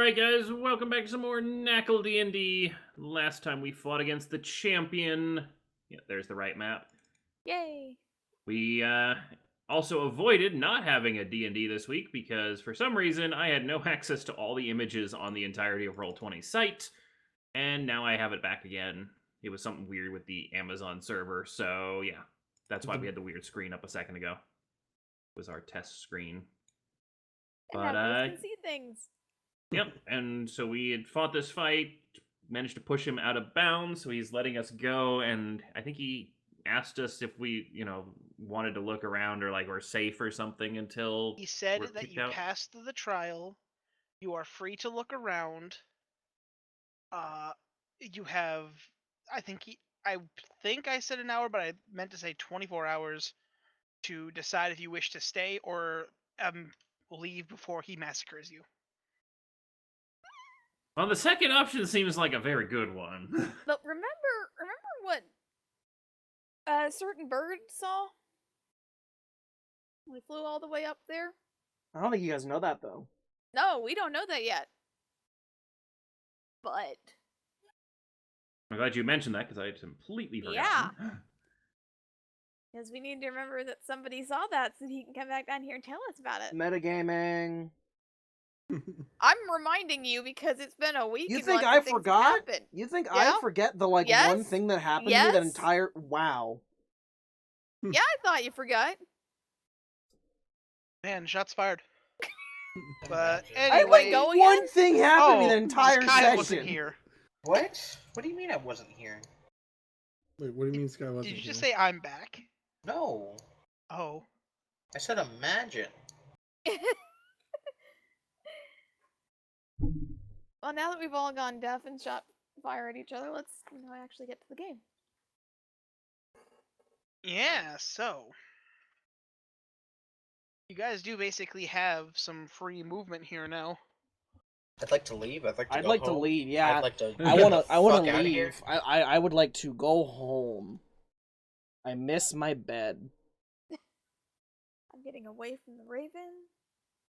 Alright guys, welcome back to some more NaCl DnD. Last time we fought against the champion. Yeah, there's the right map. Yay! We also avoided not having a D&D this week because for some reason I had no access to all the images on the entirety of Roll20's site. And now I have it back again. It was something weird with the Amazon server, so yeah. That's why we had the weird screen up a second ago. It was our test screen. And But now you can see things. Yep, and so we had fought this fight, managed to push him out of bounds, so he's letting us go, and I think he asked us if we, wanted to look around or, we're safe or something until He said we're that kicked you out. passed the trial, you are free to look around, you have, I think I said an hour, but I meant to say 24 hours to decide if you wish to stay or leave before he massacres you. Well, the second option seems like a very good one. But remember what a certain bird saw? We flew all the way up there? I don't think you guys know that, though. No, we don't know that yet. But... I'm glad you mentioned that, because I had completely forgotten. Yeah. Because we need to remember that somebody saw that so he can come back down here and tell us about it. Metagaming. I'm reminding you because it's been a week. You and think lots I of things forgot? happened. You think Yeah? I forget the, Yes? one thing that happened to me that Yes? entire... Wow. Yeah, I thought you forgot. Man, shots fired. But Hey, anyway, wait, go again? One thing happened to me the entire Sky session. wasn't here. What? What do you mean I wasn't here? Wait, what do you mean Sky wasn't Did you just here? say I'm back? No. Oh. I said imagine. Well, now that we've all gone deaf and shot fire at each other, let's actually get to the game. Yeah, so you guys do basically have some free movement here now. I'd like to leave. I'd like to I'd go like to home. leave, yeah. I'd like to I get wanna the fuck outta here. leave. I would like to go home. I miss my bed. I'm getting away from the raven.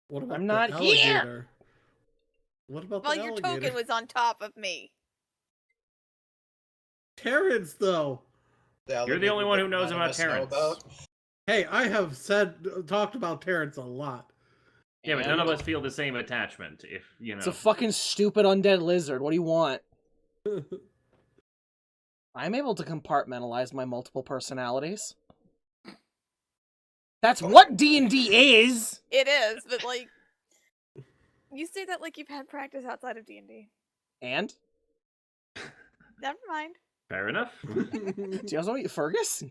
What about I'm not the here! alligator? What about Well, the your alligator? token was on top of me. Terrence, though. You're the only one who knows None of about us know Terrence. about. Hey, I have talked about Terrence a lot. Yeah, but none of us feel the same attachment, if, It's a fucking stupid undead lizard. What do you want? I'm able to compartmentalize my multiple personalities. That's what D&D is! It is, but you say that like you've had practice outside of D&D. And? Never mind. Fair enough. Do you guys know Fergus?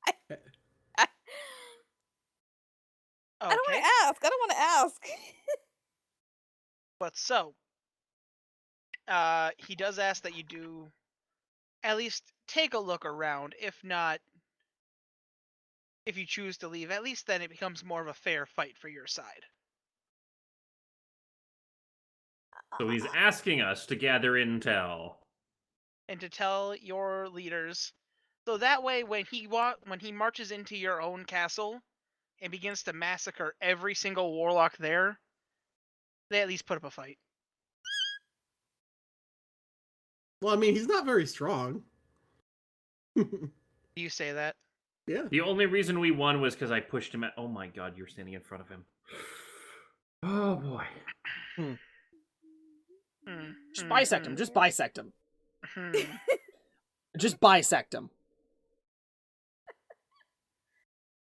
Okay. I don't want to ask. But so, he does ask that you do at least take a look around. If not, if you choose to leave, at least then it becomes more of a fair fight for your side. So he's asking us to gather intel. And to tell your leaders, so that way when he marches into your own castle and begins to massacre every single warlock there, they at least put up a fight. Well, I mean, he's not very strong. Do you say that? Yeah. The only reason we won was because I pushed him at... Oh my god, you're standing in front of him. Oh boy. Just bisect him. Just bisect him. Hmm. Just bisect him.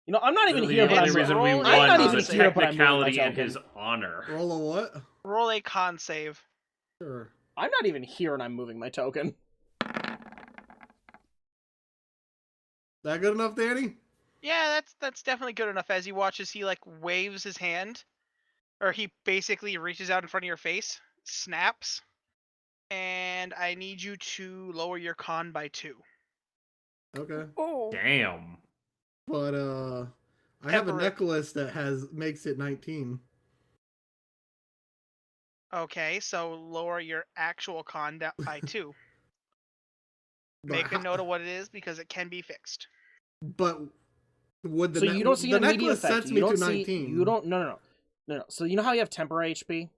You know, I'm not even Literally here, the but only I'm reason we I'm won not was even a here, but I'm technicality moving in my his token. honor. Roll a what? Roll a con save. Sure. I'm not even here and I'm moving my token. That good enough, Danny? Yeah, that's definitely good enough. As you watch as he waves his hand, or he basically reaches out in front of your face, snaps, and I need you to lower your con by 2. Okay. Oh. Damn. But, I have a Temperate. necklace that makes it 19. Okay, so lower your actual con down by 2. But Make a note of what it is because it can be fixed. But would the So you don't see the an immediate necklace effect. sets You me don't to see. 19. You don't. No. No. So you know how you have temporary HP?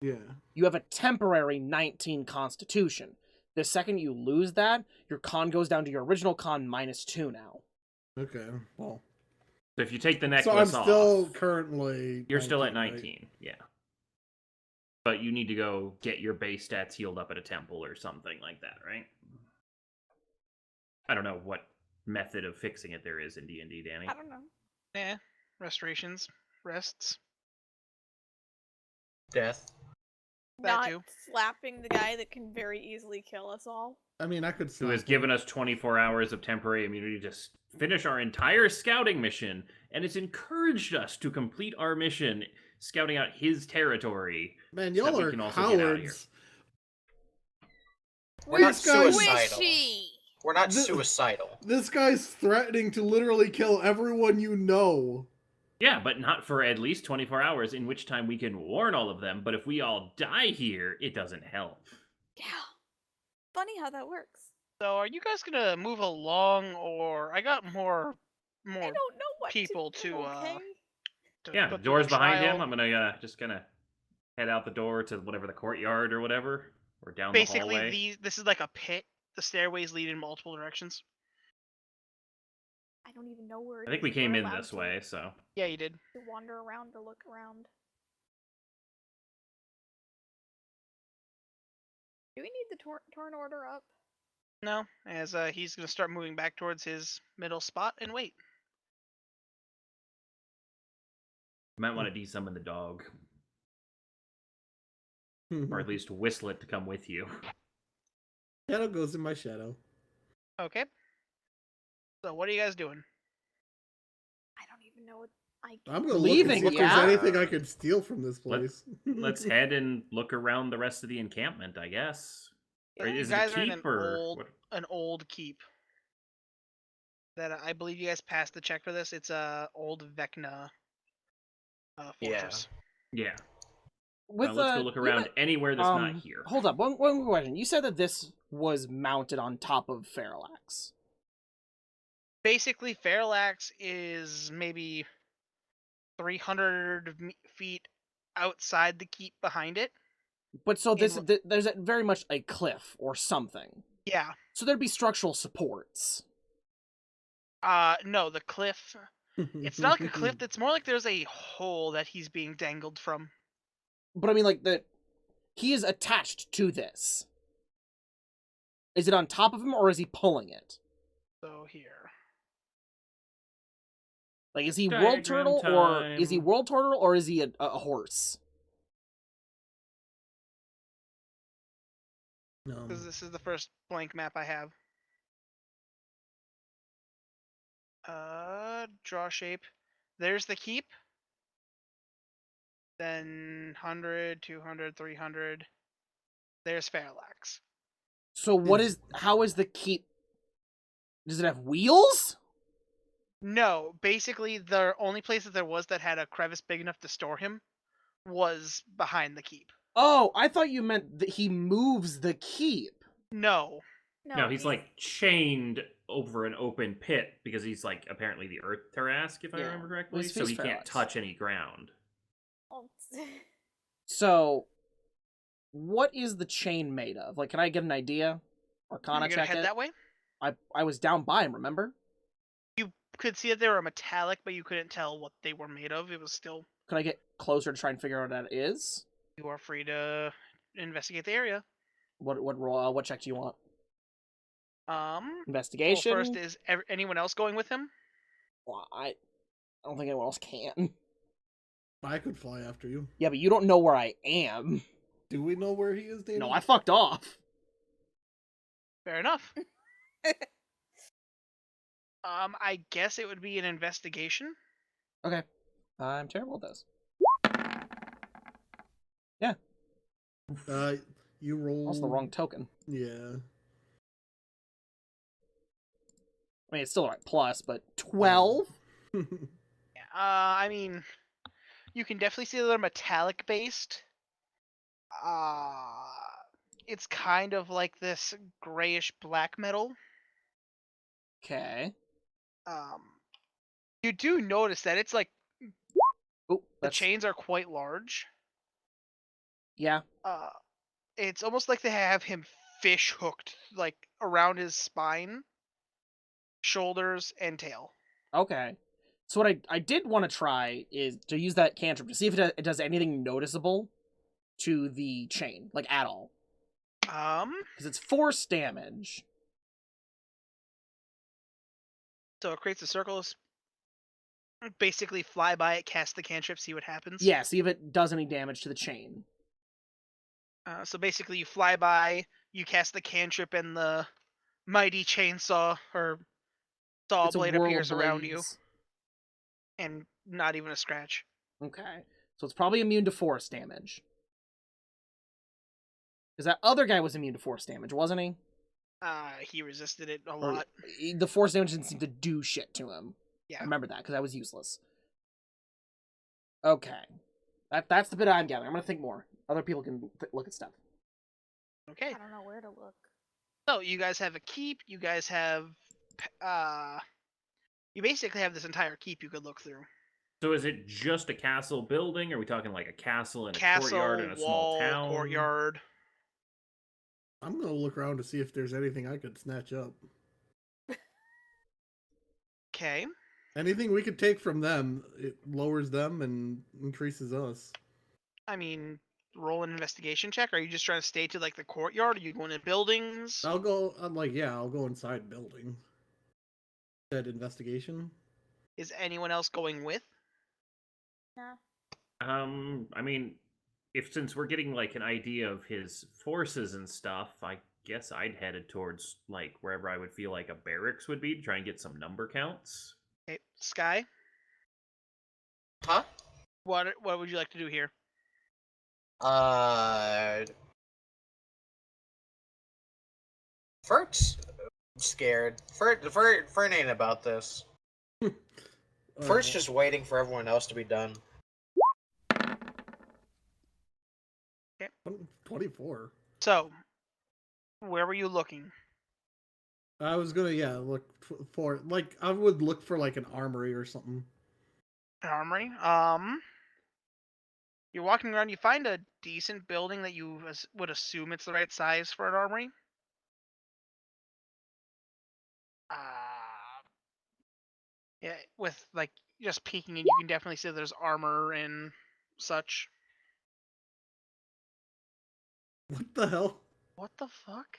Yeah. You have a temporary 19 Constitution. The second you lose that, your con goes down to your original con -2 now. Okay. Well. So if you take the necklace So I'm still off, currently. you're still at 19, 19. Yeah. But you need to go get your base stats healed up at a temple or something like that, right? I don't know what method of fixing it there is in D&D, Danny. I don't know. Restorations, rests. Death. That Not too. slapping the guy that can very easily kill us all. I mean, I could. Who has given us 24 hours of temporary immunity to finish our entire scouting mission, and it's encouraged us to complete our mission scouting out his territory. Man, so that y'all we are can also get out of here. cowards. We're not This guy's- suicidal. Squishy! We're not This- suicidal. This guy's threatening to literally kill everyone you know. Yeah, but not for at least 24 hours, in which time we can warn all of them, but if we all die here, it doesn't help. Yeah. Funny how that works. So are you guys gonna move along, or I got more I don't know what people to do, to, okay? Yeah, go the through door's behind trial? him. I'm gonna just gonna head out the door to whatever the courtyard or whatever, or down Basically, the hallway. this is like a pit. The stairways lead in multiple directions. I don't even know where it I think is, we but came we're in allowed this way, so. Yeah, you did. to wander around to look around. Do we need the torn order up? No, as he's gonna start moving back towards his middle spot and wait. You might want to de-summon the dog, or at least whistle it to come with you. Shadow goes in my shadow. Okay. So what are you guys doing? I don't even know what I I'm gonna look and Leaving, see if yeah. there's anything I can steal from this place. Let's head and look around the rest of the encampment, I guess. Or You is it a guys are in keep or an old keep. That I believe you guys passed the check for this. It's a old Vecna fortress. Yeah. With Let's go look around anywhere that's not here. Hold up, one question. You said that this was mounted on top of Feralax. Basically, Feralax is maybe 300 feet outside the keep behind it. But so this In- there's very much a cliff or something. Yeah. So there'd be structural supports. No, the cliff. It's not like a cliff. It's more like there's a hole that he's being dangled from. But I mean, like, he is attached to this. Is it on top of him, or is he pulling it? So here. Like, is he Diagram World Turtle, or is he time. World Turtle, or is he a horse? No. Because this is the first blank map I have. Draw shape. There's the keep. Then 100, 200, 300. There's Feralax. So how is the keep? Does it have wheels? No, basically the only place that there was that had a crevice big enough to store him was behind the keep. Oh, I thought you meant that he moves the keep. No. No, he's like chained over an open pit because he's like apparently the Earth Tarrasque, if I Yeah. remember Well, correctly. he's So he face can't Feralax. touch any ground. Oh, So, what is the chain made of? Like, can I get an idea? Arcana You're gonna check head it. that way? I was down by him, remember? You could see that they were metallic, but you couldn't tell what they were made of. It was still. Could I get closer to try and figure out what that is? You are free to investigate the area. What roll? What check do you want? Well, Investigation. first is anyone else going with him? Well, I don't think anyone else can. I could fly after you. Yeah, but you don't know where I am. Do we know where he is, Danny? No, I fucked off. Fair enough. I guess it would be an investigation. Okay. I'm terrible at this. You roll. Also the wrong token. Yeah. I mean, it's still the right plus, but 12? I mean, you can definitely see that they're metallic based. It's kind of like this grayish black metal. Okay. You do notice that it's like Oh, The that's chains are quite large. yeah. It's almost like they have him fish hooked like around his spine, shoulders, and tail. Okay. So what I did want to try is to use that cantrip to see if it does anything noticeable to the chain, like at all, because it's force damage. So it creates a circle. Basically, fly by it, cast the cantrip, see what happens. Yeah, see if it does any damage to the chain. So basically, you fly by, you cast the cantrip, and the mighty chainsaw or saw It's a blade whirl of appears around you, blades. and not even a scratch. Okay, so it's probably immune to force damage. Because that other guy was immune to force damage, wasn't he? He resisted it a Or lot. the force damage didn't seem to do shit to him. Yeah. I remember that because that was useless. Okay, that's the bit I'm gathering. I'm gonna think more. Other people can look at stuff. Okay. I don't know where to look. So you guys have a keep. You guys have, you basically have this entire keep you could look through. So is it just a castle building? Are we talking like a castle and a Castle, courtyard and a small wall, town? courtyard. I'm gonna look around to see if there's anything I could snatch up. Okay. Anything we could take from them, it lowers them and increases us. I mean, roll an investigation check. Are you just trying to stay to like the courtyard? Are you going to buildings? I'll go. I'm like, yeah, I'll go inside building. That investigation. Is anyone else going with? Nah. I mean, if since we're getting like an idea of his forces and stuff, I guess I'd headed towards like wherever I would feel like a barracks would be to try and get some number counts. Okay. Sky, Huh? what would you like to do here? Fert's scared. Fert ain't about this. Fert's just waiting for everyone else to be done. 24. So, where were you looking? I was gonna look for like I would look for like an armory or something. An armory. You're walking around. You find a decent building that you would assume it's the right size for an armory. Yeah, with like just peeking in, you can definitely see there's armor and such. What the hell? What the fuck?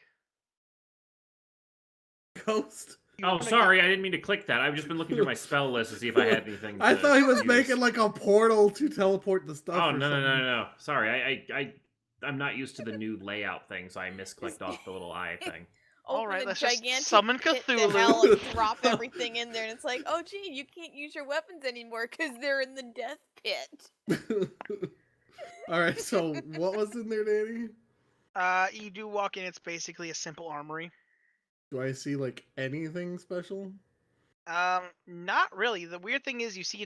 Ghost? You Oh, wanna go- sorry, I didn't mean to click that. I've just been looking through my spell list to see if I had anything. I to thought he was use. making like a portal to teleport the stuff. Oh or no no no something. no! Sorry, I'm not used to the new layout thing, so I misclicked off the little eye thing. All Open right, a let's just gigantic summon pit to Cthulhu. hell and drop everything in there, and it's like, oh gee, you can't use your weapons anymore because they're in the death pit. All right, so what was in there, Danny? You do walk in. It's basically a simple armory. Do I see like anything special? Not really. The weird thing is, you see,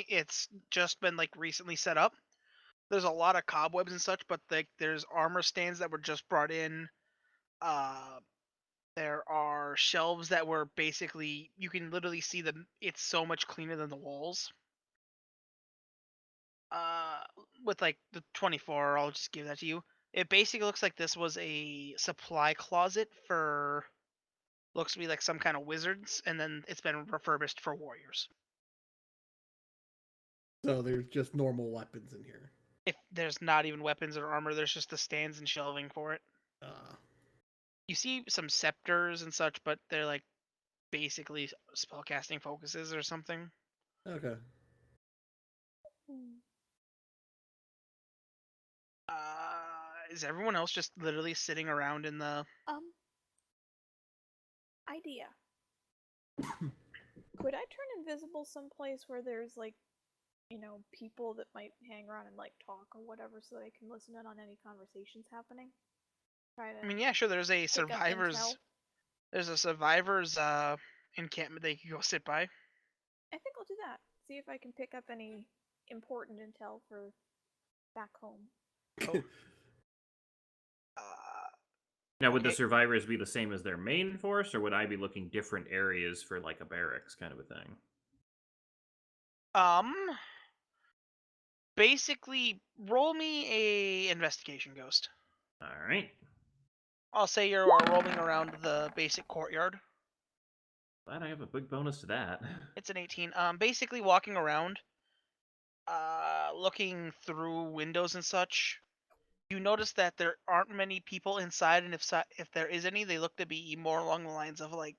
it's just been like recently set up. There's a lot of cobwebs and such, but there's armor stands that were just brought in. There are shelves that were basically, you can literally see them. It's so much cleaner than the walls. With like the 24, I'll just give that to you. It basically looks like this was a supply closet for, looks to be like some kind of wizards, and then it's been refurbished for warriors. So there's just normal weapons in here. If there's not even weapons or armor, there's just the stands and shelving for it. You see some scepters and such, but they're like basically spellcasting focuses or something. Okay. Is everyone else just literally sitting around in the? Idea. Could I turn invisible someplace where there's like, people that might hang around and like talk or whatever, so that I can listen in on any conversations happening? Try to. I mean, yeah, sure. There's a pick up survivors. intel. There's a survivors encampment that you can go sit by. I think I'll do that. See if I can pick up any important intel for back home. Oh. Now, would the Okay. survivors be the same as their main force, or would I be looking different areas for like a barracks kind of a thing? Basically, roll me a investigation, Ghost. All right. I'll say you're roaming around the basic courtyard. Glad I have a big bonus to that. It's an 18. Basically walking around, looking through windows and such. You notice that there aren't many people inside, and if there is any, they look to be more along the lines of like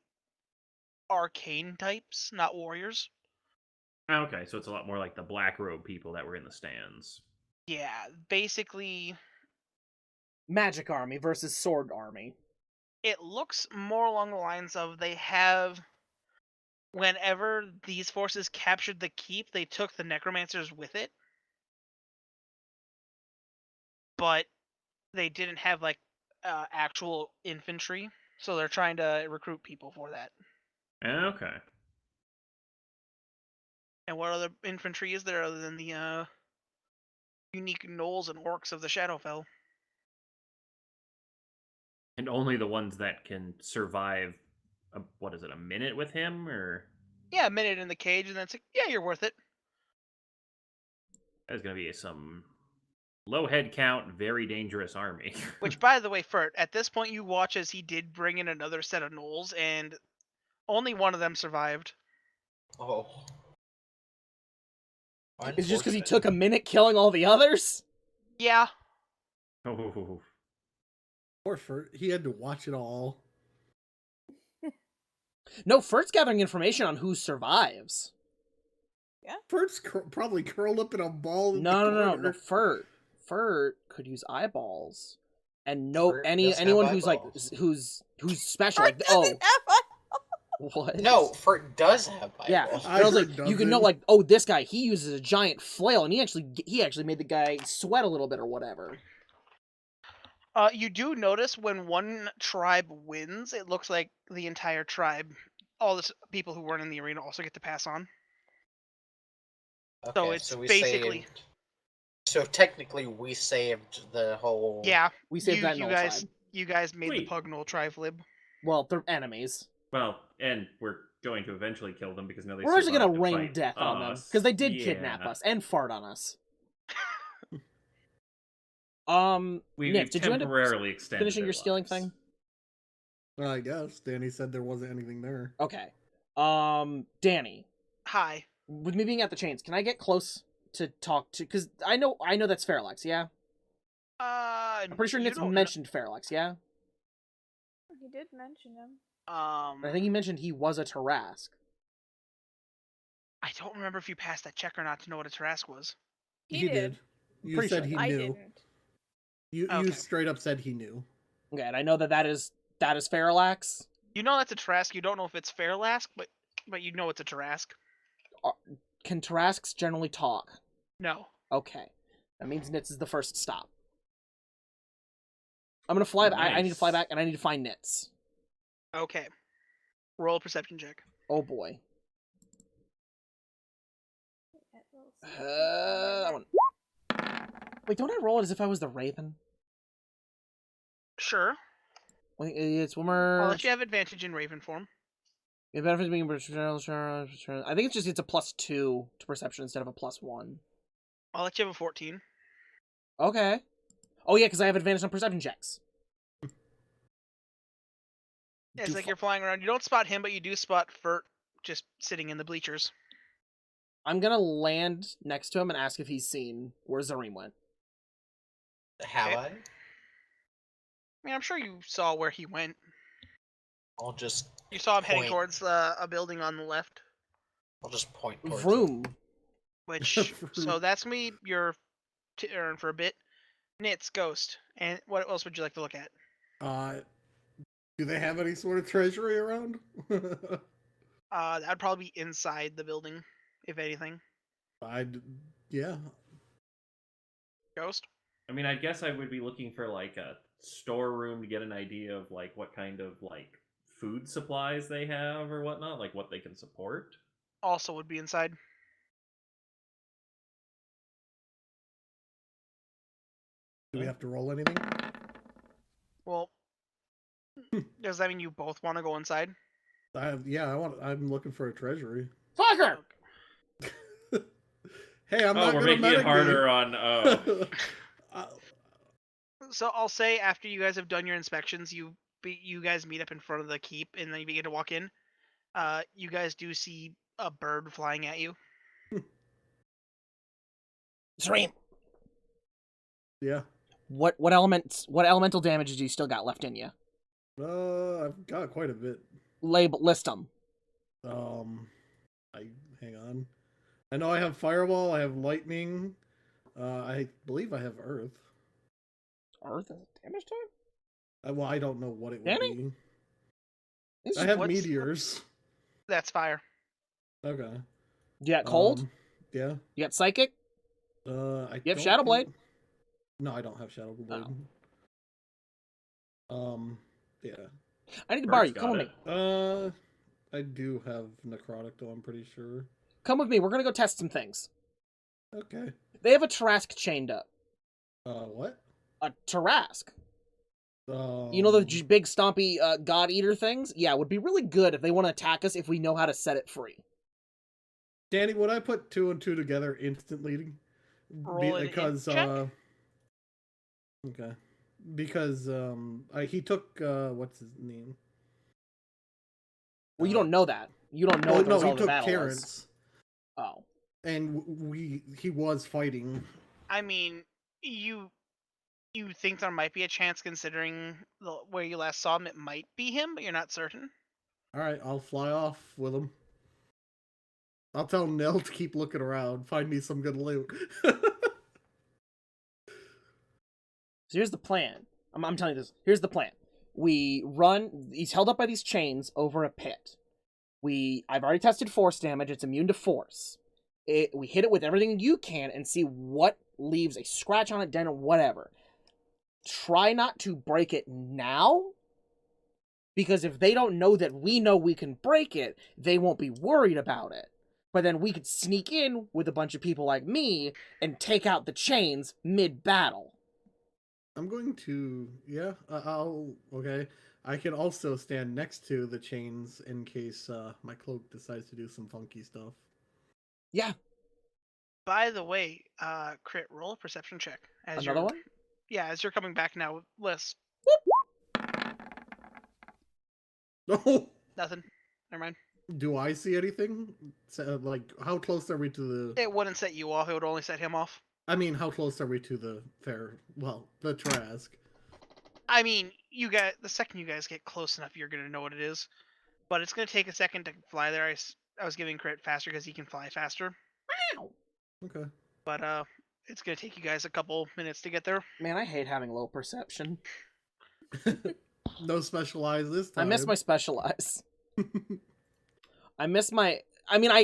arcane types, not warriors. Okay, so it's a lot more like the black robe people that were in the stands. Yeah, basically, Magic army versus sword army. it looks more along the lines of they have. Whenever these forces captured the keep, they took the necromancers with it, but they didn't have like actual infantry, so they're trying to recruit people for that. Okay. And what other infantry is there other than the unique gnolls and orcs of the Shadowfell? And only the ones that can survive, what is it, a minute with him? Or Yeah, a minute in the cage, and then it's like, yeah, you're worth it. there's going to be some low head count, very dangerous army. Which, by the way, Fert, at this point you watch as he did bring in another set of gnolls, and only one of them survived. Oh. It's just because he Unfortunate. took a minute killing all the others? Yeah, Oh. Poor Fert, he had to watch it all. No, Fert's gathering information on who survives. Fert's probably curled up in a ball. In No, the no, no, corner. no. Fert could use eyeballs, and Fert does have anyone who's like eyeballs. who's special. Fert Like, oh, doesn't have what? No, Fert does have Yeah, eyeballs. but I was like, Fert you can know, doesn't. like, oh, this guy, he uses a giant flail, and he actually made the guy sweat a little bit or whatever. you do notice when one tribe wins, it looks like the entire tribe, all the people who weren't in the arena, also get to pass on. Okay, So it's we basically- saved. So technically, we saved the whole. Yeah, We saved that you Gnoll guys, tribe. you guys made Wait. the Pugnull triflib. Well, they're enemies. Well, and we're going to eventually kill them because now they We're actually gonna survived to rain fight death on them us. because they did Yeah. kidnap us and fart on us. We Nick, did you end up temporarily extended finishing their your stealing lives. thing? I guess Danny said there wasn't anything there. Okay. Danny, Hi. with me being at the chains, can I get close to talk to? Because I know that's Fairlex, yeah. I'm pretty sure you Nick's don't mentioned Fairlex, yeah. He did mention him. know- I think he mentioned he was a Tarask. I don't remember if you passed that check or not to know what a Tarask was. He did. You Pretty said sure he I knew. didn't. You Okay. straight up said he knew. Okay, and I know that is Fairlex. You know that's a Tarask. You don't know if it's Fairlask, but you know it's a Tarask. Can Tarasks generally talk? No. Okay, that means Nitz is the first stop. I'm gonna fly. I need to fly Nice. back, and I need to find Nitz. Okay. Roll a perception check. Oh boy. That one. Wait, don't I roll it as if I was the Raven? Sure. Wait, it's Swimmer. I'll let you have advantage in Raven form. It benefits being I think it's a +2 to perception instead of a +1. I'll let you have a 14. Okay. Oh yeah, because I have advantage on perception checks. Yeah, it's Do like fu- you're flying around. You don't spot him, but you do spot Fert just sitting in the bleachers. I'm gonna land next to him and ask if he's seen where Zareem went. Have Okay. I? I mean, I'm sure you saw where he went. I'll just. You saw him heading Point. towards a building on the left. I'll just point towards. Vroom. Which, so that's gonna be your turn for a bit. Nitz, Ghost, and what else would you like to look at? Do they have any sort of treasury around? That'd probably be inside the building, if anything. Yeah. Ghost? I mean, I guess I would be looking for like a storeroom to get an idea of like what kind of like food supplies they have or whatnot, like what they can support. Also would be inside. Do we have to roll anything? Well, does that mean you both want to go inside? I'm looking for a treasury. Fucker! Hey, I'm Oh, not we're gonna making it metagame. harder on. Oh, So I'll say after you guys have done your inspections, you guys meet up in front of the keep, and then you begin to walk in. You guys do see a bird flying at you. Zareem, Yeah. what elemental damages do you still got left in you? I've got quite a bit. List them. Hang on. I know I have fireball. I have lightning. I believe I have earth. Earth is a damage type? Well, I don't know what it would Danny? be. This I is- have What's- meteors. That's fire. Okay. You got cold? Yeah. You got psychic? I You have don't Shadow Blade? think- No, I don't have Shadow Blade. Yeah. I need to borrow you. Bert's Come got with it. me. I do have necrotic though. I'm pretty sure. Come with me. We're gonna go test some things. Okay. They have a Tarask chained up. What? A Tarask. You know the big stompy god eater things? Yeah, it would be really good if they want to attack us if we know how to set it free. Danny, would I put 2 and 2 together instantly? Roll an int Because check? okay. Because he took what's his name? Well, you don't know that. You don't know Oh what the no, result he of the took battle Terrence, was. Oh. and he was fighting. I mean, you think there might be a chance, considering where you last saw him, it might be him, but you're not certain. All right, I'll fly off with him. I'll tell Nell to keep looking around, find me some good loot. So here's the plan. I'm telling you this. Here's the plan. We run. He's held up by these chains over a pit. I've already tested force damage. It's immune to force. We hit it with everything you can and see what leaves a scratch on it, dent, or whatever. Try not to break it now, because if they don't know that we know we can break it, they won't be worried about it. But then we could sneak in with a bunch of people like me and take out the chains mid-battle. I'm going to, yeah, okay. I can also stand next to the chains in case my cloak decides to do some funky stuff. Yeah. By the way, Crit, roll a perception check. Another one? Yeah, as you're coming back now with lists. No. Nothing. Never mind. Do I see anything? Like, how close are we to the... It wouldn't set you off. It would only set him off. I mean, how close are we to the the Trask? I mean, the second you guys get close enough, you're gonna know what it is. But it's gonna take a second to fly there. I was giving Crit faster because he can fly faster. Okay. But it's gonna take you guys a couple minutes to get there. Man, I hate having low perception. No specialize this time. I miss my specialize. I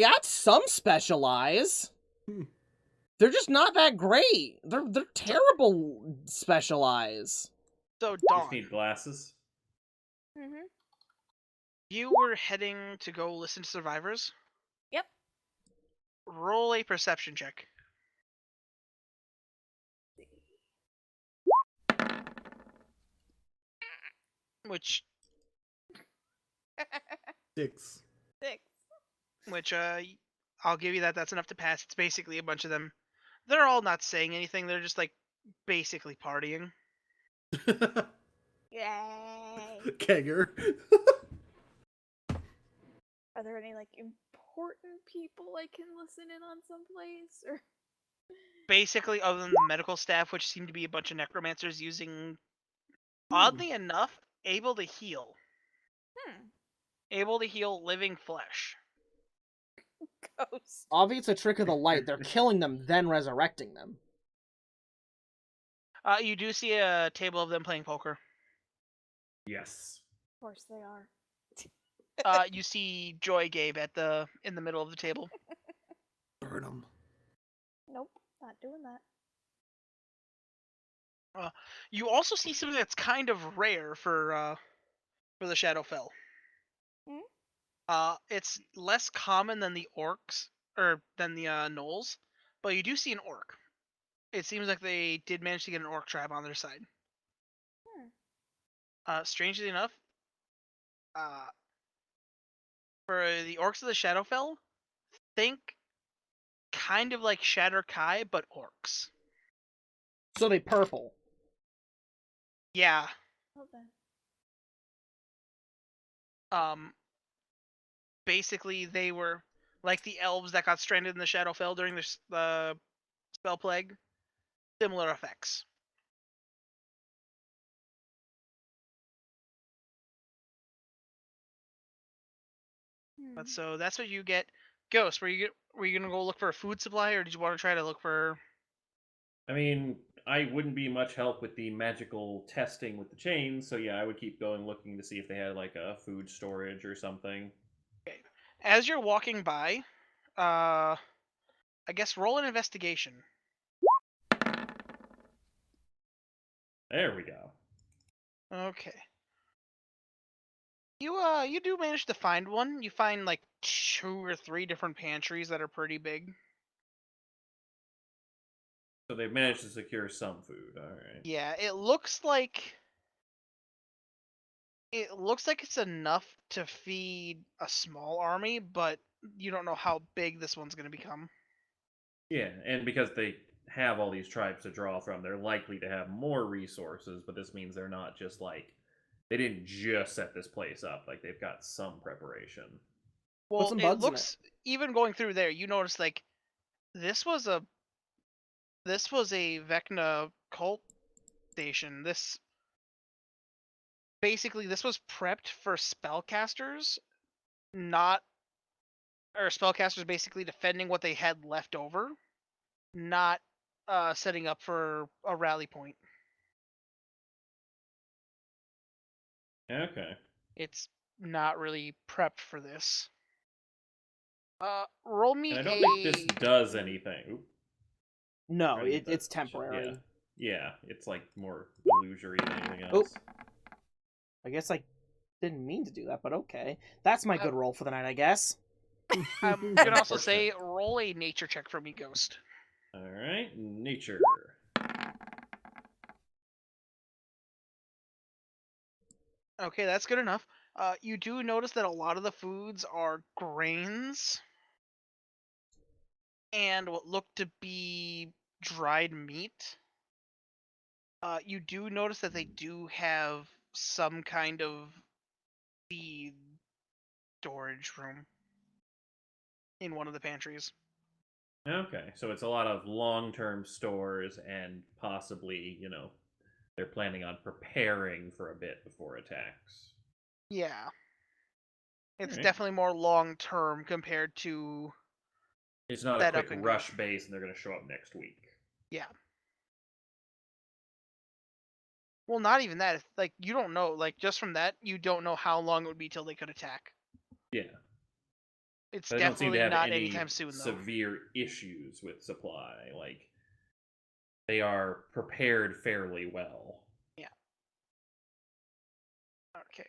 got some specialize. They're just not that great. They're terrible specialize. So just Dawn, need glasses. Mm-hmm. you were heading to go listen to survivors. Yep. Roll a perception check. Which 6. 6. I'll give you that. That's enough to pass. It's basically a bunch of them. They're all not saying anything. They're just like basically partying. Yay! Kegger. Are there any like important people I can listen in on someplace? Or Basically, other than the medical staff, which seem to be a bunch of necromancers using, oddly enough, able to heal. Able to heal living flesh. ghost? Obviously, it's a trick of the light. They're killing them, then resurrecting them. You do see a table of them playing poker. Yes. Of course they are. You see Joy Gabe in the middle of the table. Burn 'em. Nope, not doing that. You also see something that's kind of rare for the Shadowfell. It's less common than the orcs or than the gnolls, but you do see an orc. It seems like they did manage to get an orc tribe on their side. Strangely enough, for the orcs of the Shadowfell, think kind of like Shatter Kai, but orcs. So they purple. Yeah. Okay. Basically, they were like the elves that got stranded in the Shadowfell during the spell plague. Similar effects. But so that's what you get. Ghost, were you gonna go look for a food supply, or did you want to try to look for? I mean, I wouldn't be much help with the magical testing with the chains, so yeah, I would keep going looking to see if they had like a food storage or something. Okay. As you're walking by, I guess roll an investigation. There we go. Okay. You do manage to find one. You find like 2 or 3 different pantries that are pretty big. So they've managed to secure some food. All right. Yeah, it looks like it's enough to feed a small army, but you don't know how big this one's going to become. Yeah, and because they have all these tribes to draw from, they're likely to have more resources, but this means they're not just like they didn't just set this place up, like they've got some preparation. Well, some it bugs in looks even going through there, you notice like this was a Vecna cult station. This was prepped for spellcasters, not or spellcasters basically defending what they had left over, not setting up for a rally point. Okay. It's not really prepped for this. Roll me And I don't a. think this does anything. Oop, No, trying to get it's that- temporary. Yeah, it's like more illusory than anything Oh. else. I guess I didn't mean to do that, but okay. That's my good roll for the night, I guess. I'm gonna also say roll a nature check for me, Ghost. All right, nature. Okay, that's good enough. You do notice that a lot of the foods are grains and what look to be dried meat. You do notice that they do have some kind of feed storage room in one of the pantries. Okay, so it's a lot of long-term stores, and possibly, they're planning on preparing for a bit before attacks. Yeah. It's Alright. definitely more long term compared to. It's not a quick rush base, and they're going to show up next week. Yeah. Well, not even that. It's like you don't know. Like just from that, you don't know how long it would be till they could attack. Yeah. It's They don't seem to definitely have not any anytime soon, though. severe issues with supply. Like, they are prepared fairly well. Yeah. Okay.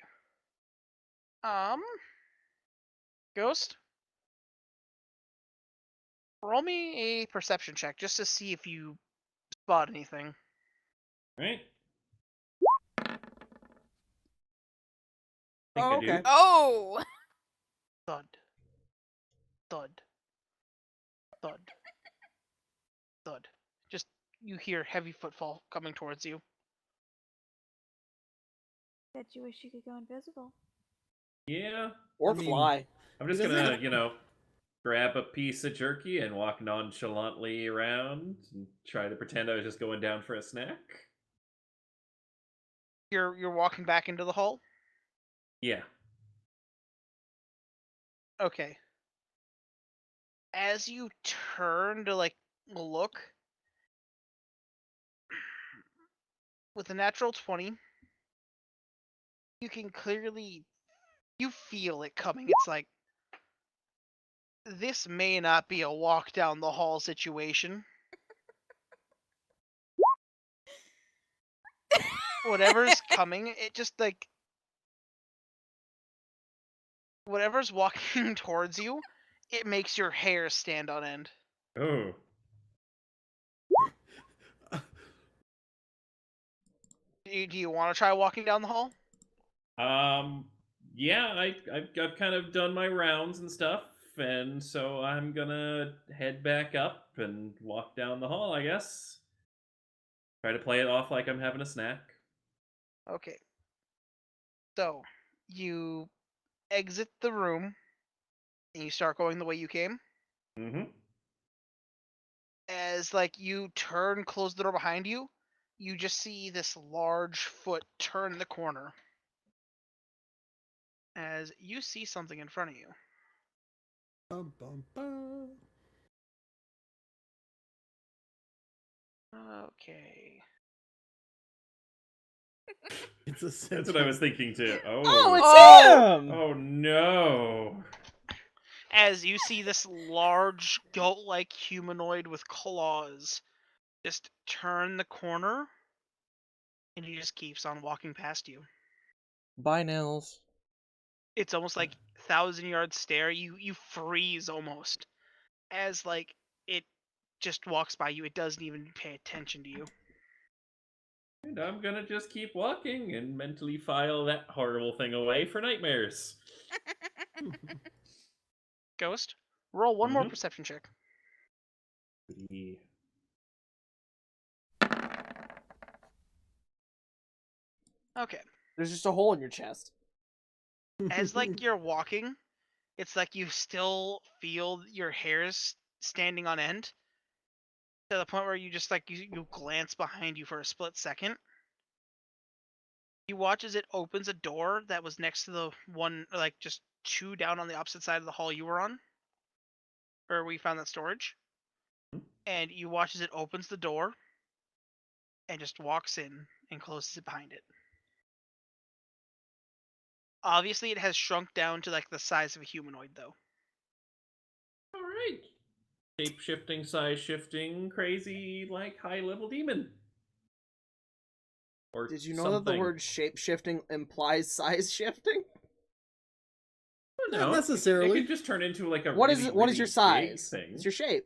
Ghost, roll me a perception check just to see if you spot anything. Right? Oh, okay. Oh! Thud. Thud. Thud. Thud. Just you hear heavy footfall coming towards you. Bet you wish you could go invisible. Yeah. Or I mean, fly. I'm just He doesn't gonna, grab a piece of jerky and walk nonchalantly around and try to pretend I was just going down for a snack. You're walking back into the hall? Yeah. Okay. As you turn to look with a natural 20, you can clearly feel it coming. It's like this may not be a walk down the hall situation. Whatever's coming, it just like whatever's walking towards you, it makes your hair stand on end. Oh. Do you want to try walking down the hall? Yeah, I've kind of done my rounds and stuff. and so I'm gonna head back up and walk down the hall, I guess. Try to play it off like I'm having a snack. Okay. So, you exit the room, and you start going the way you came. Mm-hmm. As, like, you turn, close the door behind you, you just see this large foot turn the corner. As you see something in front of you. Bum, bum, bum. Okay. It's a That's what I was thinking too. Oh, Oh, it's him! oh no. As you see this large goat-like humanoid with claws just turn the corner, and he just keeps on walking past you. Bye, Nils. It's almost like 1,000-yard stare. You freeze almost as like it just walks by you. It doesn't even pay attention to you. And I'm gonna just keep walking and mentally file that horrible thing away for nightmares. Ghost, roll one more Mhm. perception check. Yeah. Okay. There's just a hole in your chest. As like you're walking, it's like you still feel your hairs standing on end to the point where you just like you glance behind you for a split second. You watch as it opens a door that was next to the one, like just two down on the opposite side of the hall you were on, where we found that storage. And you watch as it opens the door and just walks in and closes it behind it. Obviously, it has shrunk down to like the size of a humanoid, though. All right. Shape shifting, size shifting, crazy, like high level demon. Or Did you know something. that the word shape-shifting implies size shifting? No, Not necessarily. It could just turn into like a What really, is what is really your big size? thing. It's your shape.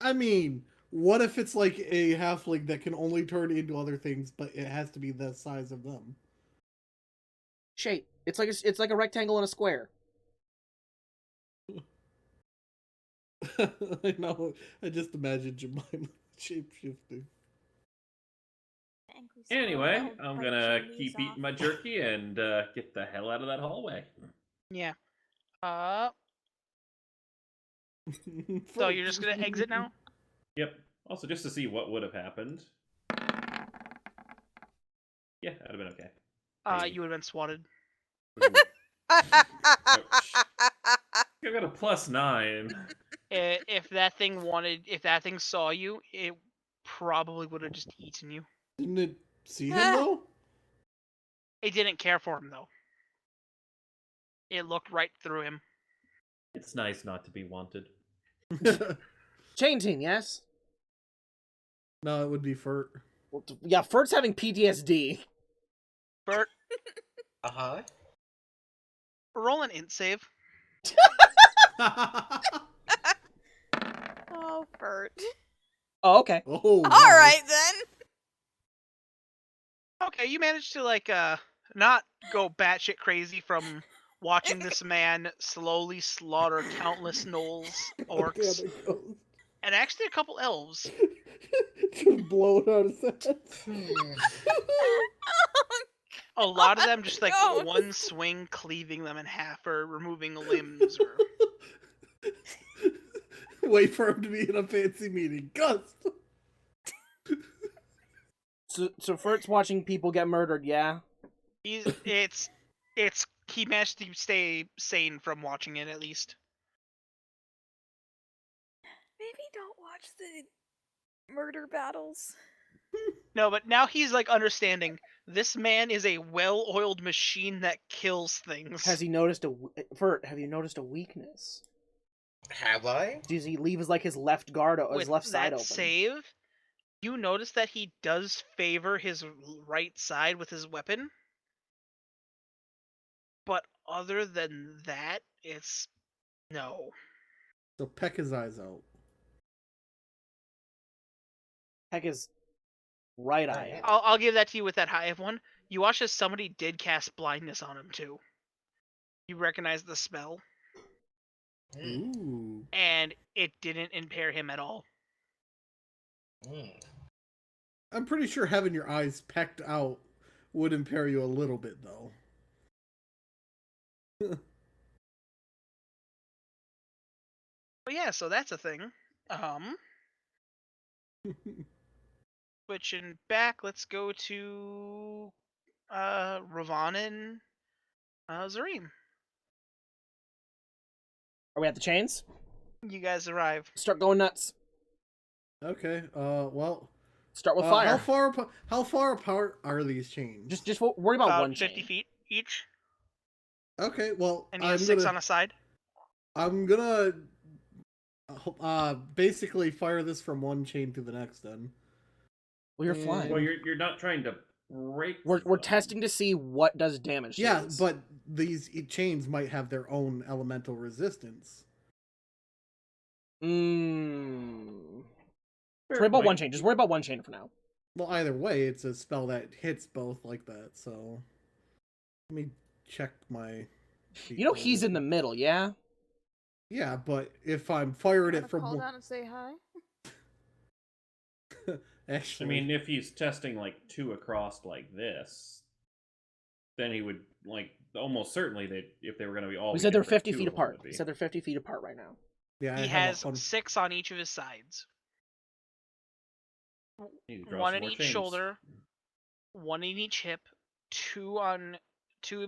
I mean, what if it's like a halfling that can only turn into other things, but it has to be the size of them? Shape. It's like a rectangle and a square. I know. I just imagine Jemima shapeshifting. Angry squirrel Anyway, that'll I'm bite gonna your knees keep off. eating my jerky and get the hell out of that hallway. Yeah. So you're just gonna exit now? Yep. Also, just to see what would have happened. Yeah, that'd have been okay. Maybe. You would have been swatted. Ooh. Ouch. I got a +9. If that thing saw you, it probably would have just eaten you. Didn't it see him though? It didn't care for him though. It looked right through him. It's nice not to be wanted. Chain team, yes? No, it would be Furt. Well, yeah, Furt's having PTSD. Bert, Uh-huh. roll an int save. Oh, Bert. Oh, okay. Oh, wow. All right then. Okay, you managed to like not go batshit crazy from watching this man slowly slaughter countless gnolls, orcs, Okay, there goes. and actually a couple elves. Just blown out of sense. A lot of them just like Gross. one swing cleaving them in half or removing limbs or Wait for him to be in a fancy meeting. Gus! So Furt's watching people get murdered, yeah? he managed to stay sane from watching it at least. Maybe don't watch the murder battles. No, but now he's like understanding this man is a well-oiled machine that kills things. Has he noticed Furt, have you noticed a weakness? Have I? Does he leave his left guard, his With left side that open? save, you notice that he does favor his right side with his weapon. But other than that, it's no. So peck his eyes out. Heck, his right eye. yeah. I'll give that to you with that high of one. You watch as somebody did cast blindness on him too. You recognize the spell. Ooh. and it didn't impair him at all. I'm pretty sure having your eyes pecked out would impair you a little bit, though. But yeah, so that's a thing. Switching back, let's go to Ravon and Zareem. Are we at the chains? You guys arrive. Start going nuts. Okay. Well. Start with fire. How far apart are these chains? Just worry about one 50 chain. feet each. Okay. Well, And you have 6 on a side. I'm gonna basically fire this from one chain to the next. Then. Well, you're flying. Well, you're not trying to break. We're testing to see what does damage. To Yeah, these. but these chains might have their own elemental resistance. Worry about one chain. Just worry about one chain for now. Well, either way, it's a spell that hits both like that. So, let me check my. You know he's in the middle, yeah. Yeah, but if I'm firing it from call down and say hi. actually, I mean, if he's testing like 2 across like this, then he would like almost certainly that if they were going to be all. We said they're different, 50 2 feet of them apart. would be. We said they're 50 feet apart right now. yeah, He has 6 on each of his sides. Need to draw 1 some in more each chains. shoulder, in each hip, 2 in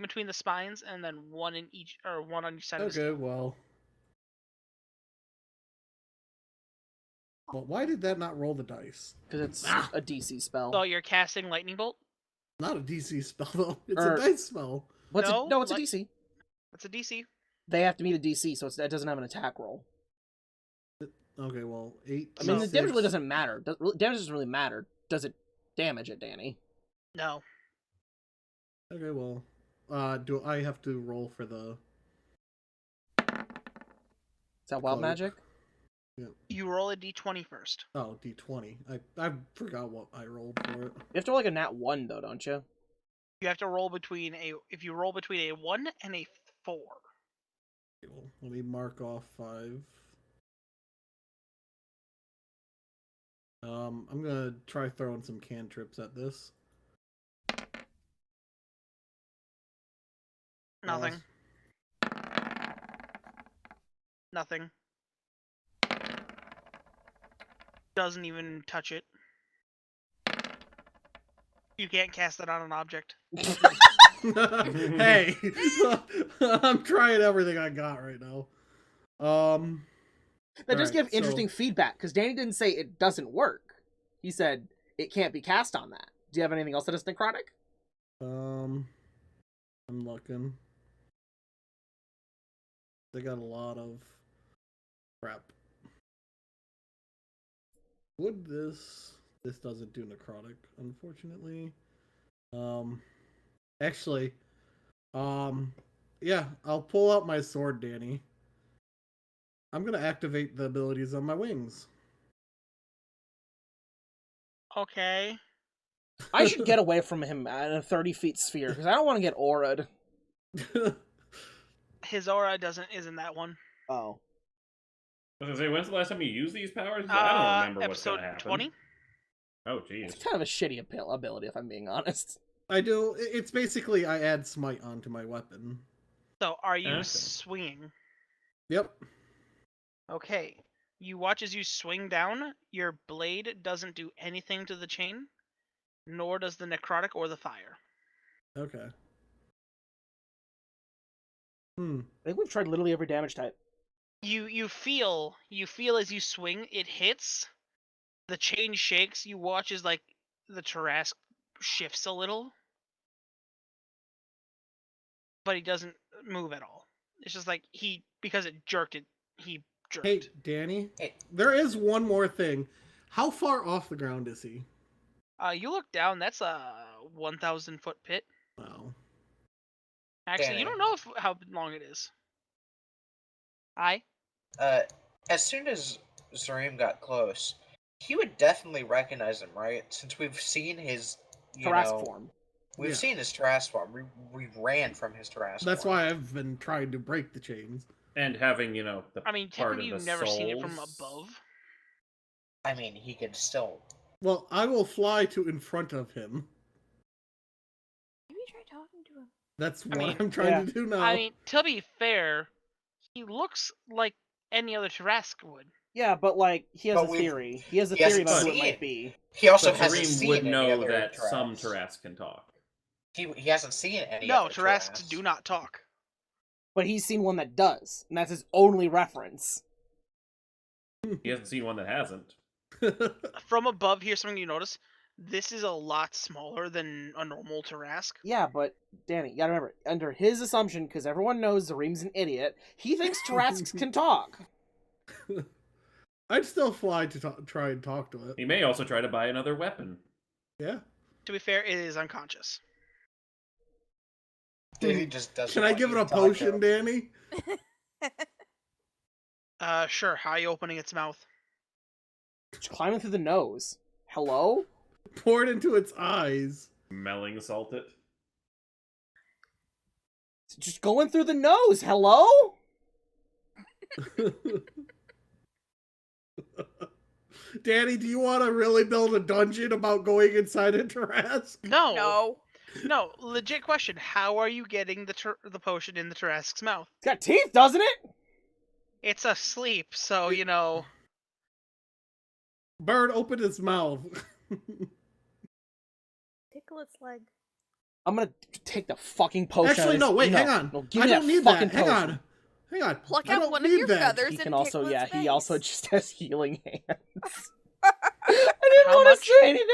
between the spines, and then 1 on each side of his Okay, tail. well, why did that not roll the dice? Because it's a DC spell. So you're casting lightning bolt? Not a DC spell though. It's Or- a dice spell. What's No, it's a DC. That's a DC. They have to meet a DC, so it doesn't have an attack roll. Okay, well, 8. I mean, the damage really 6. doesn't matter. Damage doesn't really matter. Does it damage it, Danny? No. Okay, well, do I have to roll for the? Is that wild Cloak. magic? You roll a d20 first. Oh, D20. I forgot what I rolled for it. You have to roll like a nat 1, though, don't you? You have to roll between a 1 and a 4. Okay, well, let me mark off 5. I'm gonna try throwing some cantrips at this. Nothing. Nothing. Doesn't even touch it. You can't cast it on an object. Hey, I'm trying everything I got right now. That does Alright, give so- interesting feedback, because Danny didn't say it doesn't work. He said it can't be cast on that. Do you have anything else that is necrotic? I'm looking. They got a lot of crap. Would this doesn't do necrotic, unfortunately. Actually, yeah, I'll pull out my sword, Danny. I'm gonna activate the abilities on my wings. Okay. I should get away from him at a 30-feet sphere, because I don't want to get aura'd. His aura isn't that one. Oh. I was gonna say, when's the last time you used these powers? I don't remember what's episode gonna happen. 20. Oh, jeez. It's kind of a shitty ability, if I'm being honest. I do. It's basically I add smite onto my weapon. So are you Okay. swinging? Yep. Okay. You watch as you swing down. Your blade doesn't do anything to the chain, nor does the necrotic or the fire. Okay. I think we've tried literally every damage type. You feel as you swing, it hits. The chain shakes. You watch as like the Tarrasque shifts a little, but he doesn't move at all. It's just like because it jerked it. He jerked. Hey, Danny. Hey. There is one more thing. How far off the ground is he? You look down. That's a 1,000-foot pit. Wow. Actually, you Danny. don't know how long it is. As soon as Zareem got close, he would definitely recognize him, right? Since we've seen his, Tarrasque form. We've Yeah. seen his Tarrasque form. We ran from his Tarrasque That's form. why I've been trying to break the chains. And having, you know, the I mean, part technically, of the you've never seen it from souls. above. I mean, he could still. Well, I will fly to in front of him. Maybe try talking to him. That's I what mean, I'm trying to do now. I mean, to be fair, he looks like any other Tarrasque would. Yeah, but like he has But a we've- theory. He has a he theory hasn't about who it seen might it. be. He also But hasn't Zareem seen would any know other that some Tarrasques. Tarrasque can talk. He hasn't seen any No, other Tarrasques do not talk. But he's seen one that does, and that's his only reference. He hasn't seen one that hasn't. From above, here's something you notice. This is a lot smaller than a normal Tarrasque. Yeah, but Danny, you gotta remember, under his assumption, because everyone knows Zareem's an idiot, he thinks Tarrasques can talk. I'd still fly to try and talk to it. He may also try to buy another weapon. Yeah. To be fair, it is unconscious. He just doesn't. Can I want give you it a to talk to potion, him. Danny? Sure. How are you opening its mouth? It's climbing through the nose. Hello? Pour it into its eyes. Melling salt it. It's just going through the nose. Hello? Danny, do you want to really build a dungeon about going inside a Tarrasque? No. No. No. Legit question. How are you getting the potion in the Tarrasque's mouth? It's got teeth, doesn't it? It's asleep, so you know. Bird, open its mouth. Tickle its leg. I'm gonna take the fucking potion. Actually, no, wait, hang on. No, give I me don't that need fucking that. Hang potion. on. Hang on. Pluck I out don't one of need your that. feathers He and can also, tickle yeah, its he also face. just has healing hands. I didn't How want much? to say anything.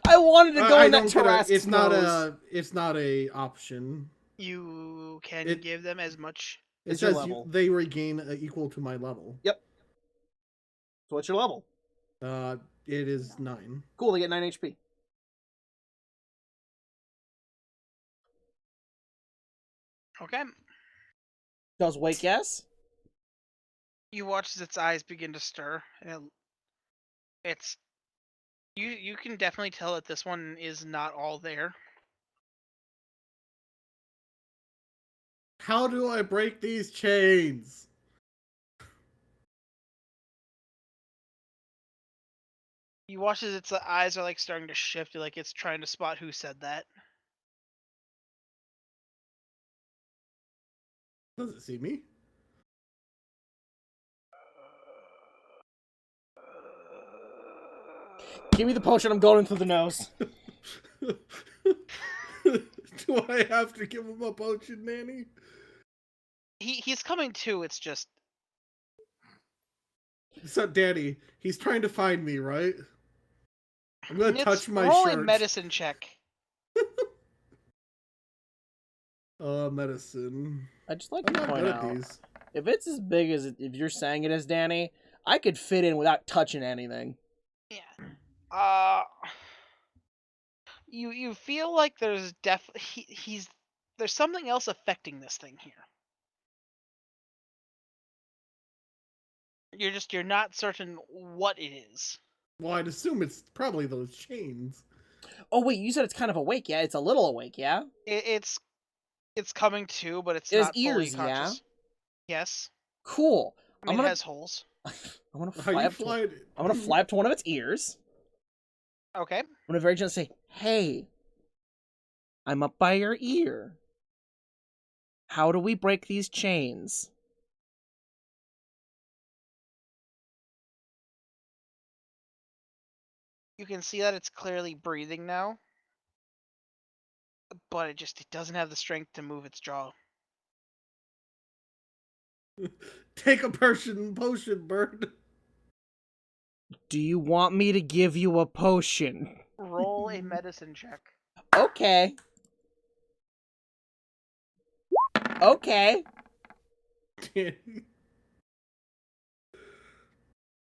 I wanted to go I in that don't get it. Tarrasque's nose. It's not a option. You can It- give them as much. It It's your says level. they regain equal to my level. Yep. So what's your level? It is 9. Cool, they get 9 HP. Okay. Does wake yes? You watch as its eyes begin to stir, and it's you can definitely tell that this one is not all there. How do I break these chains? You watch as its eyes are like starting to shift, like it's trying to spot who said that. Does it see me? Give me the potion, I'm going through the nose. Do I have to give him a potion, Nanny? He's coming to. It's just So, Daddy, he's trying to find me, right? I'm gonna it's touch my roll a shirt. medicine check. Medicine. I just like I'm to not point good at out, these. if it's as big as if you're saying it is, Danny, I could fit in without touching anything. Yeah. You feel like there's there's something else affecting this thing here. You're not certain what it is. Well, I'd assume it's probably those chains. Oh wait, you said it's kind of awake, yeah? It's a little awake, yeah? It's coming to, but it's It has not fully ears, yeah? conscious. Yes. Cool. I mean, I'm gonna it has holes. I'm gonna How fly you up to fly? I'm gonna fly up to one of its ears. Okay. I'm gonna very gently say, "Hey, I'm up by your ear. How do we break these chains?" You can see that it's clearly breathing now, but it doesn't have the strength to move its jaw. Take a potion, Bird. Do you want me to give you a potion? Roll a medicine check. Okay. Okay.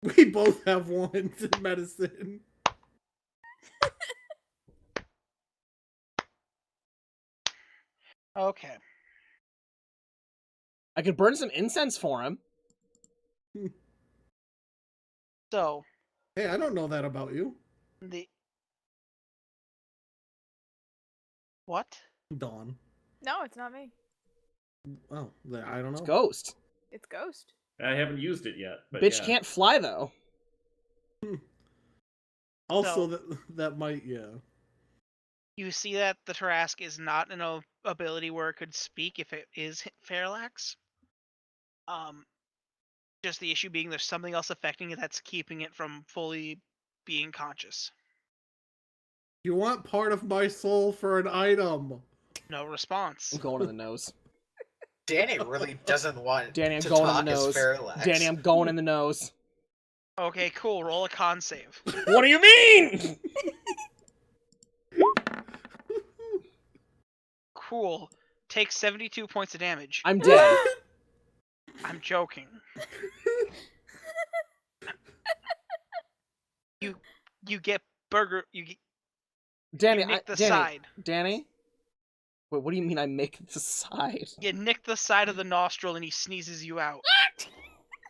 We both have ones in medicine. Okay. I could burn some incense for him. So Hey, I don't know that about you. the what? Dawn. No, it's not me. Oh, I don't know. It's Ghost. It's Ghost. I haven't used it yet. But Bitch yeah. can't fly though. Also, So- that might, yeah. You see that the Tarask is not an ability where it could speak if it is Parallax. Just the issue being there's something else affecting it that's keeping it from fully being conscious. You want part of my soul for an item. No response. I'm going in the nose. Danny really doesn't want Danny, I'm to going in talk the as nose. Parallax. Danny, I'm going in the nose. Okay, cool. Roll a con save. What do you mean? Cool. Take 72 points of damage. I'm dead. I'm joking. You get burger. You Danny, nick the Danny, side. Danny? Wait, what do you mean I make the side? You nick the side of the nostril and he sneezes you out.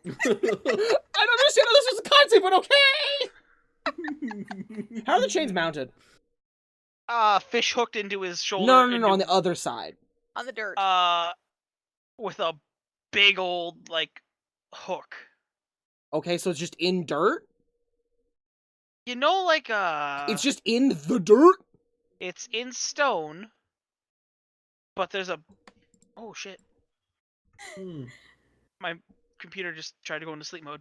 I don't understand how this was a concept, but okay! How are the chains mounted? Fish hooked into his shoulder. No, on the other side. On the dirt. With a big old hook. Okay, so it's just in dirt? You know, It's just in the dirt? it's in stone, but there's a. Oh shit! My computer just tried to go into sleep mode.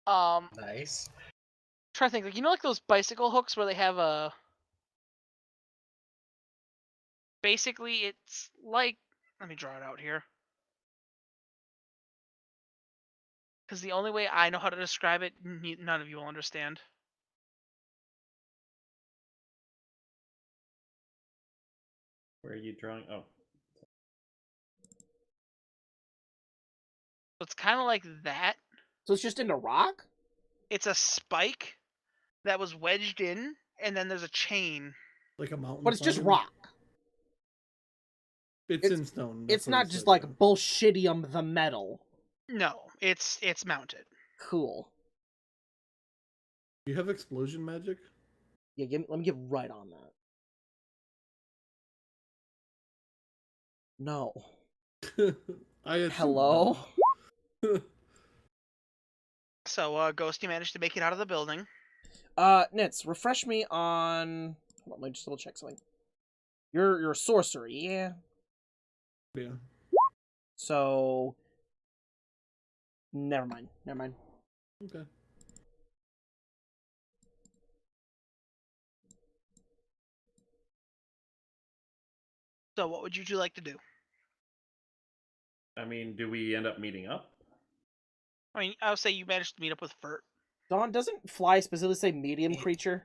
Nice. Try to think, you know, those bicycle hooks where they have a. Basically, it's like. Let me draw it out here. Because the only way I know how to describe it, none of you will understand. Where are you drawing? Oh. So it's kind of like that. So it's just in the rock? It's a spike that was wedged in, and then there's a chain. Like a mountain. But it's just climbing? rock. It's in stone. It's that's what not he just said, like yeah. bullshitium the metal. No, it's mounted. Cool. Do you have explosion magic? Yeah, let me get right on that. No. I assume Hello? not. So, Ghost, you managed to make it out of the building. Nitz, refresh me on... Hold on, let me just double check something. You're a sorcerer, yeah? Yeah. So... Never mind. Okay. So, what would you like to do? I mean, do we end up meeting up? I mean, I would say you managed to meet up with Furt. Dawn, doesn't fly specifically say medium creature?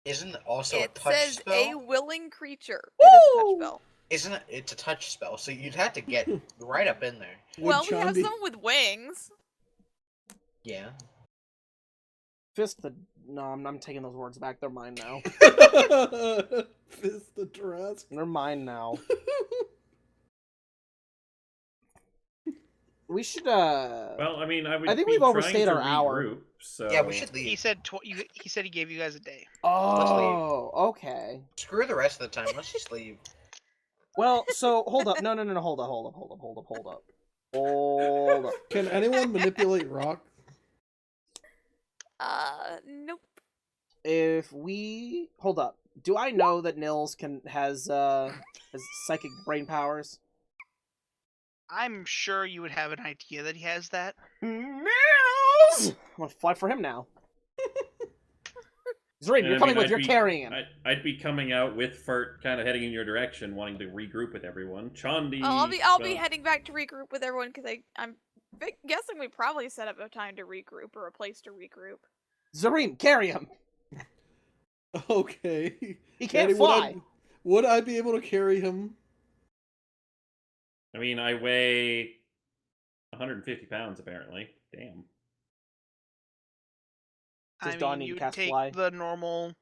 Isn't it also a It touch says spell? a willing creature. It is a touch Woo! spell. Isn't it? It's a touch spell, so you'd have to get right up in there. Well, we have Chandi- someone with wings. Yeah. Fist the... No, I'm taking those words back. They're mine now. Fist the Tarask. They're mine now. We should, Well, I mean, I think be we've trying overstayed to our hour. regroup, So Yeah, we should He leave. said he said he gave you guys a day. Oh, okay. Screw the rest of the time. Let's just leave. Well, so, hold up. No, hold up. Hold up. Can anyone manipulate rock? Nope. If we... Hold up. Do I know that Nils has psychic brain powers? I'm sure you would have an idea that he has that. Nils! I'm gonna fly for him now. Zareem, And you're I coming mean, with, you're carrying him. I'd be coming out with Furt, kind of heading in your direction, wanting to regroup with everyone. Chandi. Oh, I'll be well, heading back to regroup with everyone because I'm guessing we probably set up a time to regroup or a place to regroup. Zareem, carry him. Okay. He can't Danny, fly. Would I be able to carry him? I mean, I weigh 150 pounds apparently. Damn. Does I Dawn mean, need to you cast take fly? the normal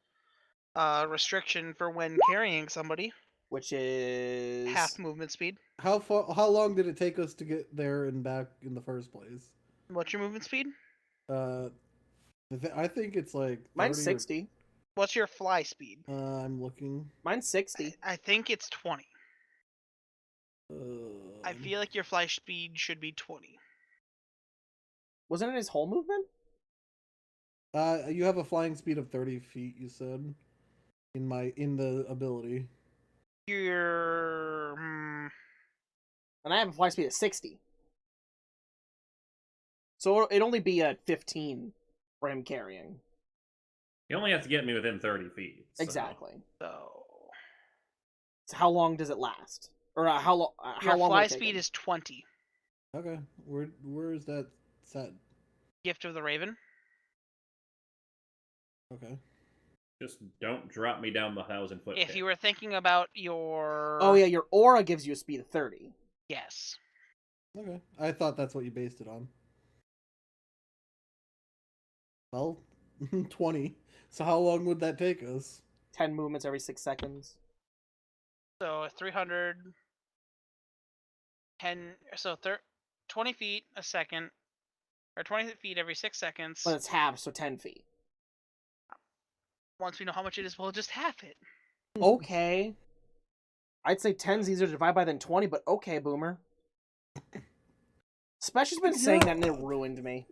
restriction for when carrying somebody. Which is... Half movement speed. How long did it take us to get there and back in the first place? What's your movement speed? I think it's like 30 Mine's or- 60. What's your fly speed? I'm looking. Mine's 60. I think it's 20. Uh, I feel like your fly speed should be 20. Wasn't it his whole movement? You have a flying speed of 30 feet. You said in the ability. You're... And I have a fly speed of 60. So it'd only be at 15 for him carrying. You only have to get me within 30 feet. So. Exactly. So how long does it last? Or how long? Your long fly speed is 20. Okay, where is that set? Gift of the Raven. Okay. Just don't drop me down the 1,000-foot If pit. you were thinking about your... Oh yeah, your aura gives you a speed of 30. Yes. Okay, I thought that's what you based it on. Well, 20. So how long would that take us? 10 movements every 6 seconds. So 300... 20 feet a second. Or 20 feet every 6 seconds. But it's half, so 10 feet. Once we know how much it is, we'll just half it. Okay. I'd say 10's easier to divide by than 20, but okay, Boomer. Special's been saying that and it ruined me.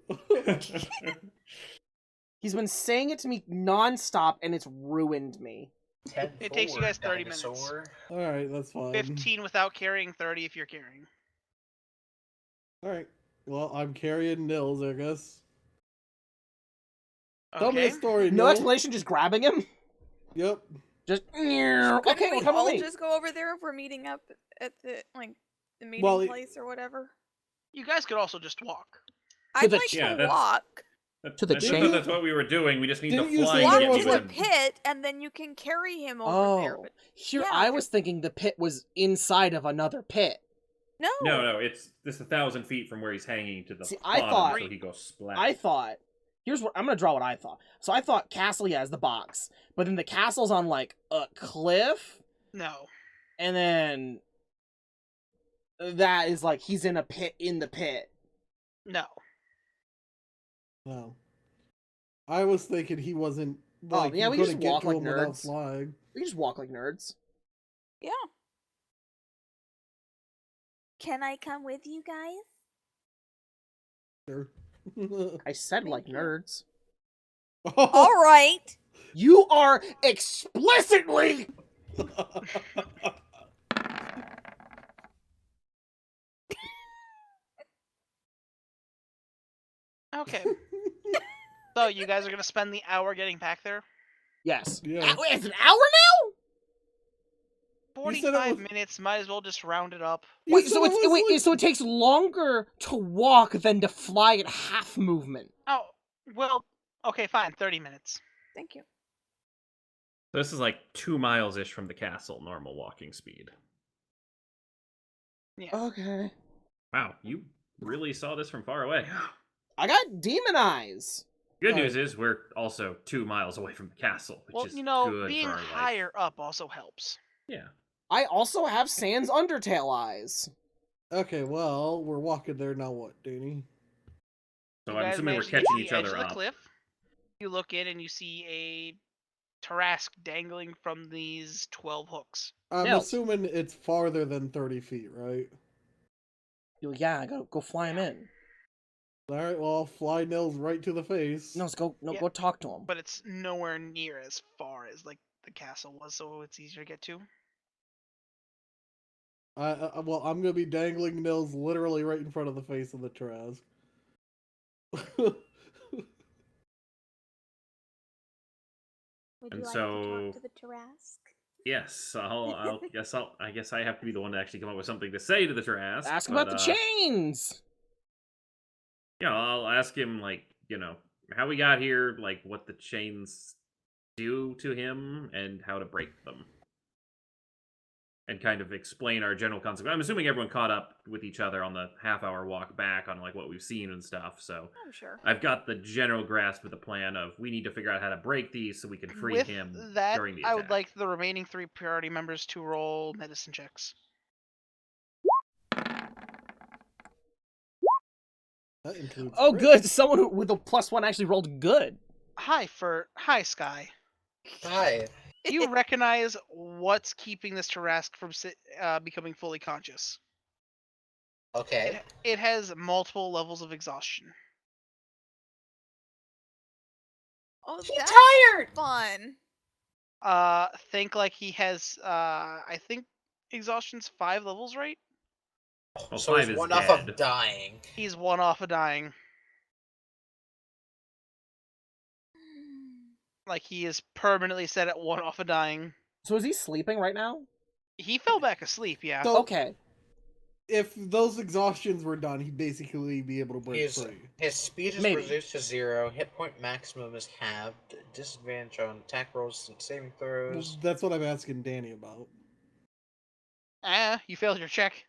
He's been saying it to me non-stop and it's ruined me. It takes you guys 30 dinosaur. minutes. Alright, that's fine. 15 without carrying, 30 if you're carrying. Alright. Well, I'm carrying Nils, I guess. Tell me a Okay. story, No Nils. explanation, just grabbing him? Yep. Just... Couldn't Okay, we well, come all with me. just go over there if we're meeting up at the meeting Well, place or whatever? You guys could also just walk. I'd the like Yeah, to that's- walk. To the I chain? thought that's what we were doing. We just need Didn't to you fly say and Walk there get was to to the him. pit, and then you can carry him over there. Oh. But Here, yeah, I was thinking the pit was inside of another pit. no, No, it's 1,000 feet from where he's hanging to the See, I bottom, thought- so he goes splat. I thought... Here's what... I'm gonna draw what I thought. So I thought castle, yeah, is the box. But then the castle's on, like, a cliff. No. And then... That is, like, he's in a pit in the pit. No. No. I was thinking he wasn't. Like, yeah, you we can just couldn't get walk to like him without nerds. flying. We just walk like nerds. yeah. Can I come with you guys? Sure. I said Thank like you. nerds. All right. You are explicitly... Okay. So you guys are gonna spend the hour getting back there? Yes. Yeah. Wait, it's an hour now? 45 was- minutes, might as well just round it up. You Wait, said so it it's was wait, like- so it takes longer to walk than to fly at half movement. Oh, well, okay, fine, 30 minutes. Thank you. This is like 2 miles-ish from the castle, normal walking speed. Yeah. Okay. Wow, you really saw this from far away. I got demon eyes. Good news is we're also 2 miles away from the castle, which Well, is you know, good being for our life. higher up also helps. Yeah. I also have Sans Undertale eyes. Okay, well, we're walking there now. What, Danny? So You I'm guys assuming we're manage to get catching to each the edge other of the up. cliff. You look in and you see a Tarrasque dangling from these 12 hooks. I'm Nils. assuming it's farther than 30 feet, right? Yeah, go fly him in. All right, well, I'll fly Nils right to the face. No, let's go. No, Yeah. go talk to him. But it's nowhere near as far as like the castle was, so it's easier to get to. Well, I'm gonna be dangling Nils literally right in front of the face of the Tarrasque. Would And you like to so- talk to the Tarrasque? Yes, I guess I have to be the one to actually come up with something to say to the Tarrasque. Ask but, about the chains. Yeah, I'll ask him, like, how we got here, like, what the chains do to him, and how to break them. And kind of explain our general concept. I'm assuming everyone caught up with each other on the half-hour walk back on, like, what we've seen and stuff, so... I'm sure. I've got the general grasp of the plan of we need to figure out how to break these so we can free With him that, during the I attack. would like the remaining 3 priority members to roll medicine checks. That includes Oh, crit. good. Someone with a +1 actually rolled good. Hi, Sky. Hi. Do you recognize what's keeping this Tarrasque from becoming fully conscious? Okay. It has multiple levels of exhaustion. Oh, He's that's tired! fun. Think like he has I think exhaustion's 5 levels, right? Well, So 5 he's is one off of dead. dying. He's 1 off of dying. Like he is permanently set at 1 off of dying. So is he sleeping right now? He fell back asleep, yeah. So Okay. if those exhaustions were done, he'd basically be able to break free. His speed is Maybe. reduced to 0, hit point maximum is halved, disadvantage on attack rolls and saving Well, throws. that's what I'm asking Danny about. You failed your check.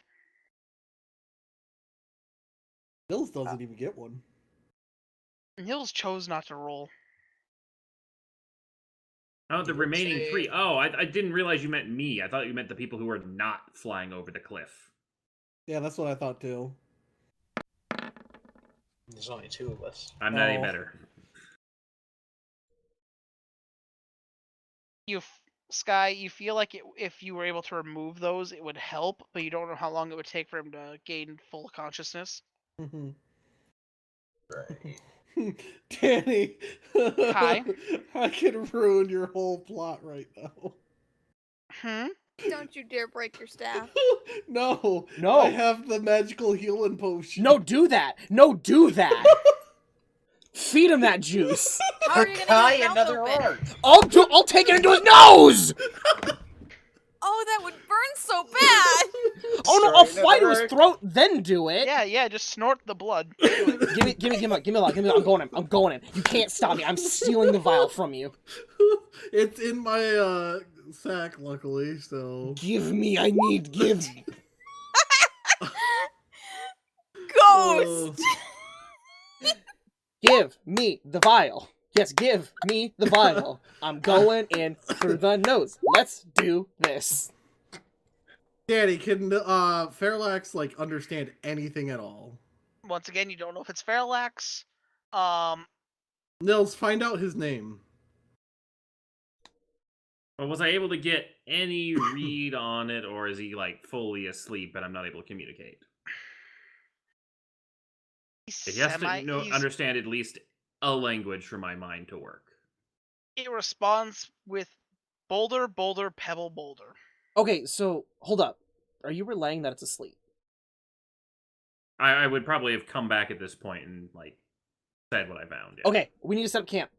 Nils doesn't even get one. Nils chose not to roll. Oh, the You would remaining say- 3. Oh, I didn't realize you meant me. I thought you meant the people who were not flying over the cliff. Yeah, that's what I thought too. There's only 2 of us. I'm not any Oh. better. Sky, you feel like if you were able to remove those, it would help, but you don't know how long it would take for him to gain full consciousness. Right. Danny, Hi. I can ruin your whole plot right now. Don't you dare break your staff. No, No. I have the magical healing potion. No, do that. No, do that. Feed him that juice. How are you gonna Kai, get his mouth another open? art. I'll take it into his nose. Oh, that would burn so bad. Oh no, I'll Sorry, fly to another his throat, then do it. Yeah, just snort the blood. Give me a lot. I'm going in. You can't stop me. I'm stealing the vial from you. It's in my sack, luckily. So Give me. I need. Give. Ghost. Give me the vial. Yes, give me the vial. I'm going in through the nose. Let's do this. Danny, can Fairlax like understand anything at all? Once again, you don't know if it's Parallax. Nils, find out his name. Well, was I able to get any read on it, or is he like fully asleep and I'm not able to communicate? It has to understand at least a language for my mind to work. It responds with boulder, boulder, pebble, boulder. Okay, so hold up. Are you relaying that it's asleep? I would probably have come back at this point and like said what I found. Yeah. Okay, we need to set up camp.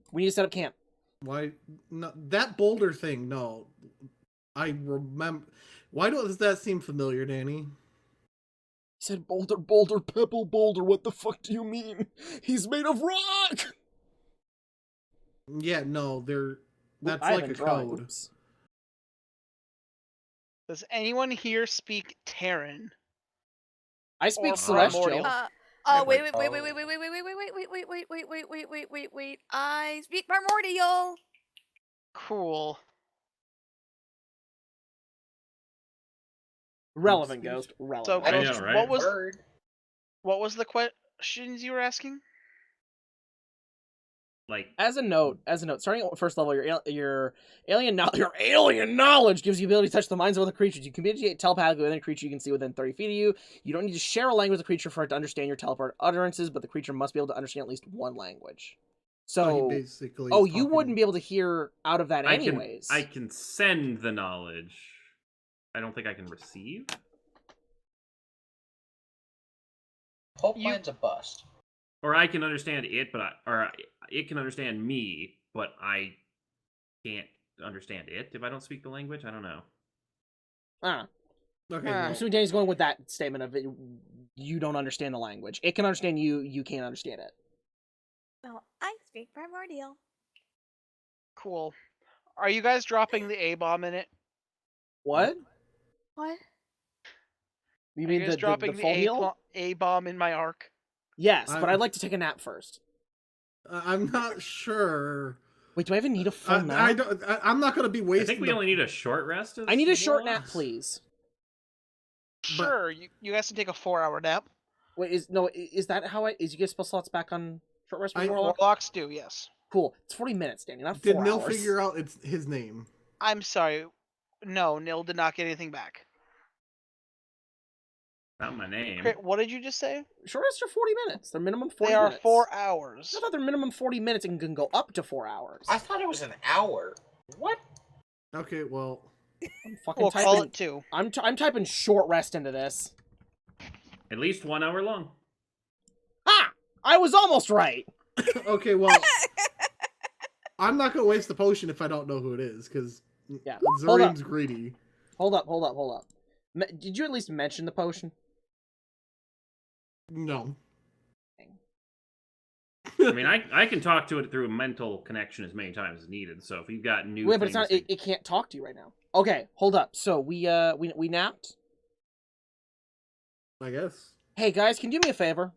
Why? No, that boulder thing. No, I remember. Why does that seem familiar, Danny? He said boulder, boulder, pebble, boulder. What the fuck do you mean? He's made of rock! Yeah, no, that's I like a haven't drawn. code. Oops. Does anyone here speak Terran? I speak Or Celestial. primordial. Wait. Oh. Wait. I speak primordial. Cool. Relevant, Ghost. Relevant. So, I Ghost, know, right? what was the questions you were asking? Like, As a note, starting at first level, your alien knowledge gives you the ability to touch the minds of other creatures. You communicate telepathically with any creature you can see within 30 feet of you. You don't need to share a language with the creature for it to understand your teleport utterances, but the creature must be able to understand at least one language. So, he basically oh, is you talking- wouldn't be able to hear out of that anyways. I can send the knowledge. I don't think I can receive. Whole plan's a bust. Or I can understand it, it can understand me, but I can't understand it if I don't speak the language. I don't know. Okay, Ah. I'm well, assuming Danny's going with that statement of it, you don't understand the language. It can understand you, you can't understand it. Well, I speak primordial. Cool. Are you guys dropping the A-bomb in it? What? What? You Are mean you guys dropping the full heal? A-bomb in my arc? Yes, but I'm- I'd like to take a nap first. I'm not sure. Wait, do I even need a full nap? I'm not gonna be I wasting. think we only need a short rest. I need a short well. nap, please. Sure, you guys can take a 4-hour nap. Wait, is that how is you get spell slots back on short rest for I- Warlock? Warlocks do, yes. Cool. It's 40 minutes, Danny, not 4 Did hours. Nil figure out it's his name? I'm sorry. No, Nil did not get anything back. Not my name. What did you just say? Short rests are 40 minutes. They're minimum 40 They are minutes. 4 hours. I thought they're minimum 40 minutes and can go up to 4 hours. I thought it was an hour. What? Okay, well, I'm fucking We'll typing. call it 2. I'm typing short rest into this. At least 1 hour long. Ha! I was almost right. okay, well, I'm not gonna waste the potion if I don't know who it is, because Yeah. Hold up. Zareem's greedy. Hold up. Did you at least mention the potion? No. I mean, I can talk to it through a mental connection as many times as needed. So if you've got new Wait, but things, it's not. It can't talk to you right now. Okay, hold up. So we napped. I guess. Hey guys, can you do me a favor?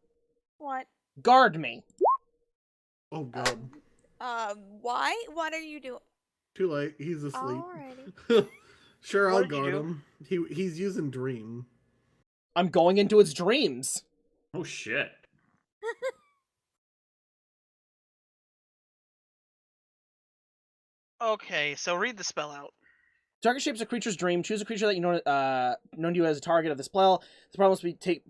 What? Guard me. Oh god. Why? What are you doing? Too late. He's asleep. Alrighty. Sure, What I'll did you guard do? him. He's using Dream. I'm going into its dreams. oh shit. Okay, so read the spell out. Target shapes a creature's dream. Choose a creature that you know known to you as a target of the spell. The spell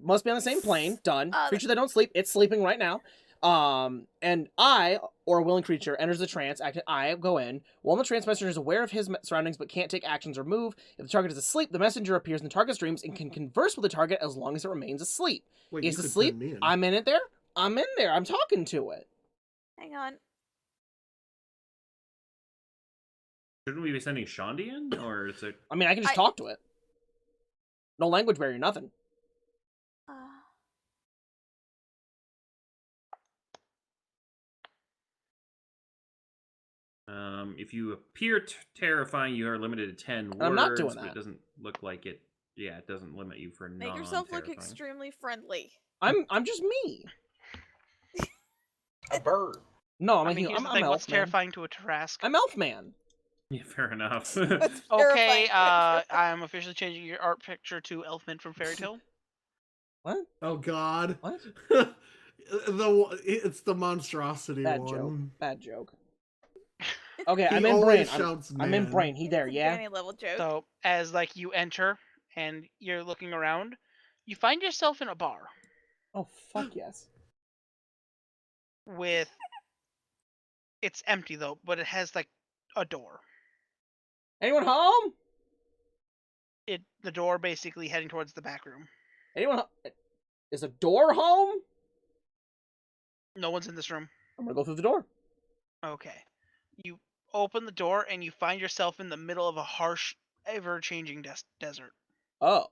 must be on the same plane. Done. Creature that don't sleep. It's sleeping right now. And I, or a willing creature, enters the trance. I go in. While the trance messenger is aware of his surroundings but can't take actions or move, if the target is asleep, the messenger appears in the target's dreams and can converse with the target as long as it remains asleep. Wait, It's you could asleep. send me in. I'm in it there. I'm in there. I'm talking to it. Hang on. Shouldn't we be sending Shondi in, or is it? I mean, I can just talk to it. No language barrier, nothing. If you appear terrifying, you are limited to 10 words. I'm not doing But that. it doesn't look like it. Yeah, it doesn't limit you for Make yourself look non-terrifying. extremely friendly. I'm just me. A bird. No, I'm I a mean, human. here's the I'm thing. elf What's man. terrifying to a Tarrasque? I'm elf man. Yeah, fair enough. That's Okay, terrifying. I'm officially changing your art picture to Elfman from Fairy Tale. What? Oh god. What? It's the monstrosity Bad one. joke. Bad joke. Okay, He I'm in always brain. shouts I'm in man. brain. He there, It's a yeah? Danny level joke. So, as like you enter and you're looking around, you find yourself in a bar Oh, fuck yes. with. It's empty though, but it has like a door. Anyone home? The door basically heading towards the back room. Anyone Is a door home? No one's in this room. I'm gonna go through the door. Okay. You open the door and you find yourself in the middle of a harsh, ever-changing desert. Oh.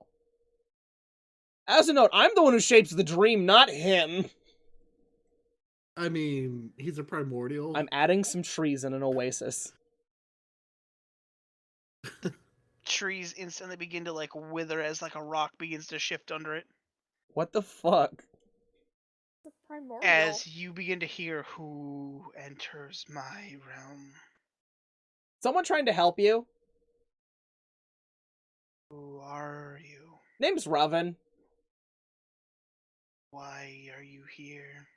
As a note, I'm the one who shapes the dream, not him. I mean, he's a primordial. I'm adding some trees in an oasis. Trees instantly begin to like wither as like a rock begins to shift under it. What the fuck? The primordial. As you begin to hear who enters my realm. Someone trying to help you? Who are you? Name's Raven. Why are you here?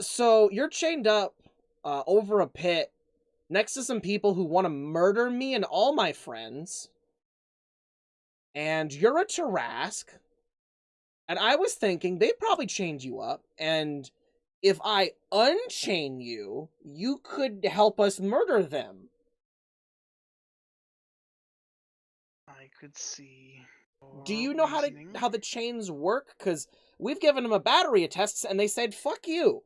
So you're chained up, over a pit, next to some people who want to murder me and all my friends. And you're a Tarrasque. And I was thinking they'd probably chained you up, and if I unchain you, you could help us murder them. I could see. Do your you know reasoning. how the chains work? Because we've given them a battery of tests, and they said, fuck you.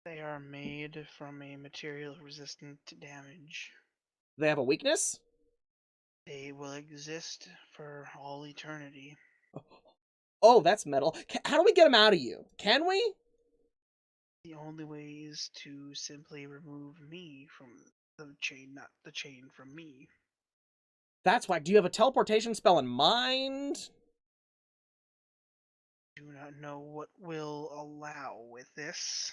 They are made from a material resistant to damage. They have a weakness? They will exist for all eternity. Oh, that's metal. How do we get them out of you? Can we? The only way is to simply remove me from the chain, not the chain from me. That's why. Do you have a teleportation spell in mind? Do not know what will allow with this.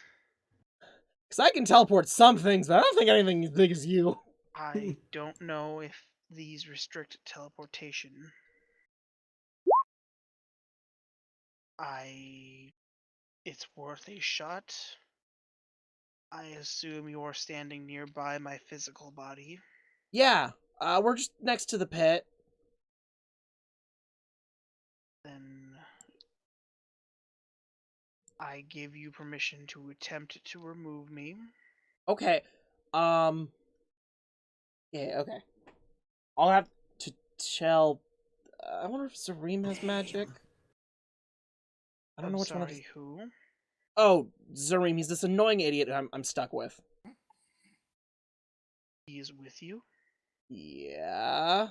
Because I can teleport some things, but I don't think anything as big as you. I don't know if these restrict teleportation. It's worth a shot. I assume you're standing nearby my physical body. Yeah, we're just next to the pit. Then I give you permission to attempt to remove me. Okay. Yeah, okay. I'll have to tell... I wonder if Zareem has magic. I don't know which one of his... Who? Oh, Zareem, he's this annoying idiot I'm stuck with. He is with you? Yeah...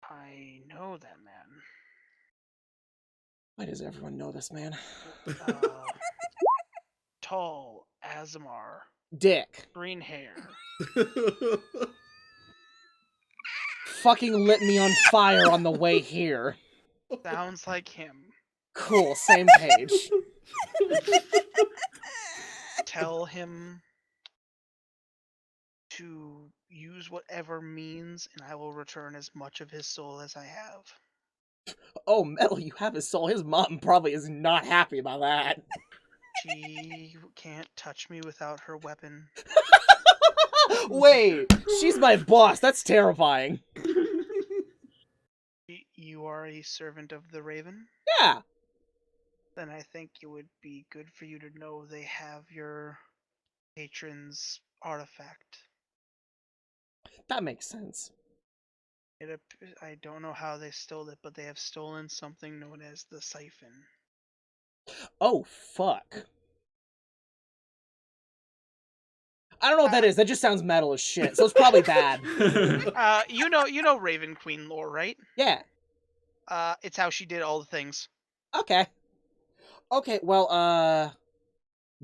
I know that man. Why does everyone know this man? Tall, Azamar, Dick. green hair. Fucking lit me on fire on the way here. Sounds like him. Cool, same page. Tell him to use whatever means, and I will return as much of his soul as I have. Oh, Metal, you have his soul. His mom probably is not happy about that. She can't touch me without her weapon. Wait, she's my boss. That's terrifying. You are a servant of the Raven? Yeah. Then I think it would be good for you to know they have your patron's artifact. That makes sense. I don't know how they stole it, but they have stolen something known as the siphon. Oh, fuck. I don't know what that is. That just sounds metal as shit, so it's probably bad. You know Raven Queen lore, right? Yeah. It's how she did all the things. Okay. Okay, well,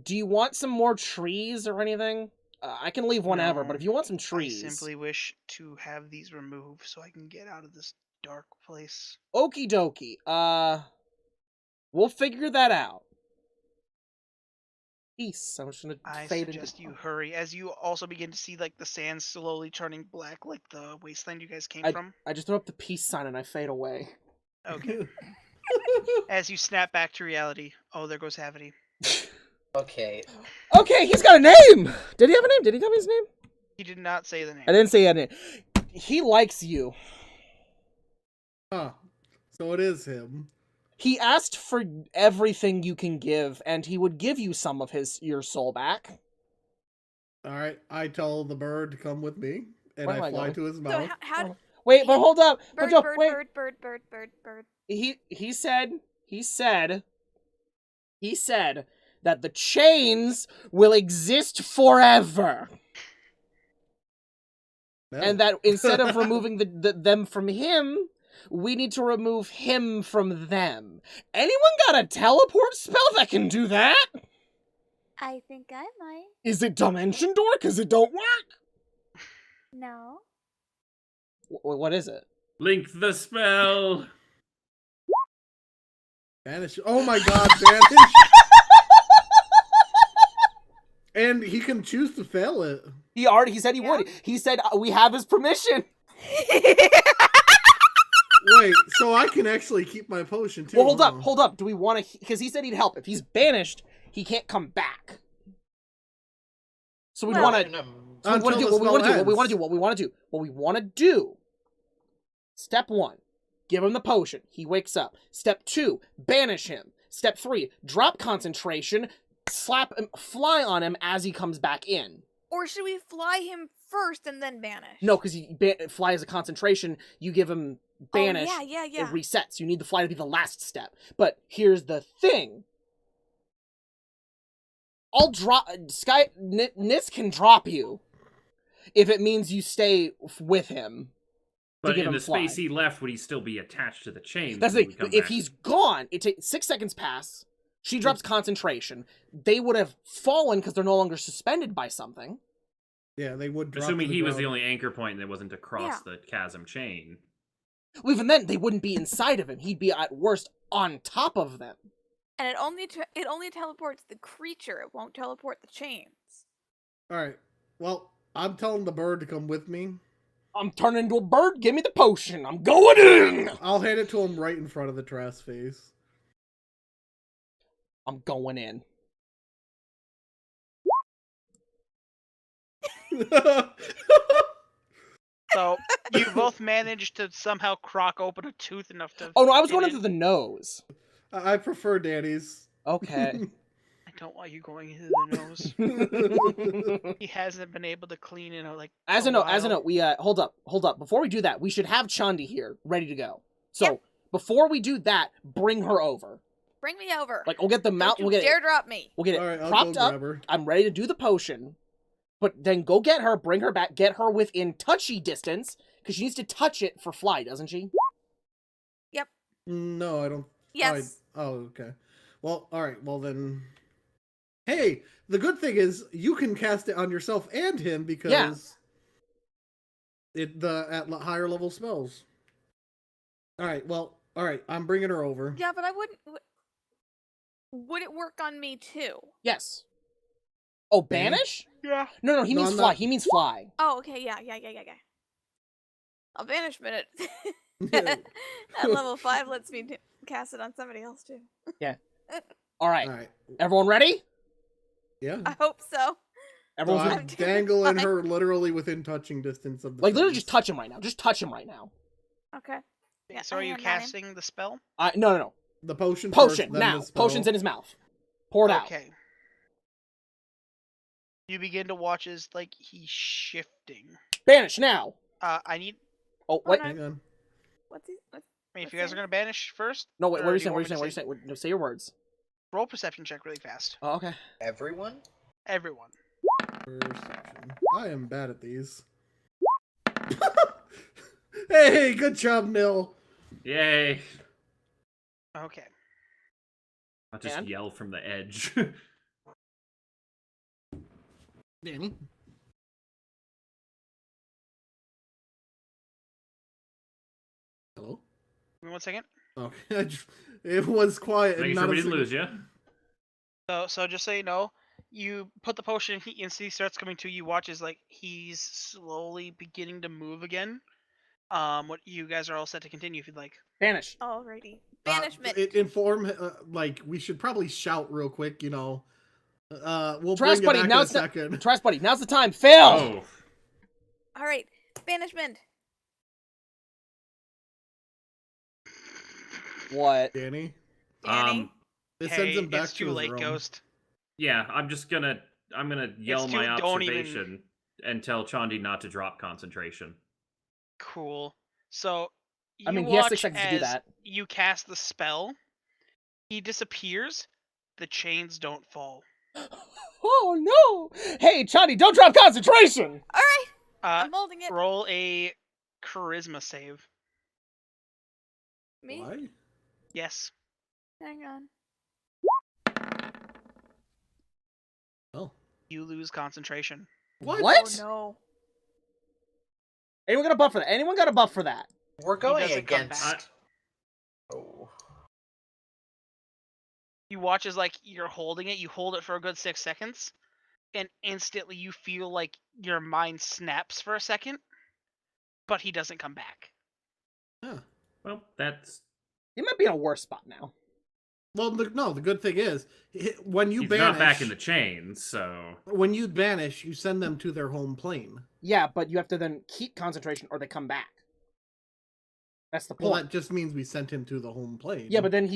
do you want some more trees or anything? I can leave whenever, No, but if you want some trees... I simply wish to have these removed so I can get out of this dark place. Okie dokie. We'll figure that out. Peace. I'm just gonna fade suggest into... you hurry, as you also begin to see like the sand slowly turning black, like the wasteland you guys came from. I just throw up the peace sign and I fade away. Okay. As you snap back to reality. Oh, there goes Havity. Okay. Okay, he's got a name! Did he have a name? Did he tell me his name? He did not say the name. I didn't say a name. He likes you. Huh. So it is him. He asked for everything you can give, and he would give you some of your soul back. Alright, I tell the bird to come with me, and Where am I I fly going? to his So mouth. how Wait, but hold up. bird, Joe, bird, wait. bird. He said that the chains will exist forever. No. And that instead of removing them from him, we need to remove him from them. Anyone got a teleport spell that can do that? I think I might. Is it Dimension Door? Because it don't work. No. What is it? Link the spell. Banish. Oh my god, banish! And he can choose to fail it. He said he would. He said we have his permission. Wait, so I can actually keep my potion too. Well, huh? hold up. Do we want to? Because he said he'd help. If he's banished, he can't come back. So we Well, want to. Until What the we want spell to do. Step 1, give him the potion. He wakes up. Step 2, banish him. Step 3, drop concentration, slap him, fly on him as he comes back in. Or should we fly him first and then banish? No, because fly as a concentration, you give him banish. Oh, yeah. It resets. You need the fly to be the last step. But here's the thing. I'll drop... Nis can drop you if it means you stay with him. But give in him the fly. space he left, would he still be attached to the chain? That's when the we come thing. If back? he's gone, it takes 6 seconds pass. She drops concentration. They would have fallen because they're no longer suspended by something. Yeah, they would drop Assuming to the he was the ground. only anchor point and it wasn't to cross the chasm chain. Well, even then, they wouldn't be inside of him. He'd be at worst on top of them. And it only teleports the creature. It won't teleport the chains. Alright, well, I'm telling the bird to come with me. I'm turning into a bird. Give me the potion. I'm going in. I'll hand it to him right in front of the Trask face. I'm going in. So you both managed to somehow crock open a tooth enough to. Oh no, I was get going in. into the nose. I prefer Danny's. Okay. I don't want you going into the nose. He hasn't been able to clean in like As a note, while. we hold up. Before we do that, we should have Chandi here, ready to go. So Yep. before we do that, bring her over. Bring me over. Like we'll get the mount. Don't you We'll get dare it. drop me. We'll get it All right, I'll propped go up. grab her. I'm ready to do the potion, but then go get her, bring her back, get her within touchy distance because she needs to touch it for fly, doesn't she? No, I don't. Yes. Oh, okay. Well, all right. Well then. Hey, the good thing is you can cast it on yourself and him because at higher level spells. All right. Well, all right. I'm bringing her over. Yeah, but I wouldn't. Would it work on me too? Yes. Oh, Danny? banish? Yeah. No, he No, means I'm fly. not- He means fly. Oh, okay. Yeah. A banishment at level 5 lets me cast it on somebody else too. All right. All right. Everyone ready? Yeah. I hope so. So Everyone's I'm I'm doing dangling fine. her literally within touching distance of the. like literally things. just touch him right now. Just touch him right now. Okay. Yeah, So are I you hand that in. casting the spell? No. The potion. Potion first, then now. the spell. Potion's in his mouth. Pour it out. Okay. You begin to watch as like he's shifting. Banish now. I need. Oh wait. no. Hang on. What's he? I mean, if What's you guys that? are gonna banish first. No wait. What or are you do saying? What are you want saying? me What are you to saying? No, say your words. Roll perception check really fast. Oh, okay. Everyone? Everyone. Perception. I am bad at these. Hey, good job, Nil. Yay! Okay. I'll just And? yell from the edge. Danny. Hello. Give me 1 second. Okay, it was quiet. Making and sure not we a didn't single- lose you. So just so you know, you put the potion, he instantly starts coming to you. Watch as like he's slowly beginning to move again. What you guys are all set to continue if you'd like. Banish. Alrighty. Banishment. Inform, like we should probably shout real quick. You know, we'll Trash bring buddy, it back now in a it's not- second. Trash buddy. Now's the time. Fail. Oh, All right. Banishment. What? Danny, Danny. it Hey, sends him back it's to too his late, room. Ghost. yeah. I'm gonna yell too- my don't even- observation and tell Chandi not to drop concentration. Cool. So you I mean, he has 6 watch seconds to do as that. you cast the spell. He disappears. The chains don't fall. Oh no! Hey, Chani, don't drop concentration. All right. Uh, I'm holding it. roll a charisma save. Me. Why? Yes. Hang on. Oh, You lose concentration. what? What? Oh no. Anyone got a buff for that? Anyone got a buff for that? We're going doesn't come against. back. Oh. You watch as like you're holding it. You hold it for a good 6 seconds, and instantly you feel like your mind snaps for a second, but he doesn't come back. Yeah. Well, that's You might be in a worse spot now. Well, the good thing is when you he's banish, not back in the chains, so when you banish, you send them to their home plane. Yeah, but you have to then keep concentration or they come back. That's the Well, point. that just means we sent him to the home plane. Yeah, but then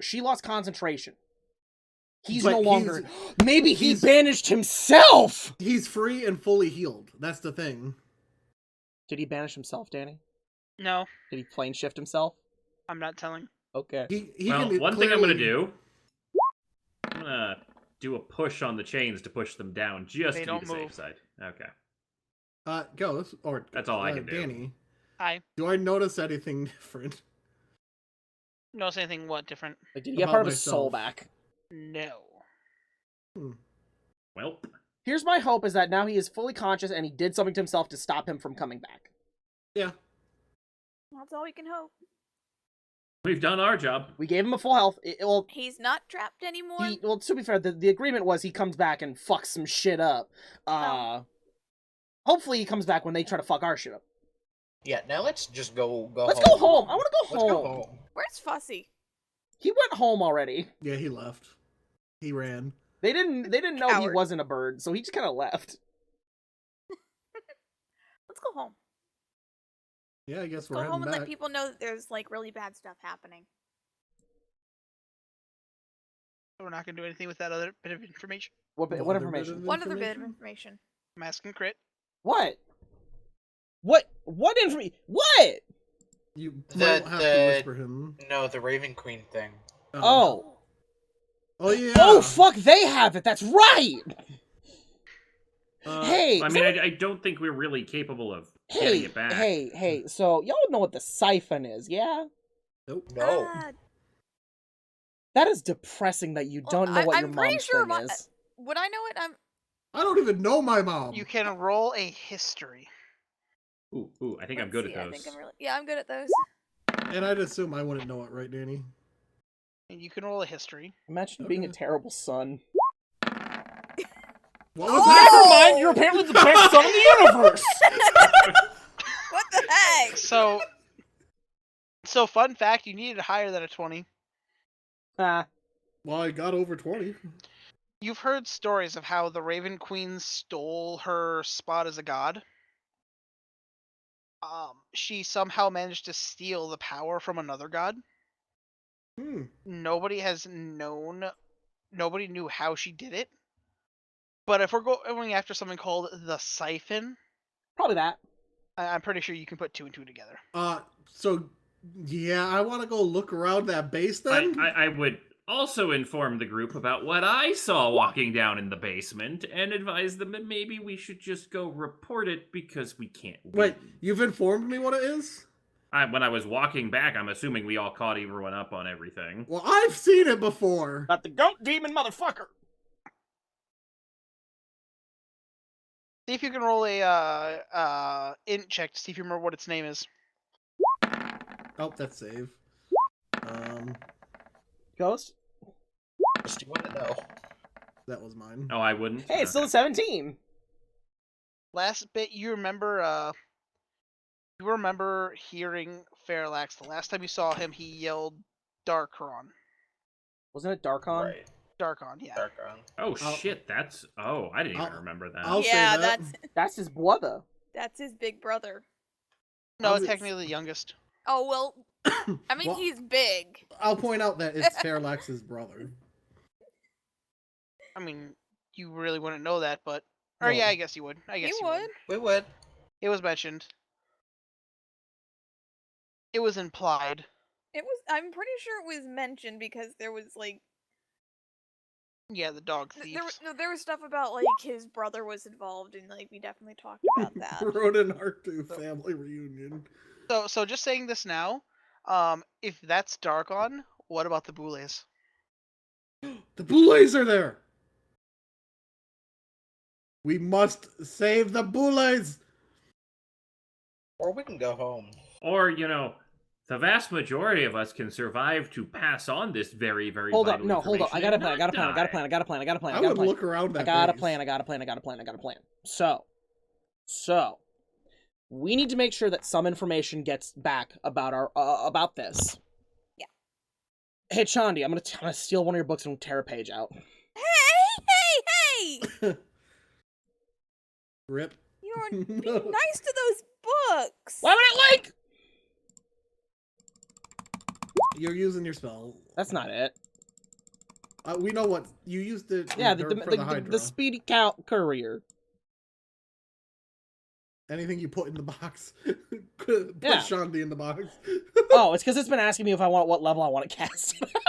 she lost concentration. He's But no longer. he's- Maybe he he's- banished himself. he's free and fully healed. That's the thing. Did he banish himself, Danny? No, Did he plane shift himself? I'm not telling. Okay. He well, can one thing I'm gonna clearly- do. I'm gonna do a push on the chains to push them down, just They to be don't the safe move. side. Okay. Ghost or That's all I can do. Danny, I do I notice anything different? notice anything what different? Like, did he get About part of his soul myself. back? No. Well, Here's my hope: is that now he is fully conscious and he did something to himself to stop him from coming back. Yeah. That's all we can hope. we've done our job. We gave him a full health. Well, He's not trapped anymore. well, to be fair, the agreement was he comes back and fucks some shit up. Hopefully he comes back when they try to fuck our shit up. Yeah, now let's just go Let's home. go home. I want to go Let's home. go home. Where's Fussy? He went home already. Yeah, he left. He ran. They didn't know he Coward. wasn't a bird, so he just kind of left. Let's go home. Yeah, I guess Go we're home heading and back. let people know that there's like really bad stuff happening. We're not going to do anything with that other bit of information. What What what other bit information? of One other bit of information? information. I'm asking crit. What? What information? What? You The- might have to the- whisper him. No, the Raven Queen thing. Oh. Oh yeah. Oh fuck! They have it. That's right. Hey. I mean, I don't think we're really capable of getting Hey. it back. Hey. So y'all know what the siphon is, yeah? Nope. No. That is depressing that you Well, don't know what your I'm pretty mom's sure thing is. Would I know it? I don't even know my mom. You can roll a history. Ooh, I think I'm Let's good see, at I those. think I'm really. Yeah, I'm good at those. And I'd assume I wouldn't know it, right, Danny? And you can roll a history. Imagine being a Okay. terrible son. What was Oh! that? Never mind. You're apparently the best son in the universe. What the heck? So fun fact, you needed higher than a 20. Ah. Well, I got over 20. You've heard stories of how the Raven Queen stole her spot as a god. She somehow managed to steal the power from another god. Nobody knew how she did it. But if we're going after something called the siphon, Probably that. I'm pretty sure you can put 2 and 2 together. So, yeah, I want to go look around that base then. I would also inform the group about what I saw walking down in the basement and advise them that maybe we should just go report it because we can't win. Wait, you've informed me what it is? When I was walking back, I'm assuming we all caught everyone up on everything. Well, I've seen it before. Got the goat demon motherfucker. See if you can roll a int check to see if you remember what its name is. Oh, that's save. Ghost? Just you want to know. That was mine. Oh, I wouldn't? Hey, it's still Okay. a 17. Last bit you remember hearing Fairlax. The last time you saw him, he yelled Darkron. Wasn't it Darkon? Right. Darkon, yeah. Darkron. Oh, I'll- shit, that's... Oh, I didn't even I'll- remember that. I'll say Yeah, that. That's his brother. that's his big brother. No, I'll- technically the youngest. Oh well. I mean, Well, he's big. I'll point out that it's Fairlax's brother. I mean, you really wouldn't know that, but... Or Well, yeah, I guess you would. I guess You you would. We would. It was mentioned. It was implied. It was. I'm pretty sure it was mentioned because there was like Yeah, the dog thieves. there was stuff about like his brother was involved and like we definitely talked about that. Ronan Artu family reunion. So just saying this now, if that's Darkon, what about the Boulets? The Boulets are there! We must save the Boulets! Or we can go home. Or, the vast majority of us can survive to pass on this very, very Hold up, vital no, hold up. I got a information plan, and I not got a plan, die. I got a plan, I got a plan, I I got a would plan. look around that I got a base. plan, I got a plan, I got a plan, I got a plan. So, we need to make sure that some information gets back about our about this. Yeah. Hey, Chandi, I'm gonna steal one of your books and tear a page out. Hey! Rip. You're being No. nice to those books. Why would I like? You're using your spell. That's not it. We know what you used it. Yeah, for the Hydra. the speedy courier. Anything you put in the box, put Yeah. Shandi in the box. Oh, it's because it's been asking me if I want what level I want to cast. Small enough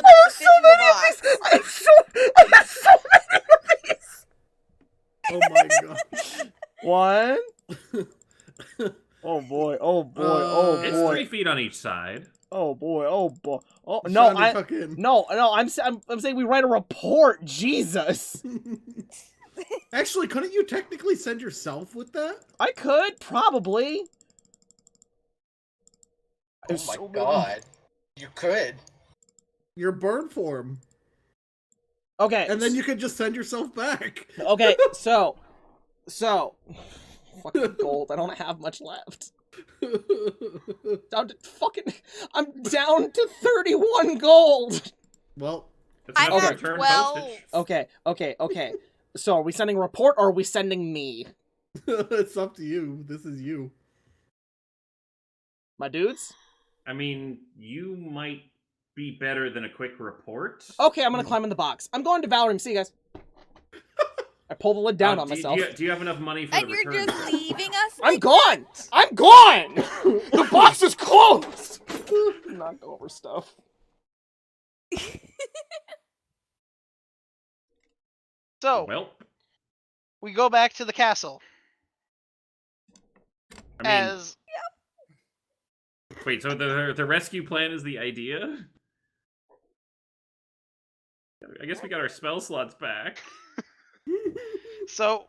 to fit in the box. I have so many of these. Oh my god. One. Oh boy! Oh boy! Oh It's boy! 3 feet on each side. Oh boy! Oh boy! Oh no! Shandi, tuck in. No! I'm saying we write a report. Jesus! Actually, couldn't you technically send yourself with that? I could probably. Oh There's my so many. god. You could. Your burn form. Okay. And then you could just send yourself back. Okay. So. Fucking gold. I don't have much left. I'm down to 31 gold. Well, That's I enough to have return 12. postage. Okay. So are we sending a report or are we sending me? it's up to you. This is you. My dudes? I mean, you might be better than a quick report. Okay, I'm gonna climb in the box. I'm going to Valorem. See you guys. I pull the lid down on myself. Do you have enough money for And the you're return? just leaving us? I'm like gone! I'm gone! The box is closed! Knock over stuff. So, Well, we go back to the castle. I mean, As wait, so the rescue plan is the idea? I guess we got our spell slots back. so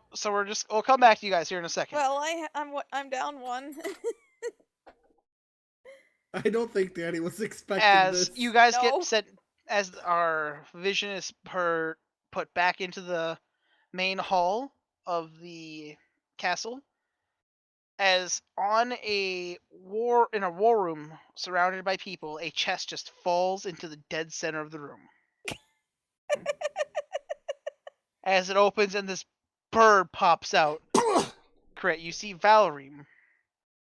we'll come back to you guys here in a second. Well, I'm down one. I don't think Danny was expecting As this. you guys No. get sent, as our vision is put back into the main hall of the castle, as in a war room surrounded by people, a chest just falls into the dead center of the room. As it opens and this bird pops out. Correct, you see Zareem.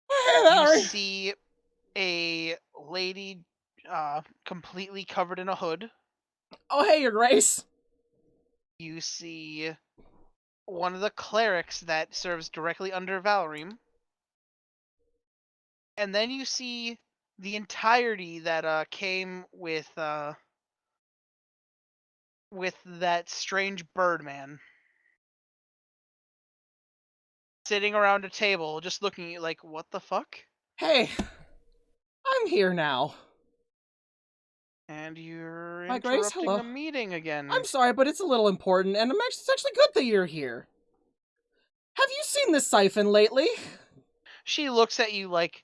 Hey, You Valerie. see a lady completely covered in a hood. Oh, hey, Your Grace. You see one of the clerics that serves directly under Zareem. And then you see the entirety that came with that strange Birdman. Sitting around a table, just looking at you like, what the fuck? Hey, I'm here now. And you're My Grace, interrupting hello. a meeting again. I'm sorry, but it's a little important, and it's actually good that you're here. Have you seen this siphon lately? She looks at you like...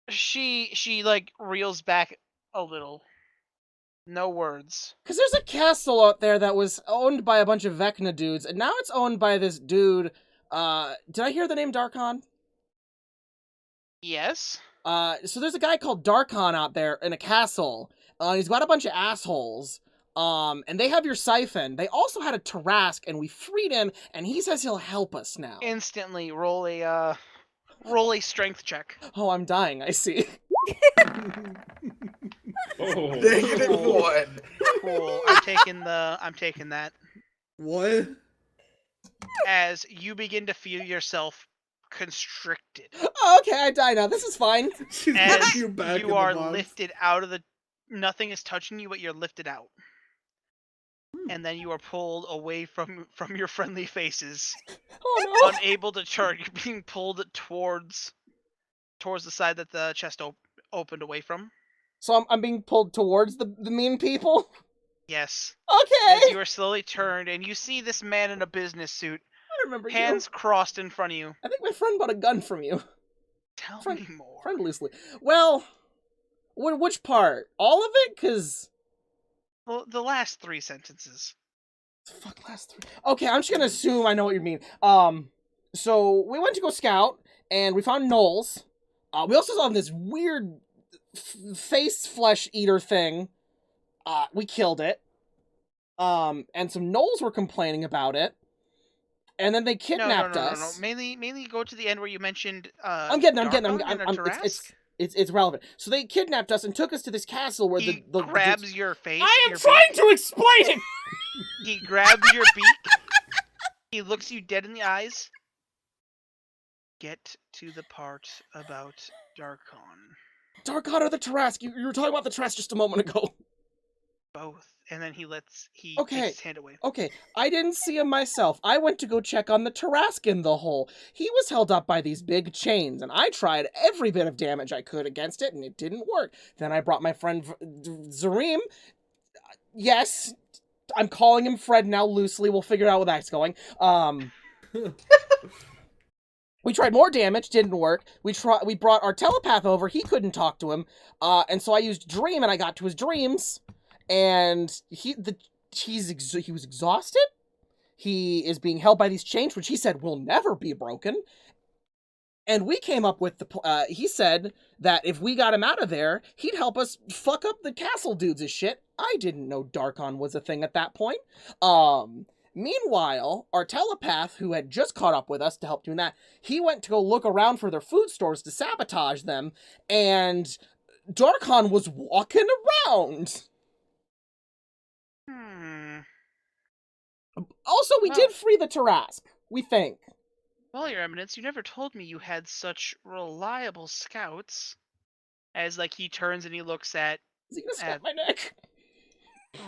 She like, reels back a little. No words. Because there's a castle out there that was owned by a bunch of Vecna dudes, and now it's owned by this dude, did I hear the name Darkon? Yes? So there's a guy called Darkon out there in a castle. He's got a bunch of assholes. And they have your siphon. They also had a Tarask, and we freed him, and he says he'll help us now. Instantly roll a strength check. Oh, I'm dying, I see. Oh. -1. Cool. I'm taking that. What? As you begin to feel yourself constricted. Oh, okay, I die now. This is fine. She's As got you back in you the are box. lifted out of the... Nothing is touching you, but you're lifted out. And then you are pulled away from your friendly faces. Oh, no. Unable to turn. You're being pulled towards the side that the chest opened away from. So I'm being pulled towards the mean people? Yes. Okay! As you are slowly turned, and you see this man in a business suit, I remember hands you. crossed in front of you. I think my friend bought a gun from you. Tell Friend- me more. Friend loosely. Well, which part? All of it? Because... Well, the last 3 sentences. Fuck, last 3. Okay, I'm just gonna assume I know what you mean. So we went to go scout, and we found gnolls. We also saw this weird face flesh eater thing. We killed it. And some gnolls were complaining about it. And then they kidnapped us. No. Mainly go to the end where you mentioned. I'm getting. It's relevant. So they kidnapped us and took us to this castle where he the grabs your face. I am your trying to explain it. He grabs your beak. He looks you dead in the eyes. Get to the part about Darkon. Darkon or the Tarask? You were talking about the Tarask just a moment ago. Both. And then he Okay. takes his hand away. Okay, I didn't see him myself. I went to go check on the Tarask in the hole. He was held up by these big chains, and I tried every bit of damage I could against it, and it didn't work. Then I brought my friend Zareem. Yes, I'm calling him Fred now loosely. We'll figure out where that's going. We tried more damage, didn't work. We brought our telepath over. He couldn't talk to him. And so I used Dream, and I got to his dreams. And he was exhausted. He is being held by these chains, which he said will never be broken. And we came up with he said that if we got him out of there, he'd help us fuck up the castle dudes' shit. I didn't know Darkon was a thing at that point. Meanwhile, our telepath, who had just caught up with us to help doing that, he went to go look around for their food stores to sabotage them, and Darkon was walking around. Also, we did free the Tarask, we think. Well, Your Eminence, you never told me you had such reliable scouts. As, like, he turns and he looks at... Is he gonna snap my neck?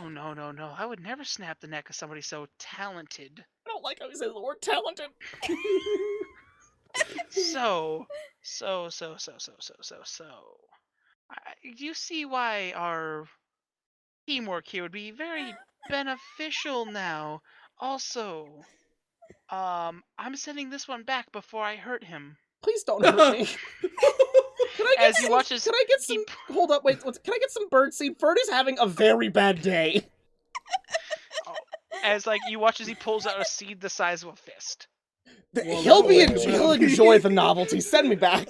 Oh, no. I would never snap the neck of somebody so talented. I don't like how he says the word talented. So. Do you see why our teamwork here would be very beneficial now? Also, I'm sending this one back before I hurt him. Please don't hurt me. As he watches, can I get some? Hold up, wait. Can I get some birdseed? Bird is having a very bad day. As like you watch as he pulls out a seed the size of a fist. He'll enjoy the novelty. Send me back.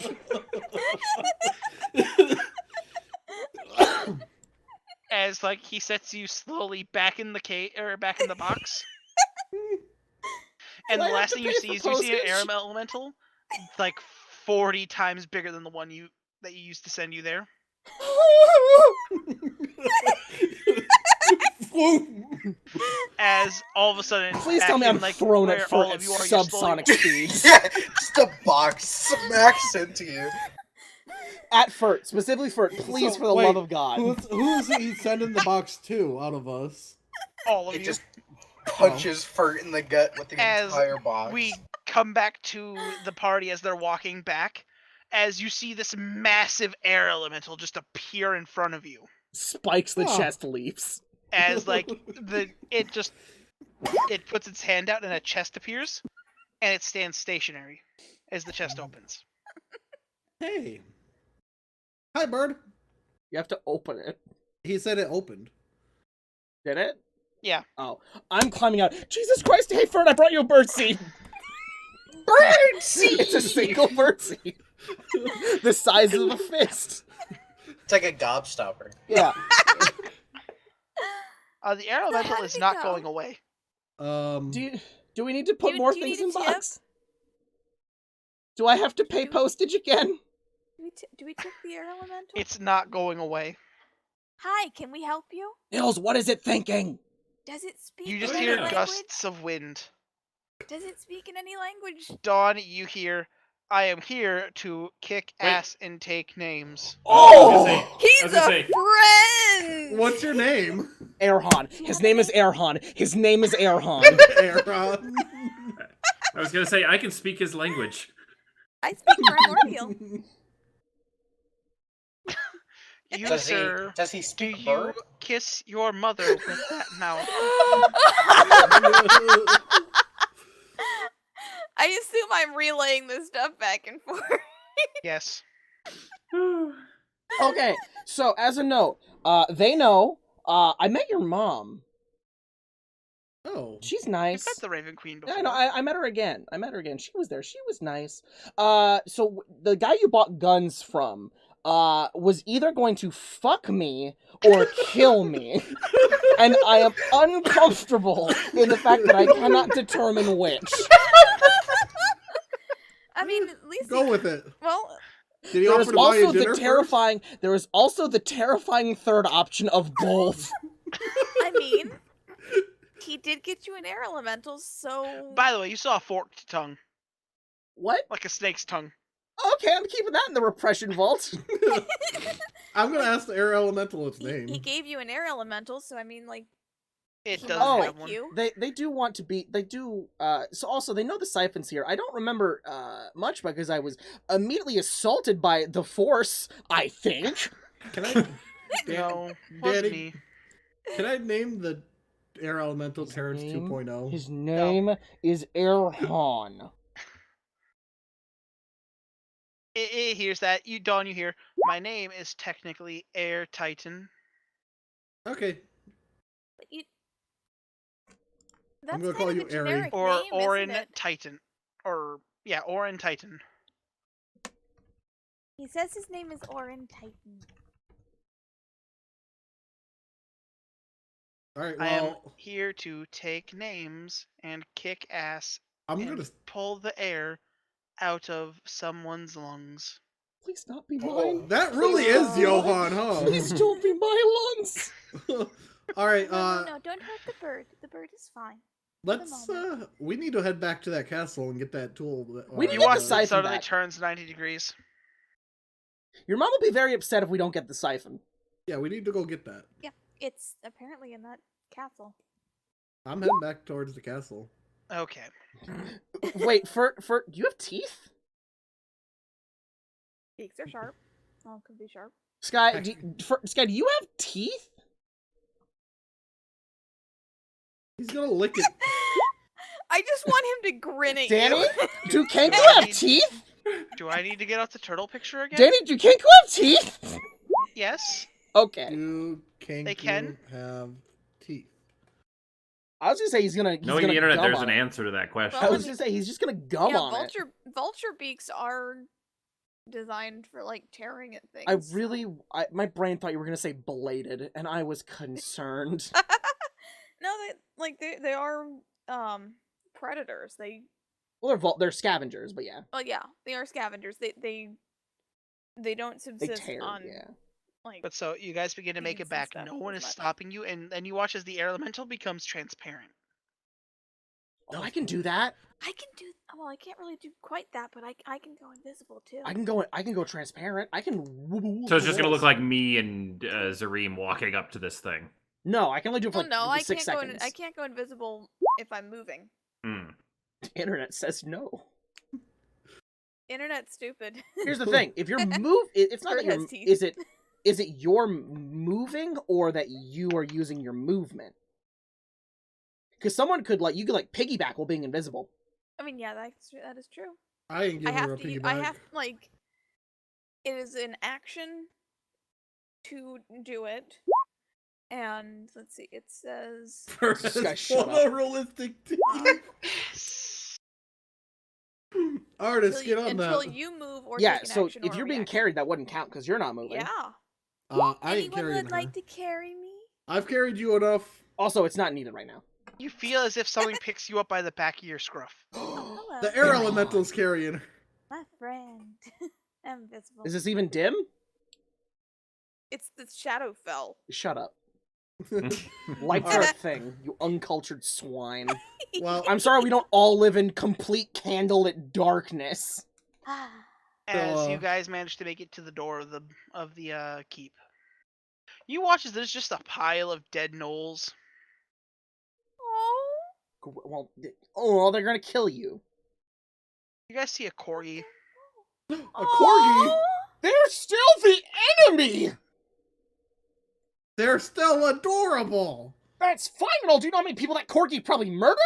As like he sets you slowly back in the box. And the last thing you see is an air elemental, like 40 times bigger than the one that you used to send you there. As all of a sudden, please tell me I'm thrown at subsonic speeds. Yeah, just a box smacks into you. At Furt, specifically Furt, please, for the love of God. Who is he sending the box to out of us? All of you. Just punches Furt in the gut with the entire box. We come back to the party as they're walking back, as you see this massive air elemental just appear in front of you. Spikes the chest leaps. As like it puts its hand out and a chest appears, and it stands stationary as the chest opens. Hey. Hi, bird. You have to open it. He said it opened. Did it? Yeah. Oh. I'm climbing out. Jesus Christ, hey Fern, I brought you a birdseed! Birdseed! It's a single birdseed. The size of a fist. It's like a gobstopper. Yeah. The air elemental is not going away. Do we need to put more things in box? Do I have to pay postage again? Do we tip the air elemental? It's not going away. Hi, can we help you? Nils, what is it thinking? Does it speak You just in hear any language? gusts of wind. Does it speak in any language? Dawn, you hear, I am here to kick ass and take names. Oh! He's a friend! What's your name? Erhan. His name is Erhan. His name is Erhan. Erhan. I was gonna say, I can speak his language. I speak primordial. You, does sir, he speak do bird? you kiss your mother with that mouth? I assume I'm relaying this stuff back and forth. Yes. Okay, so as a note, they know, I met your mom. Oh. She's I've nice. met the Raven Queen before. Yeah, I know. I met her again. She was there. She was nice. So the guy you bought guns from, was either going to fuck me or kill me. And I am uncomfortable in the fact that I cannot determine which. I mean, at least Go with it. Well, Did he offer to buy you dinner first? There is also the terrifying third option of both. I mean, he did get you an air elemental, so... By the way, you saw a forked tongue. What? Like a snake's tongue. Okay, I'm keeping that in the repression vault. I'm gonna ask the air elemental its name. He gave you an air elemental, so I mean, like... It he does must have like one. you. They do want to be, so also they know the siphons here. I don't remember, much because I was immediately assaulted by the Force, I think. Can I... No, wasn't Daddy, me. can I name the air elemental Terrence 2.0? His name is Erhan. Here's that. Dawn, you hear, my name is technically Air Titan. Okay. But you... I'm That's gonna call kind you of a Airy. generic Or name, Orin isn't it? Titan. Orin Titan. He says his name is Orin Titan. All right. I am Well, here to take names and kick ass I'm and gonna. pull the air out of someone's lungs. Please not be Oh. mine. That really Please is don't. Johan, huh? Please don't be my lungs. All right. No, don't hurt the bird. The bird is fine. Let's. We need to head back to that castle and get that tool. We need You to get watch the it siphon suddenly back. turns 90 degrees. Your mom will be very upset if we don't get the siphon. Yeah, we need to go get that. Yeah, it's apparently in that castle. I'm heading back towards the castle. Okay. Wait, for do you have teeth? Beaks are sharp. All could be sharp. Sky, Sky, do you have teeth? He's gonna lick it. I just want him to grin at Danny? you. Can Do you I have need- teeth? Do I need to get out the turtle picture again? Danny, do Kenku have teeth? Yes. Okay. Do They can. have teeth? I was gonna say he's gonna Knowing gonna the internet, gum there's on an it. answer to that question. I Well, was gonna say he's just gonna gum Yeah, on it. vulture beaks are designed for like tearing at things. My brain thought you were gonna say belated, and I was concerned. No, they are predators. Well, they're scavengers, but yeah, Yeah, they are scavengers. They don't they subsist tear. on Yeah. like But so you guys begin to make it Beans and back. stuff No one as is much. stopping you, and then you watch as the air elemental becomes transparent. Oh, I can do that. I can do. Well, I can't really do quite that, but I can go invisible too. I can go transparent. I can. So it's just gonna look like me and Zareem walking up to this thing. No, I can only do it for Well, no, I 6 can't seconds. I can't go invisible if I'm moving. Hmm. The internet says no. Internet's stupid. Here's the thing: if you're it's not Bird that you're. has teeth. Is it you're moving or that you are using your movement? Because someone could you could piggyback while being invisible. I mean, yeah, that is true. I ain't I giving her have a to. piggyback. I have it is an action to do it, and let's see. It says. This guy shut up. Photorealistic teeth. Artist, get on until that. you move or Yeah, take an so action if or you're being reaction. carried, that wouldn't count because you're not moving. Yeah. I ain't Anyone carrying would her. like to carry me? I've carried you enough. Also, it's not needed right now. You feel as if something picks you up by the back of your scruff. Oh, hello. The air Come elemental's carrying her. My friend. I'm invisible. Is this even dim? It's the Shadowfell. Shut up. Lights are a thing, you uncultured swine. Well, I'm sorry we don't all live in complete candlelit darkness. As you guys manage to make it to the door of the keep. You watch as there's just a pile of dead gnolls. Oh. Well, they're gonna kill you. You guys see a corgi. a corgi. They're still the enemy! They're still adorable. That's fine and all. Do you know how many people that corgi probably murdered?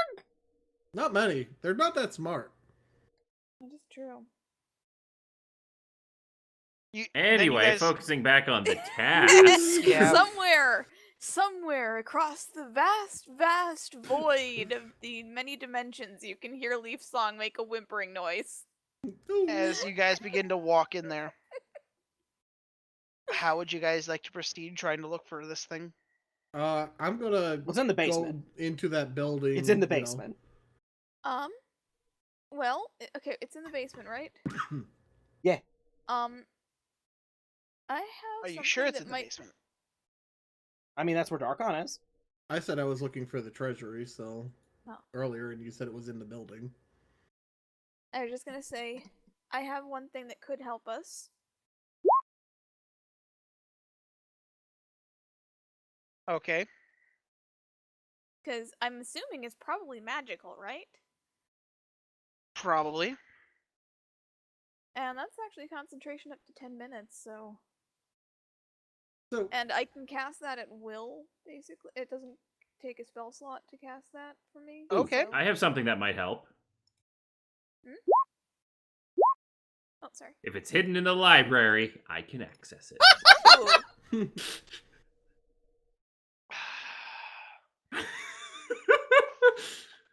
Not many. They're not that smart. That is true. Then you Anyway, guys- focusing back on the task. Yeah. Somewhere across the vast void of the many dimensions, you can hear Leaf Song make a whimpering noise. As you guys begin to walk in there. How would you guys like to proceed trying to look for this thing? I'm gonna What's in the basement? go into that building. It's in the you know. basement. Well, okay, it's in the basement, right? Yeah. I have. Are you sure it's something in that the might... basement? I mean, that's where Darkon is. I said I was looking for the treasury, so Oh. earlier, and you said it was in the building. I was just gonna say, I have one thing that could help us. Okay. Because I'm assuming it's probably magical, right? Probably. And that's actually concentration up to 10 minutes, so... So And I can cast that at will, basically. It doesn't take a spell slot to cast that for me. Okay. so- I have something that might help. Oh, sorry. If it's hidden in the library, I can access it. Ooh.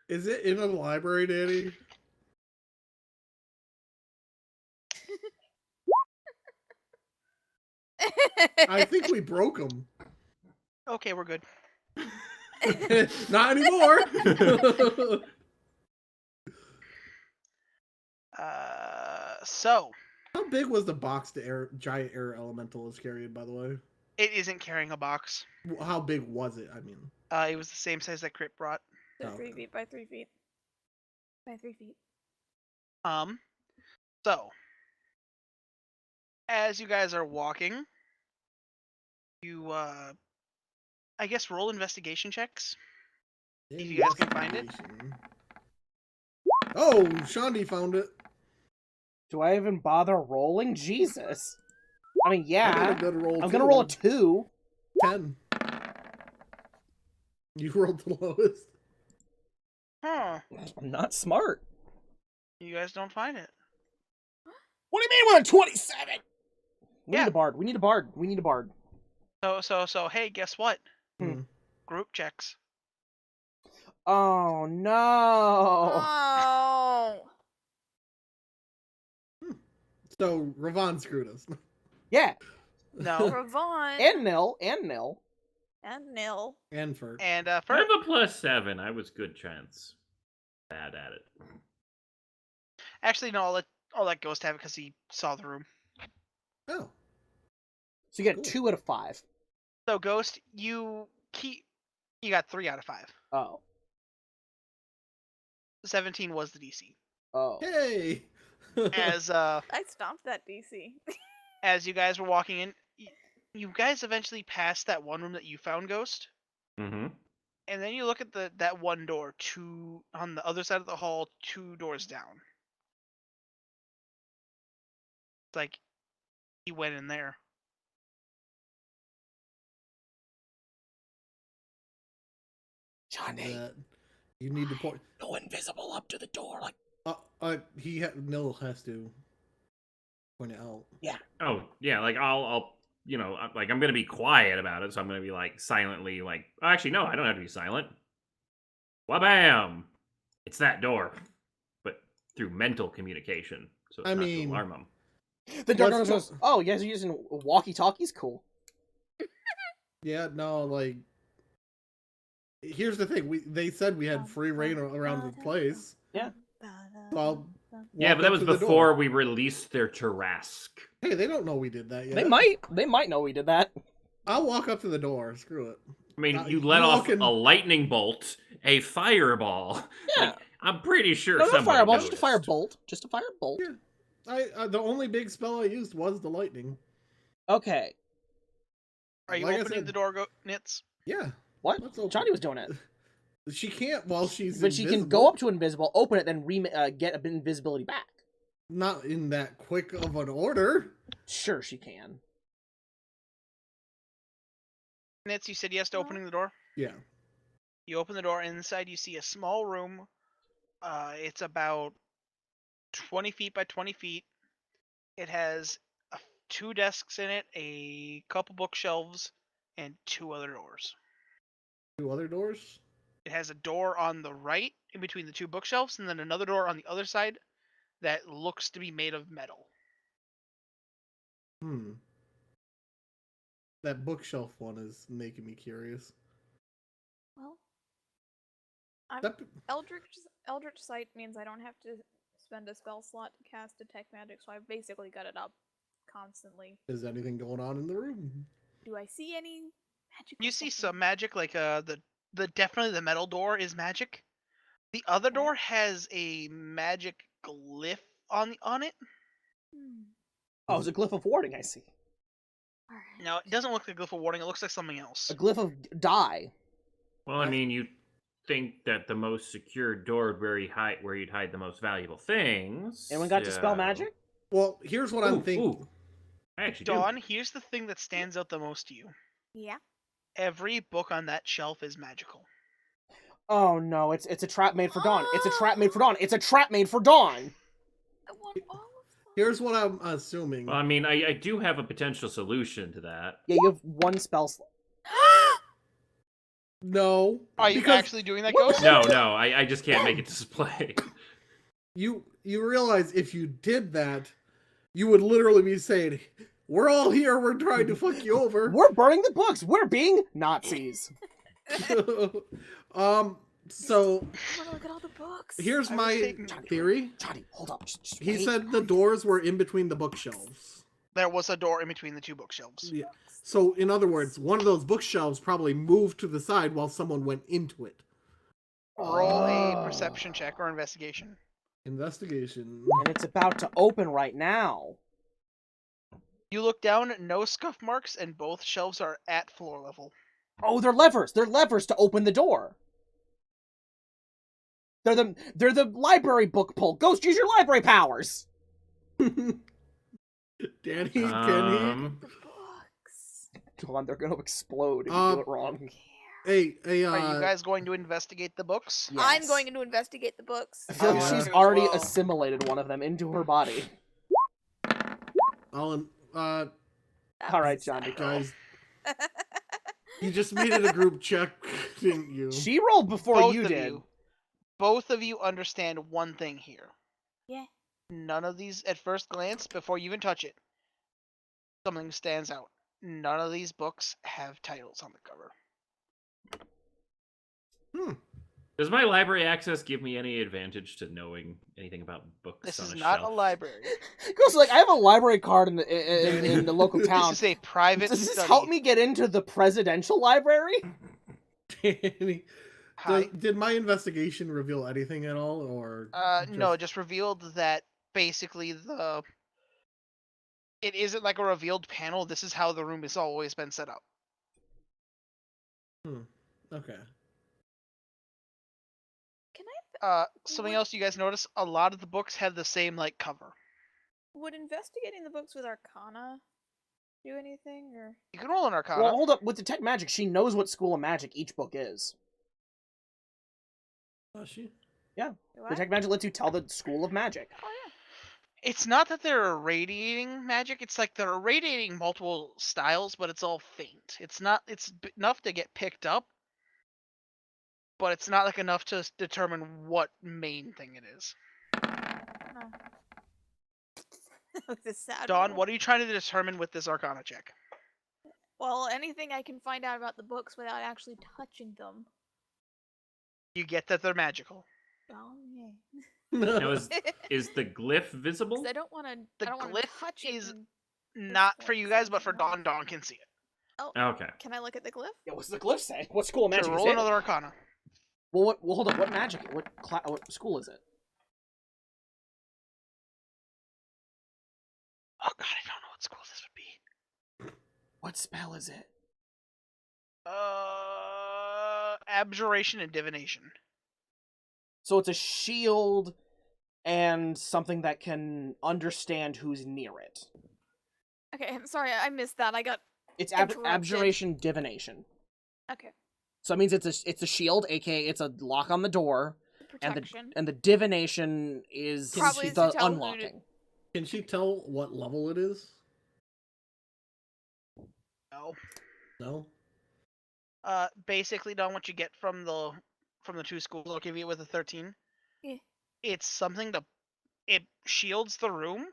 is it in a library, Danny? I think we broke them. Okay, we're good. Not anymore. So How big was the box the giant air elemental is carrying, by the way? it isn't carrying a box. How big was it? I mean, It was the same size that Crit brought. They're Oh, 3 okay. feet by 3 feet. By 3 feet. So as you guys are walking, you I guess roll investigation checks. If you guys can find it. Investigation. Oh, Shandi found it. Do I even bother rolling? Jesus. I mean, I yeah. got a good roll. I'm too. gonna roll a 2. 10. You rolled the lowest. Huh. I'm not smart. You guys don't find it. What do you mean we're at 27? We Yeah. need a bard. We need a bard. We need a bard. So hey, guess what? Hmm. Group checks. Oh no. Oh! So Ravon screwed us. Yeah. No. Ravon And nil. And nil. and Nil. And Fert. And I for have a +7. I was good chance. Bad at it. actually no, I'll let Ghost have it because he saw the room. Oh. So you get Cool. 2 out of 5. So Ghost, you got 3 out of 5. Oh. 17 was the DC. Oh. Hey. As I stomped that DC. as you guys were walking in, you guys eventually passed that one room that you found, Ghost. Mm-hmm. And then you look at that one door, on the other side of the hall, 2 doors down. It's like he went in there. Johnny. You need to point. Go invisible up to the door. Like. Nil has to point it out. Yeah. Oh yeah, like I'll like I'm gonna be quiet about it, so I'm gonna be like silently like. Oh, actually, no, I don't have to be silent. Wabam! It's that door, but through mental communication, so it's I not mean- to alarm them. The door Let's goes, oh, you guys are using walkie-talkies? Cool. Yeah, no, like. Here's the thing. They said we had free reign around the place. Yeah. So I'll Yeah, walk but that up was to the door. before we released their Tarask. Hey, they don't know we did that yet. They might know we did that. I'll walk up to the door. Screw it. I mean, you you let off walking- a lightning bolt, a fireball. Yeah. Like, I'm pretty sure No, not a somebody fireball, just a noticed. firebolt. Just a firebolt. Yeah. The only big spell I used was the lightning. Okay. Are you Like I opening said- the door, Nits? Yeah. What? Let's open- Johnny was doing it. She can't while she's But she can go up to invisible, open it, then get a bit invisibility back. Not in that quick of an order. Sure, she can. Nits, you said yes to opening the door? Yeah. You open the door, and inside you see a small room. It's about 20 feet by 20 feet. It has 2 desks in it, a couple bookshelves, and 2 other doors. 2 other doors. It has a door on the right in between the 2 bookshelves, and then another door on the other side that looks to be made of metal. That bookshelf one is making me curious. Well, Eldritch Sight means I don't have to spend a spell slot to cast Detect Magic, so I've basically got it up constantly. Is anything going on in the room? Do I see any magic? You see some magic, like the definitely the metal door is magic. The other Okay. door has a magic glyph on it. Oh, it's a glyph of warding, I see. Alright. No, it doesn't look like a glyph of warding. It looks like something else. A glyph of die. Well, I mean, you think that the most secure door where you'd hide the most valuable things. Anyone got Dispel Magic? Well, here's what I'm thinking. Ooh. I actually do. Dawn, here's the thing that stands out the most to you. Yeah. Every book on that shelf is magical. Oh no, it's a trap made for Dawn. It's a trap made for Dawn. It's a trap made for Dawn. I want all of them. Here's what I'm assuming. Well, I mean, I do have a potential solution to that. Yeah, you have 1 spell slot. No. Are you because actually doing that, Ghost? No, I just can't make it display. You realize if you did that, you would literally be saying, "We're all here. We're trying to fuck you over." We're burning the books. We're being Nazis. So I want to look at all the books. here's I was my taking- theory. Johnny, hold up. Just He wait. said the doors were in between the bookshelves. There was a door in between the two bookshelves. Yeah. So in other words, one of those bookshelves probably moved to the side while someone went into it. Roll a Oh. perception check or investigation. Investigation. And it's about to open right now. You look down, no scuff marks, and both shelves are at floor level. Oh, they're levers. They're levers to open the door. They're the library book pull. Ghost, use your library powers. Danny, can he? The books. Hold on, they're gonna explode if you do it wrong. Hey, Are you guys going to investigate the books? Yes. I'm going to investigate the books. I feel like Yeah. she's As already well. assimilated one of them into her body. All Alright, Johnny. guys, you just made it a group check, didn't you? She rolled before Both you of did. you. Both of you understand one thing here. Yeah. None of these, at first glance, before you even touch it, something stands out. None of these books have titles on the cover. Does my library access give me any advantage to knowing anything about books This on is a not shelf? a library. Goes like, I have a library card in the local This town. is a private Does this study. help me get into the presidential library? Danny, Hi. did my investigation reveal anything at all, or? No, it just revealed that basically it isn't like a revealed panel. This is how the room has always been set up. Okay. Can I? Something What- else you guys notice? A lot of the books have the same like cover. Would investigating the books with Arcana do anything, or? You can roll an Arcana. Well, hold up. With Detect Magic, she knows what school of magic each book is. Oh, she. Do I? Detect Magic lets you tell the school of magic. Oh yeah. It's not that they're irradiating magic. It's like they're irradiating multiple styles, but it's all faint. It's not. It's enough to get picked up, but it's not like enough to determine what main thing it is. Oh. That was a sad Dawn, roll. what are you trying to determine with this Arcana check? Well, anything I can find out about the books without actually touching them. You get that they're magical. Oh yeah. Now, is the glyph visible? 'Cause I don't want to. The I don't want glyph to touch it. is and- Not for you guys, but for Dawn. Dawn. Dawn can see it. Oh, Okay. can I look at the glyph? Yeah, what's the glyph say? What school of magic Sure, is roll it? another Arcana. Well, hold up. What magic? What school is it? Oh god, I don't know what school this would be. What spell is it? Abjuration and divination. So it's a shield and something that can understand who's near it. Okay, I'm sorry, I missed that. I got. It's Interrupted. abjuration divination. Okay. So it means it's a shield, aka it's a lock on the door, and Protection. the divination is Probably is to the tell who to- unlocking. Can she tell what level it is? No. No. Basically, Dawn, what you get from the two schools, I'll give you with a 13. Yeah. It's something it shields the room,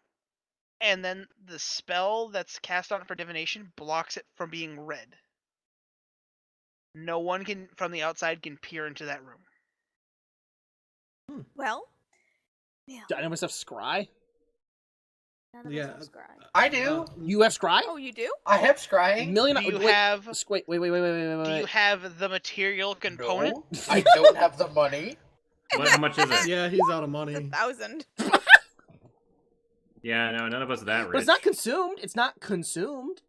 and then the spell that's cast on it for divination blocks it from being read. No one can from the outside can peer into that room. Well. Yeah. Do anyone have scry? None of Yeah. us have scry. I do. You have scry? Oh, you do? I have scrying. Million. Do you wait, have wait. do you Wait. have the material component? No, I don't have the money. How much is it? Yeah, he's out of money. 1,000. Yeah, no, none of us are that rich. But it's not consumed. It's not consumed.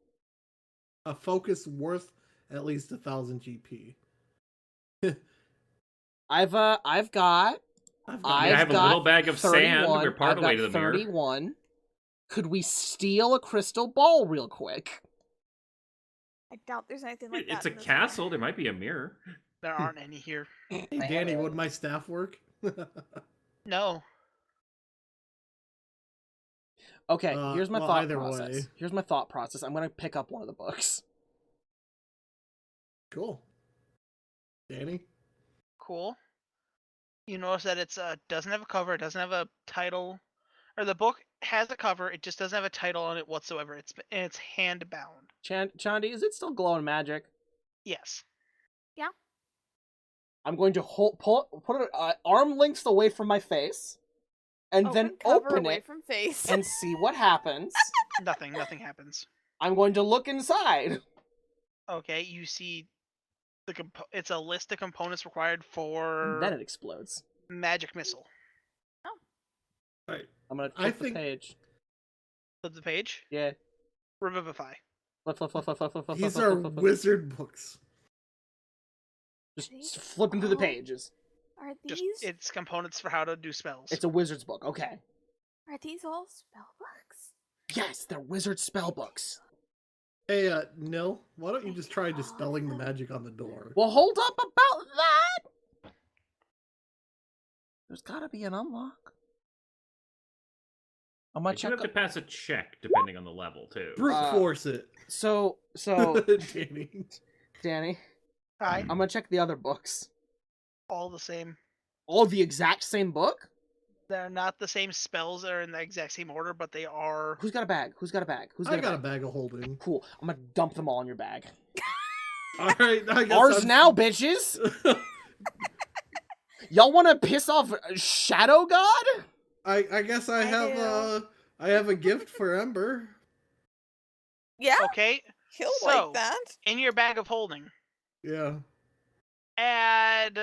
A focus worth at least 1,000 GP. I've got. Yeah, I have a got little bag of sand. 31. We're part I've of the way got to the mirror. 31. Could we steal a crystal ball real quick? I doubt there's anything like that. It's a in this castle. There might be a mirror. There aren't any here. Hey, I have Danny, it. would my staff work? No. Okay, here's my well, thought either process. way. Here's my thought process. I'm gonna pick up one of the books. Cool. Danny? Cool. You notice that it's doesn't have a cover, it doesn't have a title, or the book has a cover, it just doesn't have a title on it whatsoever. It's hand bound. Chandi, is it still glowing magic? Yes. I'm going to put it arm lengths away from my face, and then cover open away it from face. and see what happens. Nothing happens. I'm going to look inside. Okay, you see it's a list of components required for And then it explodes. magic missile. Right. I'm gonna I flip the think- page. Flip the page. Yeah. Revivify. Flip. These are wizard books. Just flipping through the pages. Are Just these it's components for how to do spells. It's a wizard's book. Okay. are these all spell books? Yes, they're wizard spell books. Hey, Nil, why don't you just try dispelling the magic on the door? Well, hold up about that. There's gotta be an unlock. I'm gonna You check. have to pass a check depending on the level too. Brute force it. So, Danny, Hi. I'm gonna check the other books. All the same. All the exact same book? They're not the same spells that are in the exact same order, but they are. Who's got a bag? I got a bag of holding. Cool. I'm gonna dump them all in your bag. All right, I guess Ours now, bitches. Y'all want to piss off Shadow God? I guess I have a gift for Ember. Yeah, Okay. he'll So- like that. In your bag of holding, Yeah. add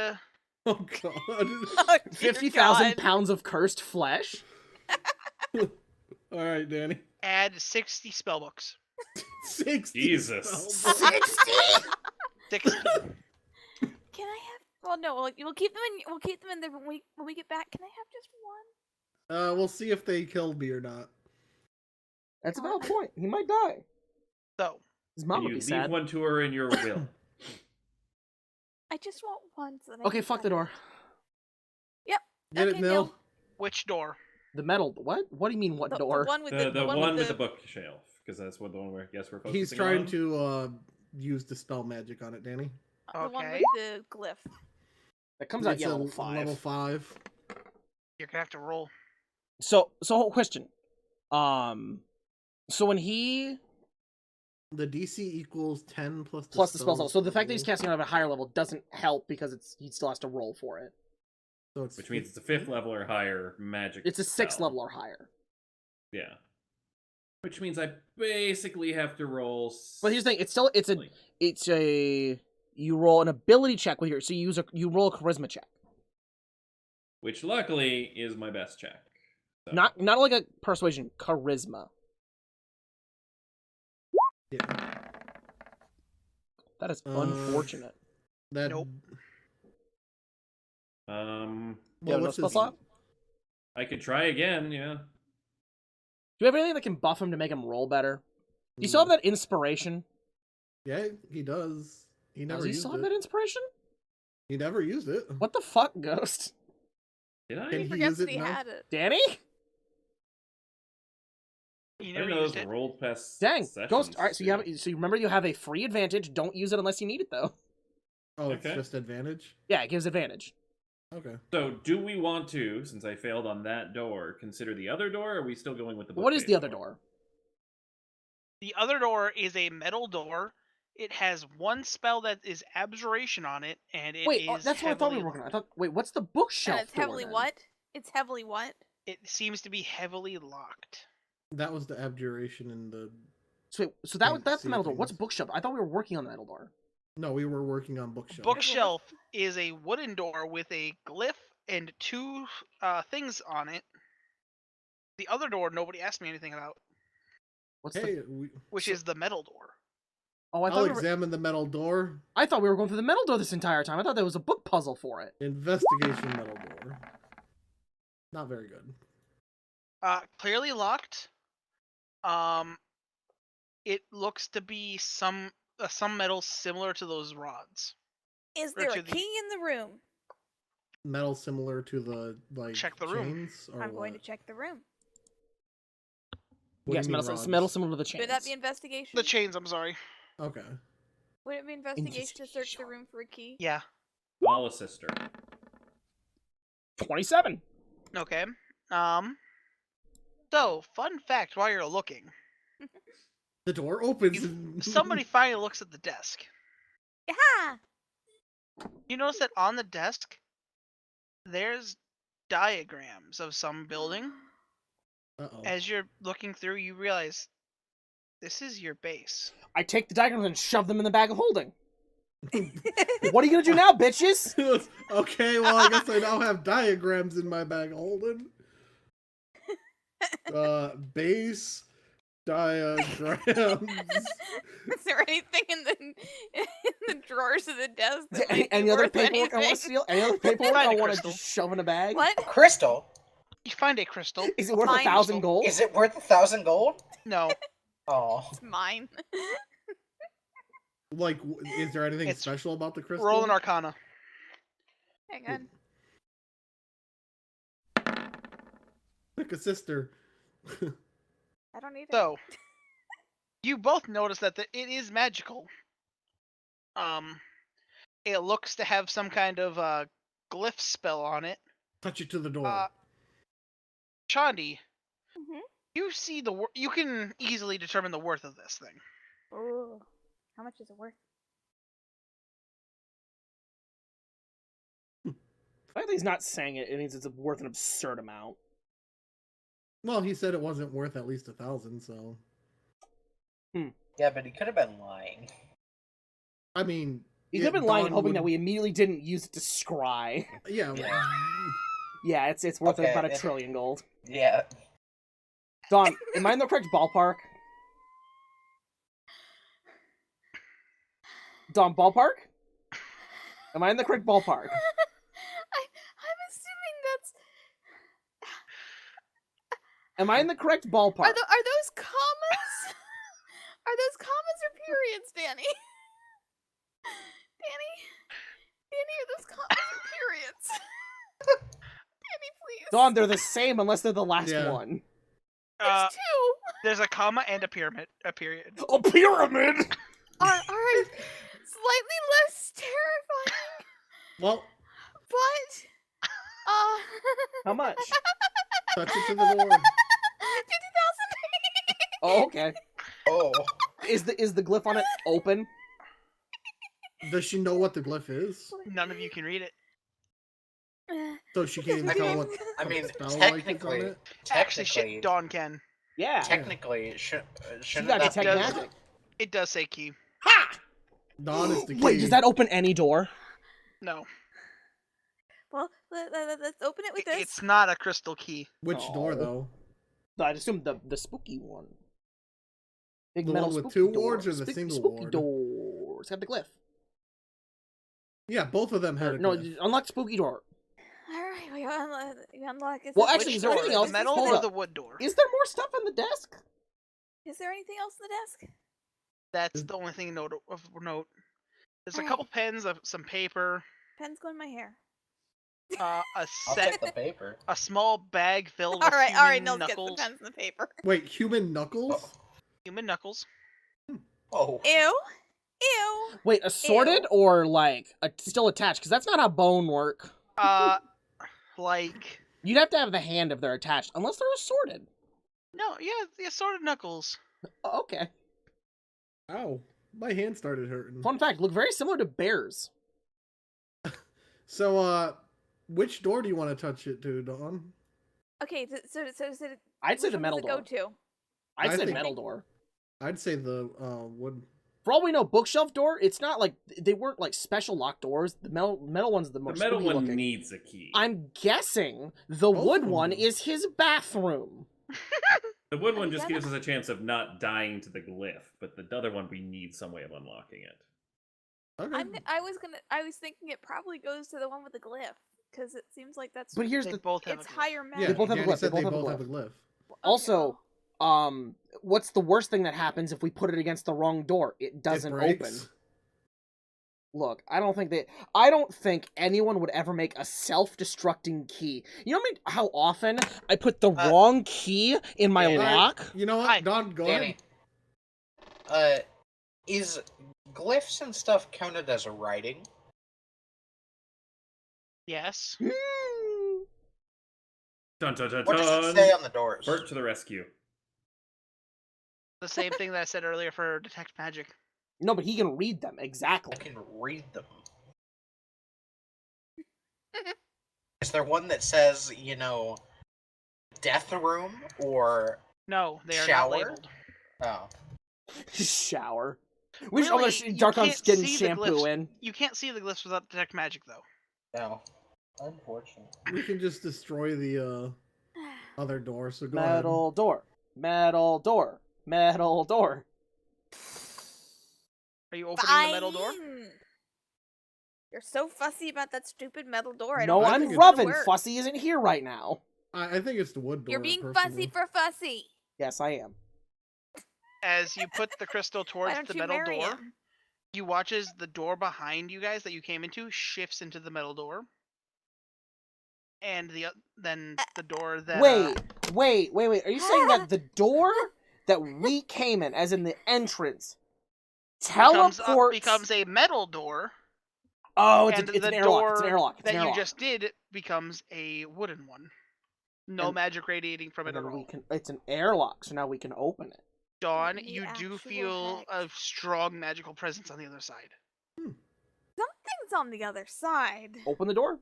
Oh god. Oh, dear 50,000 God. pounds of cursed flesh? All right, Danny. 60 spellbooks. 60. Jesus. spells. 60? 60. Can I have? Well, no. We'll keep them in. We'll keep them in there when we get back. Can I have just one? We'll see if they killed me or not. That's a valid point. He might die. So, His mom And would you be leave sad. one to her in your will. I just want one. So that I Okay, can fuck the find door. Get Okay, it, Nil? which door? The metal. What? What do you mean, what The door? one with The one with the book. bookshelf, because that's what the one where I guess we're focusing He's trying on. to use dispel magic on it, Danny. The one with Okay. the glyph. That comes out It's yeah, a level 5. Level 5. You're gonna have to roll. So question. So when he The DC equals 10 plus plus the spells level, so the fact that he's level. casting it at a higher level doesn't help because he still has to roll for it. So it's Which means it's a 5th level or higher magic. It's a 6th spell. level or higher. Yeah. Which means I basically have to roll. But here's the thing: it's a you roll an ability check with your so you roll a charisma check, Which luckily is my best check. So. not like a persuasion, charisma. Yeah. That is unfortunate. That. Nope. You Um, have no what's spell his- slot? I could try again. Yeah. Do you have anything that can buff him to make him roll better? Do you still have that inspiration? Yeah, he does. He never Does he used still it. have that inspiration? He never used it. What the fuck, Ghost? Did I? Can He he forgets use that it he now? had it. Danny? You I never didn't know used those it. were rolled past. Dang, sessions, Ghost. All right, so you too. remember you have a free advantage. Don't use it unless you need it, though. Oh, it's Okay. just advantage? Yeah, it gives advantage. Okay. So, do we want to, since I failed on that door, consider the other door? Or are we still going with the? What is bookcase the other door? The other door is a metal door. It has one spell that is abjuration on it, and it Wait, is that's what I thought we heavily were working on. I locked. thought. Wait, what's the bookshelf And it's heavily door, then? what? It's heavily what? It seems to be heavily locked. That was the abjuration in the. So that's the Fancy metal door. What's things. bookshelf? I thought we were working on the metal door. No, we were working on bookshelf. Bookshelf is a wooden door with a glyph and two things on it. The other door, nobody asked me anything about, What's Hey, the? which is the metal door. Oh, I I'll thought we were... examine the metal door. I thought we were going through the metal door this entire time. I thought there was a book puzzle for it. Investigation metal door. Not very good. Clearly locked. It looks to be some metal similar to those rods. Is Or there to a the- key in the room? Metal similar to the like Check the room. chains, or I'm going to what? check the room. What do Yes, you mean metal rods? similar to the chains. Would that be investigation? The chains, I'm sorry. Okay. Would it be investigation to search the Investigation. room for a key? Yeah. I'll assist her. 27. Okay. So, fun fact while you're looking. The door opens. and- Somebody finally looks at the desk. Yeah. You notice that on the desk, there's diagrams of some building. Uh-oh. As you're looking through, you realize this is your base. I take the diagrams and shove them in the bag of holding. What are you gonna do now, bitches? Okay, well, I guess I now have diagrams in my bag holding. Base diagrams. Is there anything in the drawers of the desk that might Any be other worth paperwork I want to anything? steal? Any other paperwork Find I a want to crystal. just shove in a bag? What? Crystal? You find a crystal. Is it worth Mine. 1,000 gold? Is it worth 1,000 gold? No, Oh. It's mine. Like, is there anything It's special about the crystal? roll an Arcana. Hang on. Pick a sister. I don't need it. So, you both notice that it is magical. It looks to have some kind of glyph spell on it. Touch it to the door. Chandi, Mhm. you see you can easily determine the worth of this thing. Ooh. How much is it worth? The fact that he's not saying it, it means it's worth an absurd amount. Well, he said it wasn't worth at least 1,000, so. Yeah, but he could have been lying. I mean. He could have been lying and Dawn hoping would- that we immediately didn't use it to scry. Yeah. Yeah, it's worth Okay, about 1 trillion gold. Yeah. Dawn, am I in the correct ballpark? Dawn, ballpark? Am I in the correct ballpark? I'm assuming that's. Am I in the correct ballpark? Are those commas? Are those commas or periods, Danny? Danny, are those commas or periods? Danny, please. Dawn, they're the same unless they're the last Yeah. one. There's two. There's a comma and a period. A pyramid! Alright. Slightly less terrifying, Well, but How much? touch it to the door. 50,000. Oh, okay. Oh. Is the glyph on it open? Does she know what the glyph is? None of you can read it. So she can't even I tell mean- what I mean, spell like is on technically, it? Actually, technically, shit, Dawn can. Yeah. technically, She shouldn't got that detect be- magic. It does say key. Ha! Dawn is the key. Wait, does that open any door? No, Well, let's open it with this. it's not a crystal key. Which door, Oh. though? I'd assume the spooky one. Big The metal one with spooky two door. wards or the Spook- single spooky ward? door. It's got the glyph. Yeah, both of them had a No, glyph. unlock spooky door. Alright, we unlock it. Well, This- actually, Which is there door? anything The else? metal Hold or up. the wood door? Is there more stuff on the desk? Is there anything else on the desk? That's the only thing of note. There's a Alright. couple pens, some paper, Pen's going in my hair. a I'll set, take the paper. a small bag filled with Alright, human Nils gets the knuckles. pens and the paper. Wait, human knuckles? Human knuckles. Oh. Ew. Ew. Wait, assorted Ew. or like still attached? Because that's not how bone work. Like You'd have to have the hand if they're attached, unless they're assorted. no, yeah, the assorted knuckles. Oh, okay. Ow. My hand started hurting. Fun fact: look very similar to bears. So, which door do you want to touch it to, Dawn? Okay, so I'd say which the one metal does it door. go to? I'd I say think- metal door. I'd say the wood. For all we know, bookshelf door. It's not like they weren't like special locked doors. The metal one's the The most metal spooky one looking. needs a key. I'm guessing the Both wood of one them. is his bathroom. The wood one just Yeah, gives us a chance of not dying to the glyph, but the other one we need some way of unlocking it. Okay. I was thinking it probably goes to the one with the glyph because it seems like that's But here's They the both have it's a glyph. higher Yeah, magic. They both have a Danny glyph, said they they both have a both have a glyph. Okay, also. well, What's the worst thing that happens if we put it against the wrong door? It doesn't It open. breaks. Look, I don't think anyone would ever make a self-destructing key. You know how often I put the wrong key in my Danny. lock? You know what? Hi, Dawn, go Danny. ahead. Is glyphs and stuff counted as a writing? Yes. Hmm. Dun dun dun What does dun! it say on the doors? Bert to the rescue. The same thing that I said earlier for detect magic. No, but he can read them I exactly. can read them. Is there one that says, death room or No, they are shower? not labeled. Oh. Shower. We should Really, all you Darkon's can't getting see the shampoo glyphs. in. You can't see the glyphs without detect magic, though. No. Unfortunate. We can just destroy the other door. So go Metal door. Metal door. Metal door. Are you opening the metal door? Fine. You're so fussy about that stupid metal door. I No, don't I think think it's it's- gonna Rubbin. work. Fussy isn't here right now. ahead. I think it's the wood door. You're being fussy personally. for fussy. Yes, I am. As you put the crystal Why towards don't the you metal marry door, him? you watch as the door behind you guys that you came into shifts into the metal door. And then the door that... Wait. Are you saying that the door that we came in, as in the entrance, teleports... becomes a metal door. Oh, it's and an the airlock. door It's an airlock. It's that an you airlock. just did becomes a wooden one. No And- magic radiating from And it at then we all. can. It's an airlock, so now we can open it. Dawn, What in the you do actual feel heck? a strong magical presence on the other side. Something's on the other side. Open the door.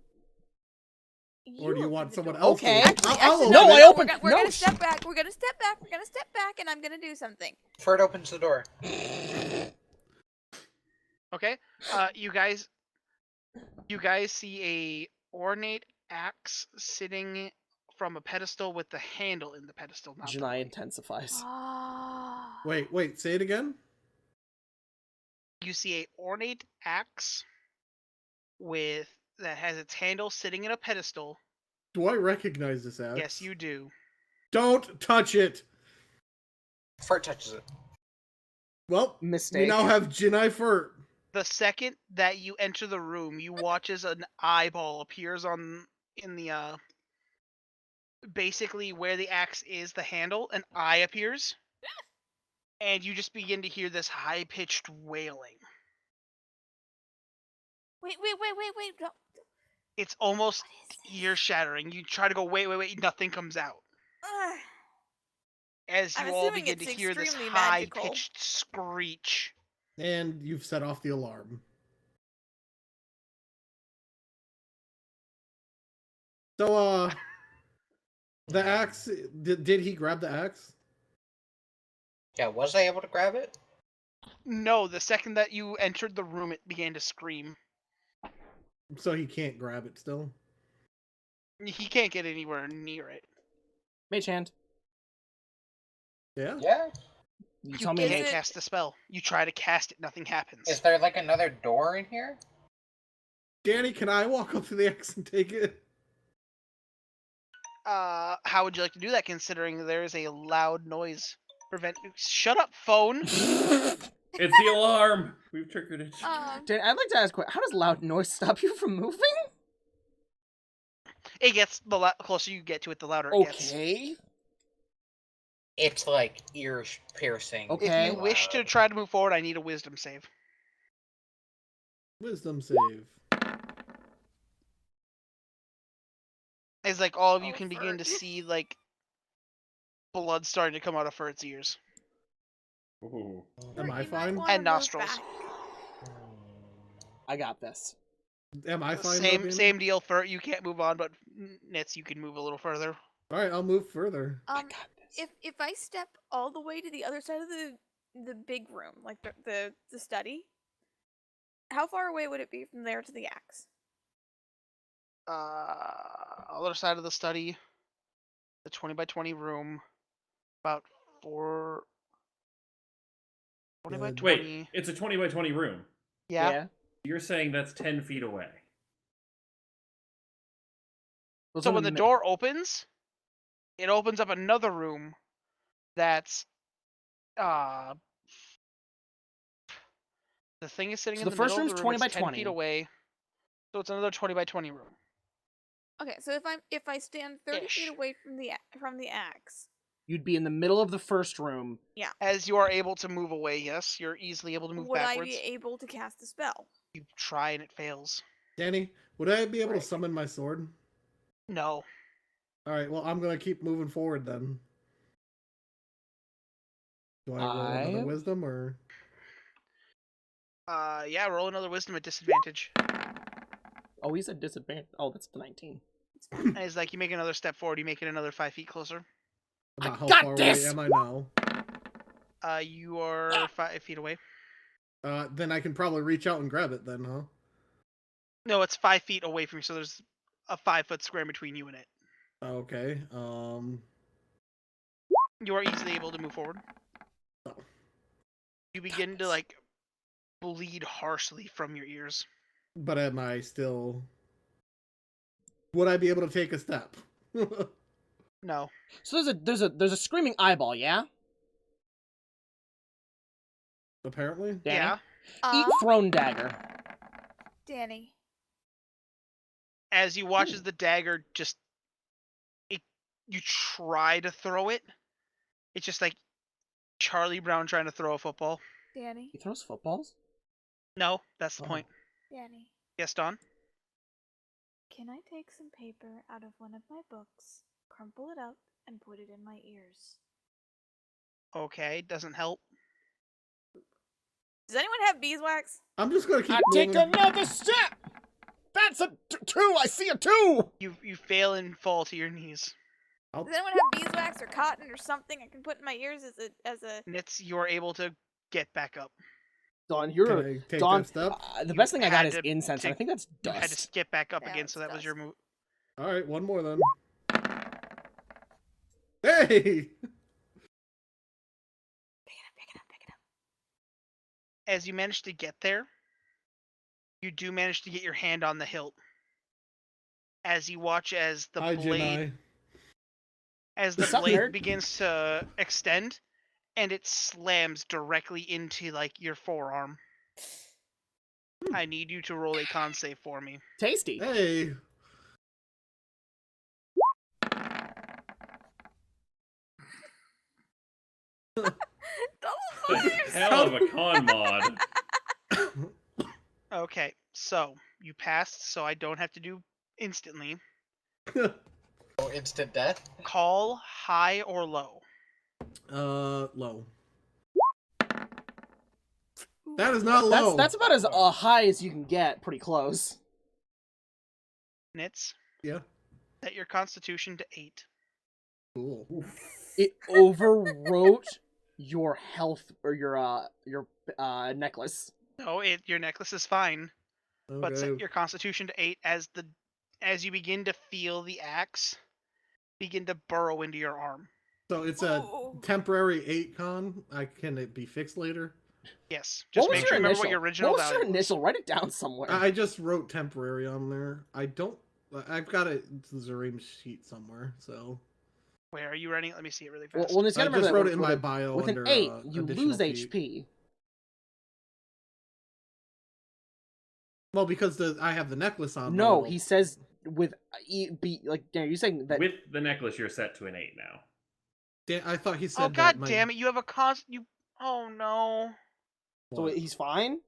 Or do you open want the someone door. else Okay. to Actually, I'll actually, open No, it. I We're opened- we're no, gonna sh- step back. We're gonna step back. We're gonna step back, and I'm gonna do something. Ferd opens the door. Okay? You guys see a ornate axe sitting from a pedestal with the handle in the pedestal, not the Gineye blade. intensifies. Ah. Wait. Say it again. You see a ornate axe that has its handle sitting in a pedestal. Do I recognize this axe? Yes, you do. Don't touch it. Ferd touches it. Well, Mistake. we now have Gineye Furt. The second that you enter the room, you watch as an eyeball appears in the basically where the axe is, the handle, an eye appears, and you just begin to hear this high-pitched wailing. Wait. Don't- It's almost What is this? ear-shattering. You try to go, wait, nothing comes out. Ugh. As I'm you all assuming begin to it's hear this extremely magical. high-pitched screech. And you've set off the alarm. So, the axe, did he grab the axe? Yeah, was I able to grab it? No, the second that you entered the room, it began to scream. So he can't grab it still? He can't get anywhere near it. Mage hand. Yeah? Yeah. You You tell me. can't it- cast the spell. You try to cast it, nothing happens. Is there like another door in here? Danny, can I walk up to the axe and take it? How would you like to do that, considering there is a loud noise prevent? Shut up, phone. It's the alarm. We've triggered it. Dan, I'd like to ask, how does loud noise stop you from moving? It gets the closer you get to it, the louder it gets. Okay. It's like ear piercing. Okay. If you wish to try to move forward, I need a wisdom save. Wisdom save. It's like all of you Oh, can begin to Fert. see like blood starting to come out of Fert's ears. Ooh. Am I You might fine? wanna And move nostrils. back. I got this. Am I fine? Same deal, Fert. You can't move on, but Nitz, you can move a little further. Alright, I'll move further. I got this. If I step all the way to the other side of the big room, like the study, how far away would it be from there to the axe? Other side of the study, the 20 by 20 room, about 20 by Yeah, 20. Wait, it's a 20 by 20 room. Yeah. You're saying that's 10 feet away. Those So are when the mi- door opens, it opens up another room that's the thing is sitting So in the the first middle of room's the 20 room. by It's 10 20. feet away. So it's another 20 by 20 room. Okay, so if I stand 30 Ish. feet away from the axe, You'd be in the middle of the first room. As you are able to move away, yes, you're easily able to move would backwards. I be able to cast a spell? You try and it fails. Danny, would I be able to Right. summon my sword? No. Alright, well, I'm gonna keep moving forward then. Do I roll another I- wisdom, or...? Yeah, roll another wisdom at disadvantage. Oh, he said disadvantage. Oh, that's the 19. And it's like you make another step forward, you make it another 5 feet closer. About how got far this! away am I now? You are 5 feet away. Then I can probably reach out and grab it then, huh? No, it's 5 feet away from you, so there's a 5-foot square in between you and it. Okay. You are easily able to move forward. Oh. You begin to like bleed harshly from your ears. But am I still... Would I be able to take a step? No. So there's a screaming eyeball, yeah? Apparently. Danny? Yeah. Eat thrown dagger. Danny. As you watch as the dagger just you try to throw it. It's just like Charlie Brown trying to throw a football. Danny. He throws footballs? No, that's the Oh. point. Danny. Yes, Don? Can I take some paper out of one of my books, crumple it up, and put it in my ears? Okay, doesn't help. Does anyone have beeswax? I'm just gonna keep I take moving. another step! That's a 2! I see a 2! You fail and fall to your knees. Does anyone have beeswax or cotton or something I can put in my ears as a? Nitz, you are able to get back up. Don, Can you're... I take Don, that step? the You best thing I got had is to incense, and I take- think that's You had dust. to get back up Yeah, again, it's so that was your dust. move. Alright, one more then. Hey! Pick it up. As you manage to get there, you do manage to get your hand on the hilt. As you watch as the Hi, blade Gineye. What's up, blade nerd? begins to extend, and it slams directly into like your forearm. I need you to roll a con save for me. Tasty. Hey! Double fives. Hell of a con mod. Okay, so you passed, so I don't have to do instantly. Oh, instant death? Call high or low. Low. That is not low. That's about as high as you can get. Pretty close. Nitz, Yeah. set your constitution to 8. Cool. It overwrote your health or your necklace. No, your necklace is fine, but Okay. set your constitution to 8 as you begin to feel the axe begin to burrow into your arm. So it's a Ooh. temporary 8 con. Can it be fixed later? Yes, just make sure you remember what your original What was value your was. initial? Write it down somewhere. I just wrote temporary on there. I've got it. It's the Zareem sheet somewhere. So Where are you writing it? Let me see it really well, fast. well, it's I gotta remember just that wrote with- it in with my a- bio. With an under, 8, you additional lose feat. HP. Well, because I have the necklace on. No, though. he says with like. Are you saying that? With the necklace, you're set to an 8 now. I thought he said. Oh god that damn it! You have a Oh no! So What? he's fine.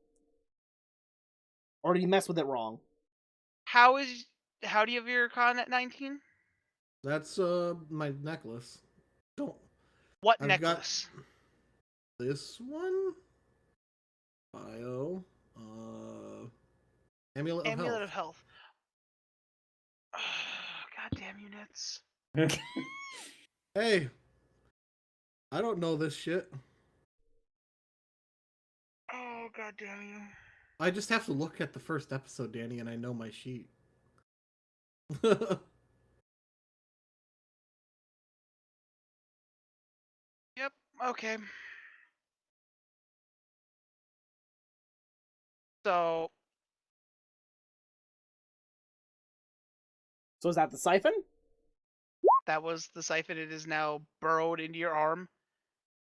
Or did he mess with it wrong? How do you have your con at 19? That's my necklace. Don't. What I've got- necklace? This one. Bio. Amulet of Amulet Health. of Health. God damn you, Nitz. Hey. I don't know this shit. Oh god damn you. I just have to look at the first episode, Danny, and I know my sheet. Yep. Okay. So So is that the siphon? that was the siphon. It is now burrowed into your arm,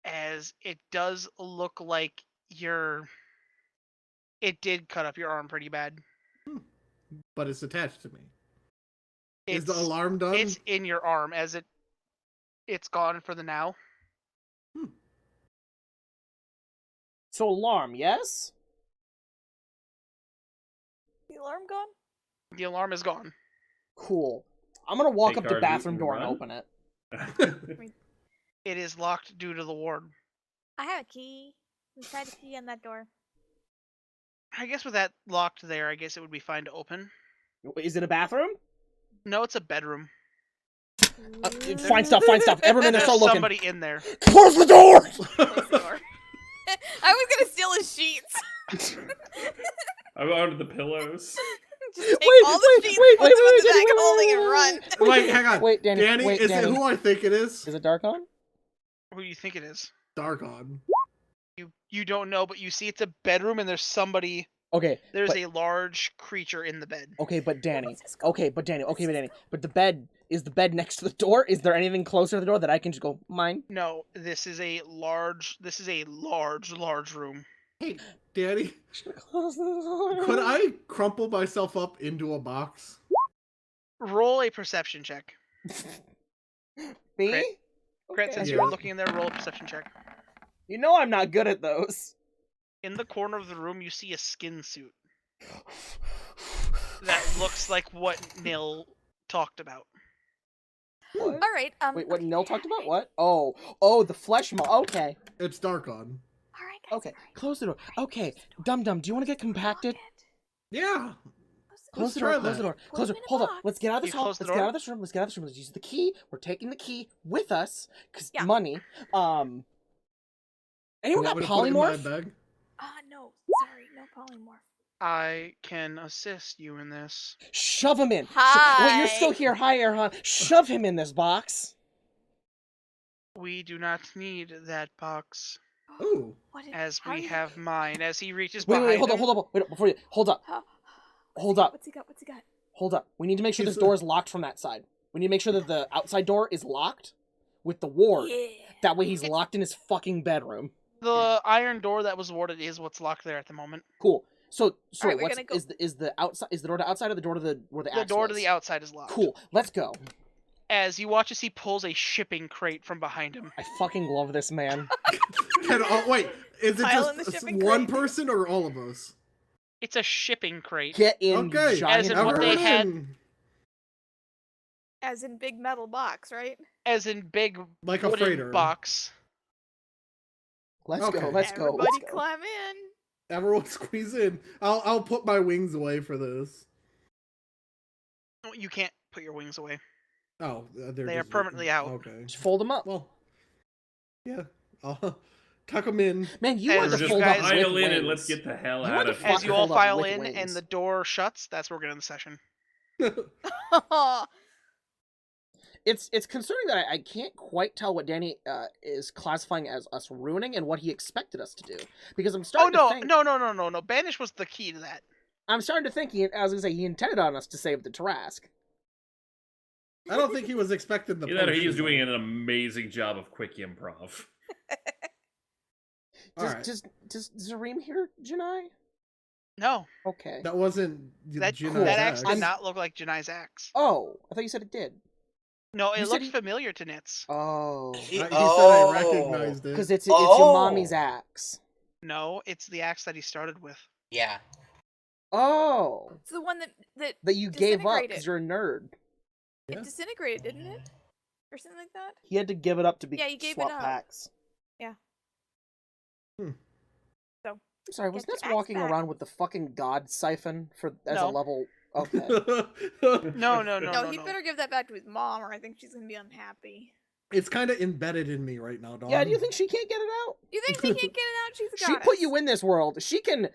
as it does look like it did cut up your arm pretty bad. But it's attached to me. Is It's, the alarm done? It's in your arm, as it's gone for the now. So alarm, yes? The alarm gone? The alarm is gone. Cool. I'm gonna walk Take up to the our bathroom loot and door and run? open it. It is locked due to the ward. I have a key. Let's try the key on that door. I guess with that locked there, I guess it would be fine to open. Is it a bathroom? No, it's a bedroom. Find stuff. Everyone in there, There's start looking. somebody in there. Close the door! Close the door. I was gonna steal his sheets. I'm under the pillows. Just take all the sheets, put them in the bag of holding, and run. Wait, hang on. Wait, Danny. Wait, is Danny. it who I think it is? Is it Darkon? Who do you think it is? Darkon. You don't know, but you see it's a bedroom and there's somebody. Okay. There's but, a large creature in the bed. Okay, but Danny. But the bed is the bed next to the door. Is there anything closer to the door that I can just go mine? No, this is a large room. Hey, Danny, Close the door. could I crumple myself up into a box? Roll a perception check. Me? Crit, Okay. since you were looking in there, roll a perception check. You know I'm not good at those. In the corner of the room, you see a skin suit that looks like what Nil talked about. What? All right. Wait, what okay, Nil talked about? alright. What? Oh, the flesh mold. Okay. It's Darkon. All right, guys. Okay. all right. Close the door. Alright, Okay. close the door. Dum Dum, do you want to get Lock compacted? it. Yeah. Close Let's the door. try Close the that. door. Put Close them it. in a Hold on. box. Let's get out of this You hall. close the Let's get door? out of this room. Let's use the key. We're taking the key with us because Yeah. money. Anyone got Want me to put it in my polymorph? bag? No. Sorry, no polymorph. I can assist you in this. Shove him in. Wait, you're still Hi. here. Hi, Erhan. Shove him in this box. We do not need that box, Ooh. What as how we you- have mine. As he reaches Wait, behind hold him. up. Wait, before you. Hold up. Huh? Hold up. What's he got? What's he got? Hold up. We need to make sure this He's- door is locked from that side. We need to make sure that the outside door is locked with the ward. Yeah. That way he's locked in his fucking bedroom. The iron door that was warded is what's locked there at the moment. Cool. So Alright, we're what's gonna go- is the outside, is the door to outside or the door to the where the The axe door to was? the outside is locked. Cool. Let's go. As you watch as he pulls a shipping crate from behind him. I fucking love this man. Wait, is it Pile in the just shipping one crate. person or all of us? It's a shipping crate. Get in, Okay, giant. As in what they everyone had- in. As in big metal box, right? As in big Like a wooden freighter. box. Let's Okay. go. Let's go. Everybody Let's go. climb in. Everyone squeeze in. I'll put my wings away for this. You can't put your wings away. Oh, they're They are just- permanently out. Okay. Just fold them up. Well, yeah. I'll tuck them in. Man, you As want you to just fold up guys- with Pile in and wings. let's get the hell You out want of to here. As you all Fold up file with in wings. and the door shuts, that's where we're getting the session. It's concerning that I can't quite tell what Danny is classifying as us ruining and what he expected us to do, because I'm Oh starting no, to think no! Banish was the key to that. I'm starting to think I was gonna say he intended on us to save the Tarask. I don't think he was expecting the. Either that or he was potion. doing an amazing job of quick improv. All right. Does Zareem hear Gineye? No, Okay. That wasn't that Jinnai's that axe axe. did not look like Janai's axe. Oh, I thought you said it did. No, You it said looked he- familiar to Nitz. Oh, He said Oh. I recognized it. because it's Oh. your mommy's axe. No, it's the axe that he started with. Yeah. Oh, It's the one that that you gave up Disintegrated. because you're a nerd. Yeah. it disintegrated, didn't it? Or something like that? He had to give it up to be Yeah, you gave it swap up. packs. Yeah. Hmm. So I'm sorry, was Get your Nets axe walking back. around with the fucking god siphon as a No. level? Okay. No, no, he'd better give that back to his mom, or I think she's gonna be unhappy. It's kind of embedded in me right now, Dawn. Yeah, do you think she can't get it out? You think she can't get it out? She's a She goddess. put you in this world. She can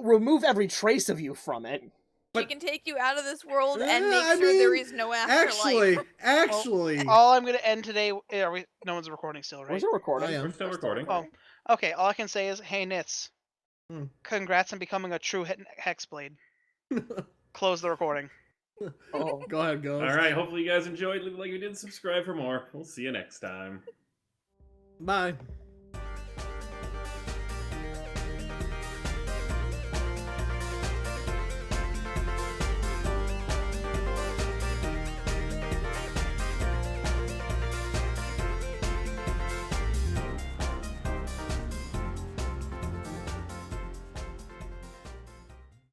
remove every trace of you from it. She But- can take you out of this world and make I sure there mean, is no afterlife. Actually, All I'm gonna end today. Are we? No one's recording still, right? Where's the recording? I am. We're still recording. Oh, okay. All I can say is, hey Nitz, Hmm. congrats on becoming a true hexblade. Close the recording. Oh. Go ahead, go. All right, hopefully you guys enjoyed. Leave a like if you did, subscribe for more. We'll see you next time. Bye.